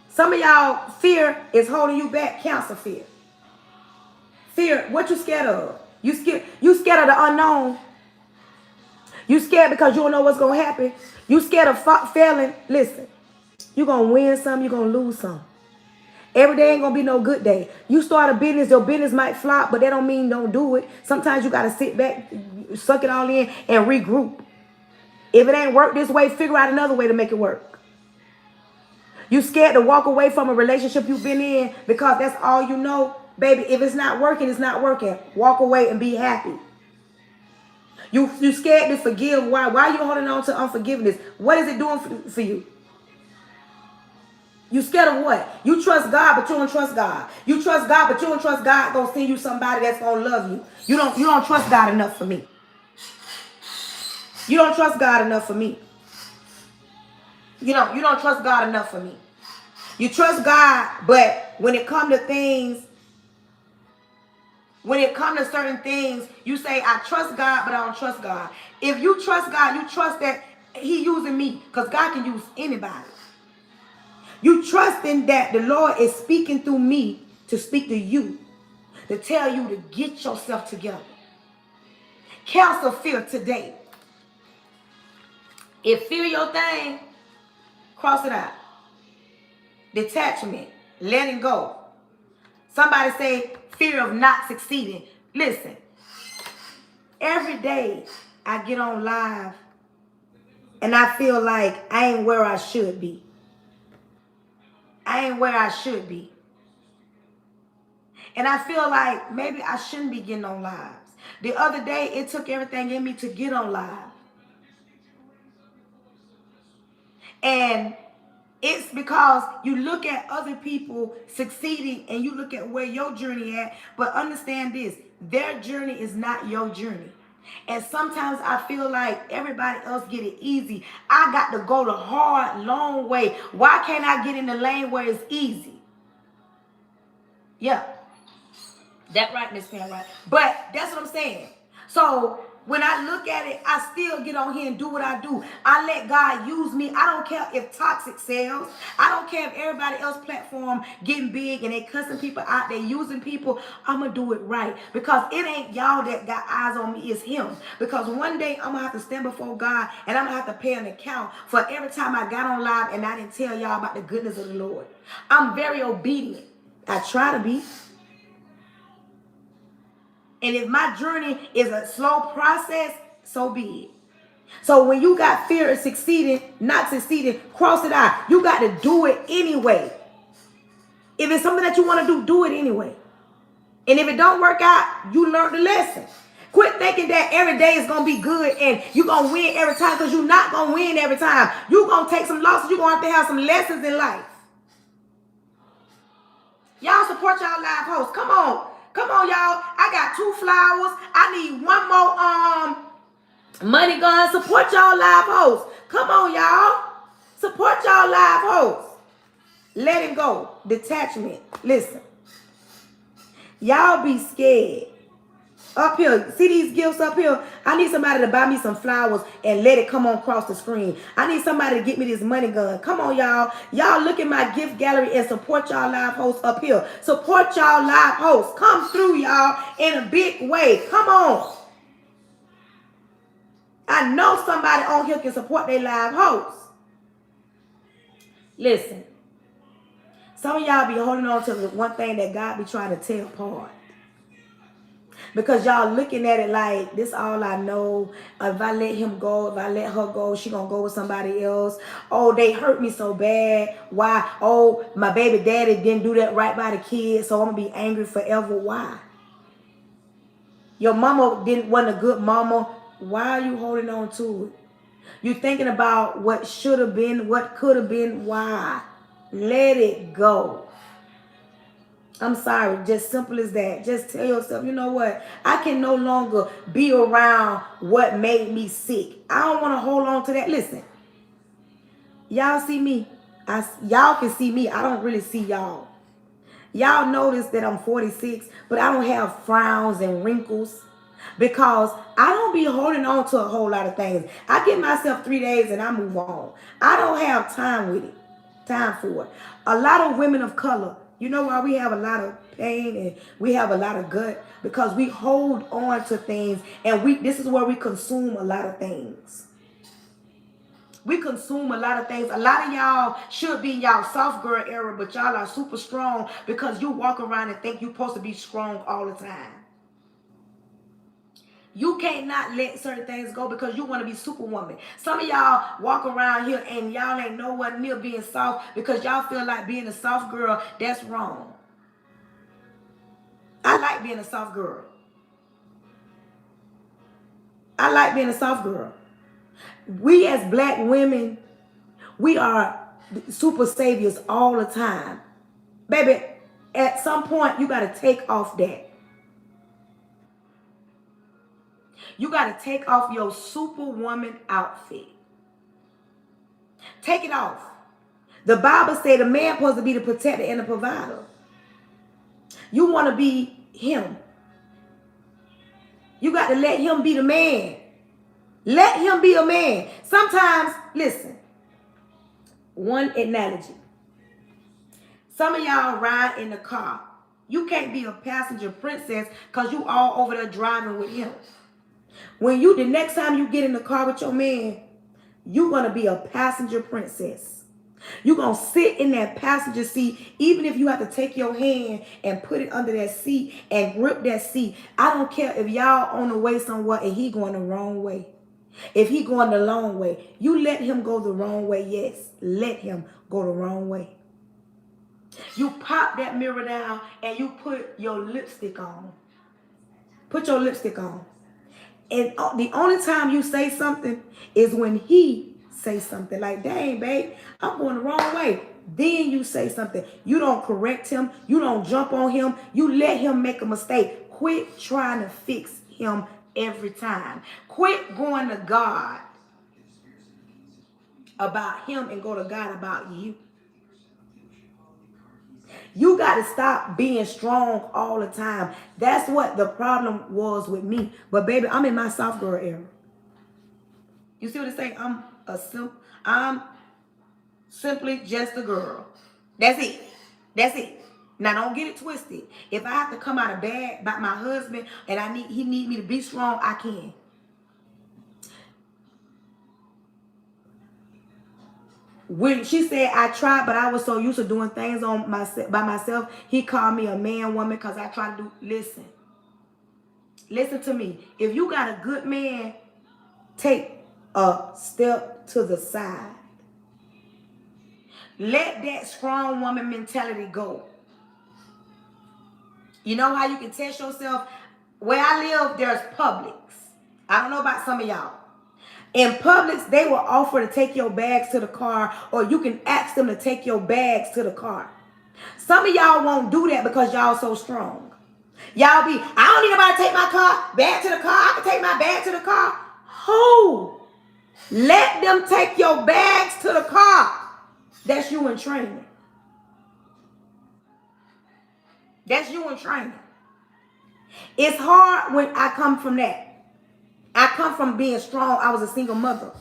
Some of y'all, fear is holding you back. Cancer fear. Fear, what you scared of? You scared of the unknown. You scared because you don't know what's going to happen. You scared of failing. Listen, you're going to win some, you're going to lose some. Every day ain't going to be no good day. You start a business, your business might flop, but that don't mean don't do it. Sometimes you got to sit back, suck it all in, and regroup. If it ain't work this way, figure out another way to make it work. You scared to walk away from a relationship you've been in because that's all you know? Baby, if it's not working, it's not working. Walk away and be happy. You scared to forgive. Why? Why are you holding on to unforgiveness? What is it doing for you? You scared of what? You trust God, but you don't trust God. You trust God, but you don't trust God gonna send you somebody that's gonna love you. You don't trust God enough for me. You don't trust God enough for me. You don't trust God enough for me. You trust God, but when it comes to things, when it comes to certain things, you say, I trust God, but I don't trust God. If you trust God, you trust that He using me, because God can use anybody. You trusting that the Lord is speaking through me to speak to you, to tell you to get yourself together. Cancel fear today. If fear your thing, cross it out. Detachment, letting go. Somebody say fear of not succeeding. Listen, every day I get on live and I feel like I ain't where I should be. I ain't where I should be. And I feel like maybe I shouldn't be getting on lives. The other day, it took everything in me to get on live. And it's because you look at other people succeeding and you look at where your journey at, but understand this, their journey is not your journey. And sometimes I feel like everybody else get it easy. I got to go the hard, long way. Why can't I get in the lane where it's easy? Yeah. That right, Miss Pam, right? But that's what I'm saying. So when I look at it, I still get on here and do what I do. I let God use me. I don't care if toxic sells. I don't care if everybody else platform getting big and they cussing people out, they using people. I'm going to do it right. Because it ain't y'all that got eyes on me, it's Him. Because one day I'm going to have to stand before God and I'm going to have to pay an account for every time I got on live and I didn't tell y'all about the goodness of the Lord. I'm very obedient. I try to be. And if my journey is a slow process, so be it. So when you got fear of succeeding, not succeeding, cross it out. You got to do it anyway. If it's something that you want to do, do it anyway. And if it don't work out, you learn the lesson. Quit thinking that every day is going to be good and you're going to win every time, because you're not going to win every time. You're going to take some losses. You're going to have some lessons in life. support y'all live hosts. Come on. Come on, y'all. I got 2 flowers. I need one more money gun. Support y'all live hosts. Come on, y'all. Support y'all live hosts. Let it go. Detachment. Listen. Y'all be scared. Up here, see these gifts up here? I need somebody to buy me some flowers and let it come on across the screen. I need somebody to get me this money gun. Come on, y'all. Y'all look at my gift gallery and support y'all live hosts up here. Support y'all live hosts. Come through, y'all, in a big way. Come on. I know somebody on here can support their live hosts. Listen. Some of y'all be holding on to the one thing that God be trying to tear apart. Because y'all looking at it like, this all I know. If I let him go, if I let her go, she gonna go with somebody else. Oh, they hurt me so bad. Why? Oh, my baby daddy didn't do that right by the kids, so I'm gonna be angry forever. Why? Your mama wasn't a good mama. Why are you holding on to it? You thinking about what should have been, what could have been. Why? Let it go. I'm sorry, just simple as that. Just tell yourself, you know what? I can no longer be around what made me sick. I don't want to hold on to that. Listen, y'all see me. Y'all can see me. I don't really see y'all. Y'all notice that I'm 46, but I don't have frowns and wrinkles because I don't be holding on to a whole lot of things. I give myself 3 days and I move on. I don't have time with it. Time for it. A lot of women of color, you know why we have a lot of pain and we have a lot of gut? Because we hold on to things and this is where we consume a lot of things. We consume a lot of things. A lot of y'all should be in y'all soft girl era, but y'all are super strong because you walk around and think you're supposed to be strong all the time. You can't not let certain things go because you want to be superwoman. Some of y'all walk around here and y'all ain't nowhere near being soft because y'all feel like being a soft girl. That's wrong. I like being a soft girl. I like being a soft girl. We as black women, we are super saviors all the time. Baby, at some point, you got to take off that. You got to take off your superwoman outfit. Take it off. The Bible said a man supposed to be the protector and the provider. You want to be him. You got to let him be the man. Let him be a man. Sometimes, listen, one analogy. Some of y'all ride in the car. You can't be a passenger princess because you all over there driving with him. The next time you get in the car with your man, you're going to be a passenger princess. You're going to sit in that passenger seat, even if you have to take your hand and put it under that seat and grip that seat. I don't care if y'all on the way somewhere and he going the wrong way. If he going the long way, you let him go the wrong way. Yes, let him go the wrong way. You pop that mirror down and you put your lipstick on. Put your lipstick on. And the only time you say something is when he say something like, dang, babe, I'm going the wrong way. Then you say something. You don't correct him. You don't jump on him. You let him make a mistake. Quit trying to fix him every time. Quit going to God about him and go to God about you. You got to stop being strong all the time. That's what the problem was with me. But baby, I'm in my soft girl era. You see what it's saying? I'm simply just a girl. That's it. That's it. Now don't get it twisted. If I have to come out of bed about my husband and he need me to be strong, I can. When she said I tried, but I was so used to doing things by myself, he called me a man woman because I tried to do. Listen to me. If you got a good man, take a step to the side. Let that strong woman mentality go. You know how you can test yourself? Where I live, there's Publix. I don't know about some of y'all. In Publix, they will offer to take your bags to the car, or you can ask them to take your bags to the car. Some of y'all won't do that because y'all so strong. Y'all be, I don't need nobody to take my car back to the car. I can take my bag to the car. Who? Let them take your bags to the car. That's you in training. That's you in training. It's hard when I come from that. I come from being strong. I was a single mother.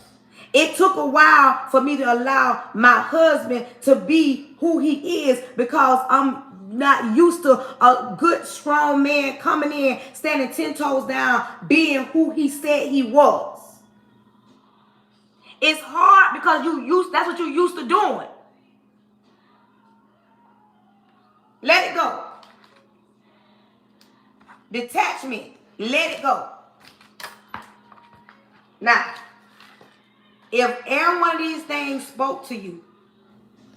It took a while for me to allow my husband to be who he is because I'm not used to a good, strong man coming in, standing 10 toes down, being who he said he was. It's hard because that's what you used to doing. Let it go. Detachment. Let it go. Now, if every one of these things spoke to you,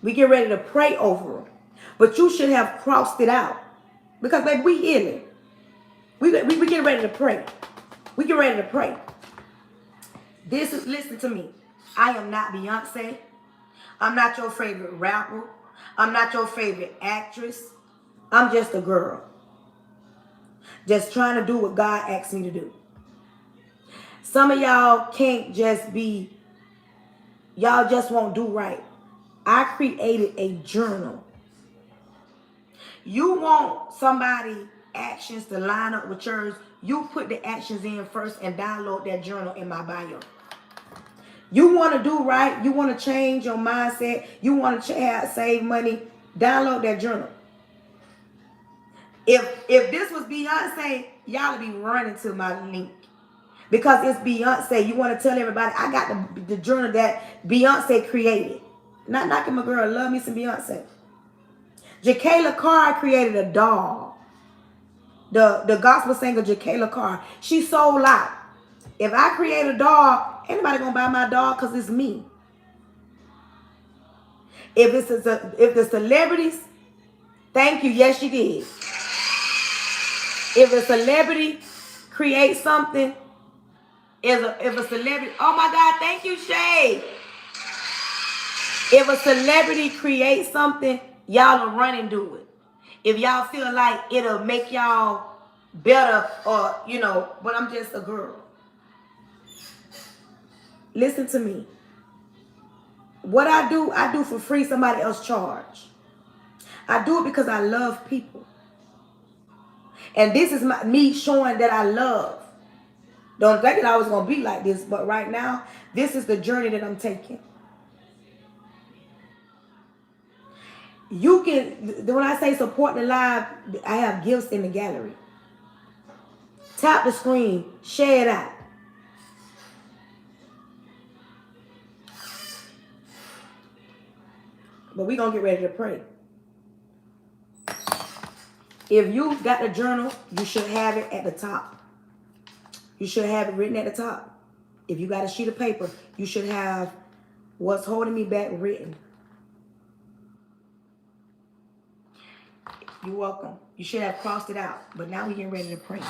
we get ready to pray over them. But you should have crossed it out. Because, baby, we healing. We get ready to pray. We get ready to pray. Listen to me. I am not Beyonce. I'm not your favorite rapper. I'm not your favorite actress. I'm just a girl. Just trying to do what God asked me to do. Some of y'all can't just be, y'all just won't do right. I created a journal. You want somebody actions to line up with yours, you put the actions in first and download that journal in my bio. You want to do right, you want to change your mindset, you want to save money, download that journal. If this was Beyonce, y'all would be running to my link. Because it's Beyonce. You want to tell everybody, I got the journal that Beyonce created. Not knocking my girl, love me some Beyonce. Jacayla Carr created a doll. The gospel singer Jacayla Carr. She sold out. If I create a doll, ain't nobody gonna buy my doll because it's me. If the celebrities, thank you, yes she did. If a celebrity creates something, if a celebrity, oh my God, thank you, Shay. If a celebrity creates something, y'all will run and do it. If y'all feel like it'll make y'all better or, but I'm just a girl. Listen to me. What I do for free, somebody else charge. I do it because I love people. And this is me showing that I love. Don't think it always going to be like this, but right now, this is the journey that I'm taking. You can, when I say support the live, I have gifts in the gallery. Tap the screen, share it out. But we're going to get ready to pray. If you got the journal, you should have it at the top. You should have it written at the top. If you got a sheet of paper, you should have what's holding me back written. You're welcome. You should have crossed it out. But now we're getting ready to pray.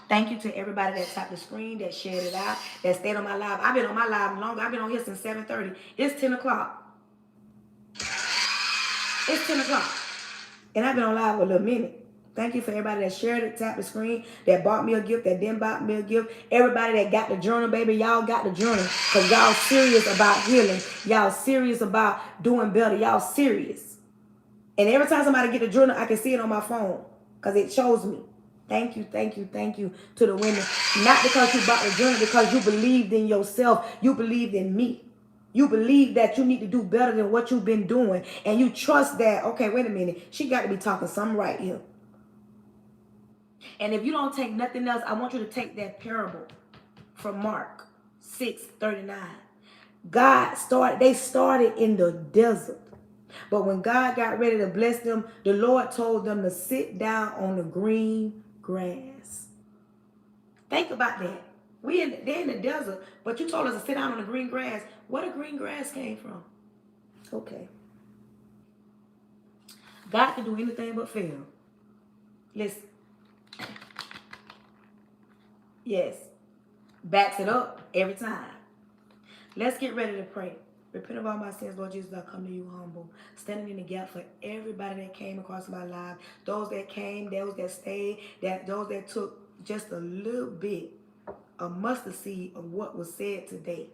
Thank you to everybody that tapped the screen, that shared it out, that stayed on my live. I've been on my live longer. I've been on here since 7:30. It's 10 o'clock. It's 10 o'clock. And I've been on live for a little minute. Thank you for everybody that shared it, tapped the screen, that bought me a gift, that didn't buy me a gift. Everybody that got the journal, baby, y'all got the journal. Because y'all serious about healing. Y'all serious about doing better. Y'all serious. And every time somebody get the journal, I can see it on my phone. Because it shows me. Thank you, thank you, thank you to the women. Not because you bought the journal, because you believed in yourself. You believed in me. You believe that you need to do better than what you've been doing. And you trust that, okay, wait a minute. She got to be talking something right here. And if you don't take nothing else, I want you to take that parable from Mark 6:39. They started in the desert. But when God got ready to bless them, the Lord told them to sit down on the green grass. Think about that. They're in the desert, but you told us to sit down on the green grass. Where the green grass came from? Okay. God can do anything but fail. Listen. Yes. Backs it up every time. Let's get ready to pray. Repent of all my sins, Lord Jesus. I come to you humble, standing in the gap for everybody that came across my life, those that came, those that stayed, those that took just a little bit, a mustard seed of what was said today.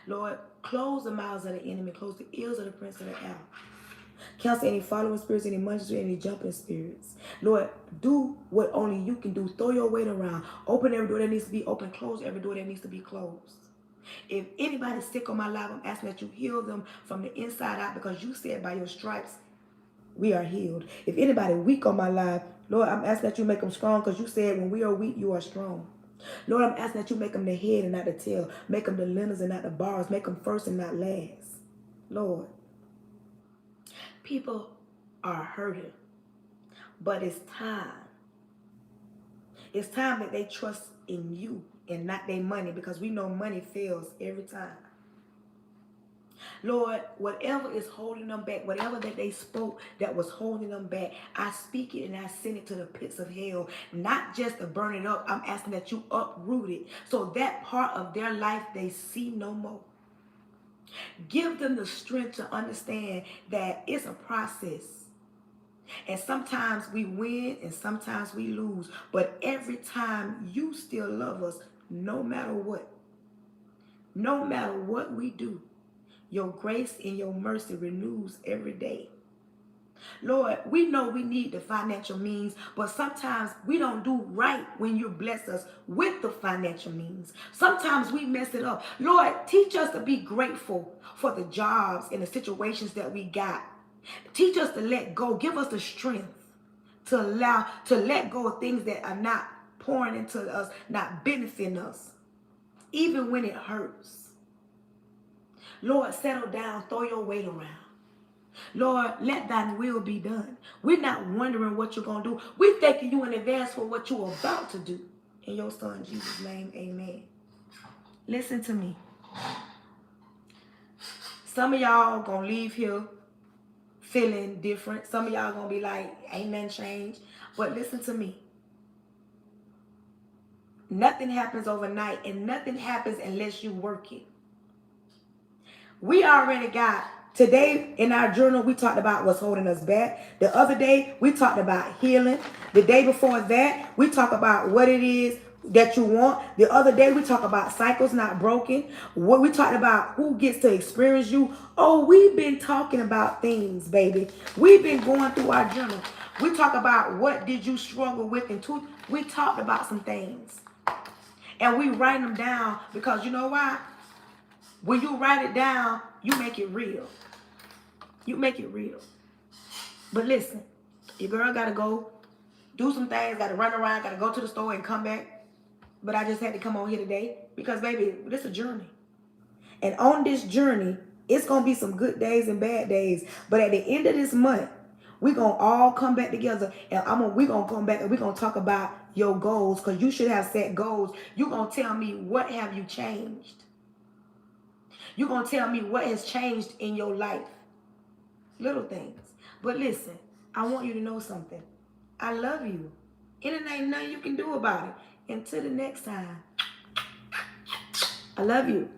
Lord, close the mouths of the enemy, close the ears of the prince of the air. Cancel any following spirits, any munchers, any jumping spirits. Lord, do what only you can do. Throw your weight around. Open every door that needs to be open. Close every door that needs to be closed. If anybody's sick on my life, I'm asking that you heal them from the inside out, because you said by your stripes we are healed. If anybody weak on my life, Lord, I'm asking that you make them strong, because you said when we are weak, you are strong. Lord, I'm asking that you make them the head and not the tail. Make them the lenders and not the borrowers. Make them first and not last. Lord, people are hurting, but it's time. It's time that they trust in you and not their money, because we know money fails every time. Lord, whatever is holding them back, whatever that they spoke that was holding them back, I speak it and I send it to the pits of hell. Not just to burn it up, I'm asking that you uproot it, so that part of their life they see no more. Give them the strength to understand that it's a process. And sometimes we win and sometimes we lose. But every time you still love us, no matter what. No matter what we do, your grace and your mercy renews every day. Lord, we know we need the financial means, but sometimes we don't do right when you bless us with the financial means. Sometimes we mess it up. Lord, teach us to be grateful for the jobs and the situations that we got. Teach us to let go. Give us the strength to let go of things that are not pouring into us, not benefiting us, even when it hurts. Lord, settle down, throw your weight around. Lord, let thine will be done. We're not wondering what you're going to do. We're thanking you in advance for what you're about to do. In your son, Jesus' name, amen. Listen to me. Some of y'all going to leave here feeling different. Some of y'all going to be like, ain't nothing changed. But listen to me. Nothing happens overnight, and nothing happens unless you work it. We already got, today in our journal, we talked about what's holding us back. The other day, we talked about healing. The day before that, we talked about what it is that you want. The other day, we talked about cycles not broken. What we talked about, who gets to experience you. Oh, we've been talking about things, baby. We've been going through our journal. We talk about what did you struggle with, and we talked about some things. And we write them down, because you know why? When you write it down, you make it real. You make it real. But listen, your girl got to go do some things, got to run around, got to go to the store and come back. But I just had to come on here today because, baby, this is a journey. And on this journey, it's going to be some good days and bad days. But at the end of this month, we're going to all come back together. And we're going to come back and we're going to talk about your goals, because you should have set goals. You're going to tell me, what have you changed? You're going to tell me what has changed in your life. Little things. But listen, I want you to know something. I love you. And it ain't nothing you can do about it. Until the next time, I love you.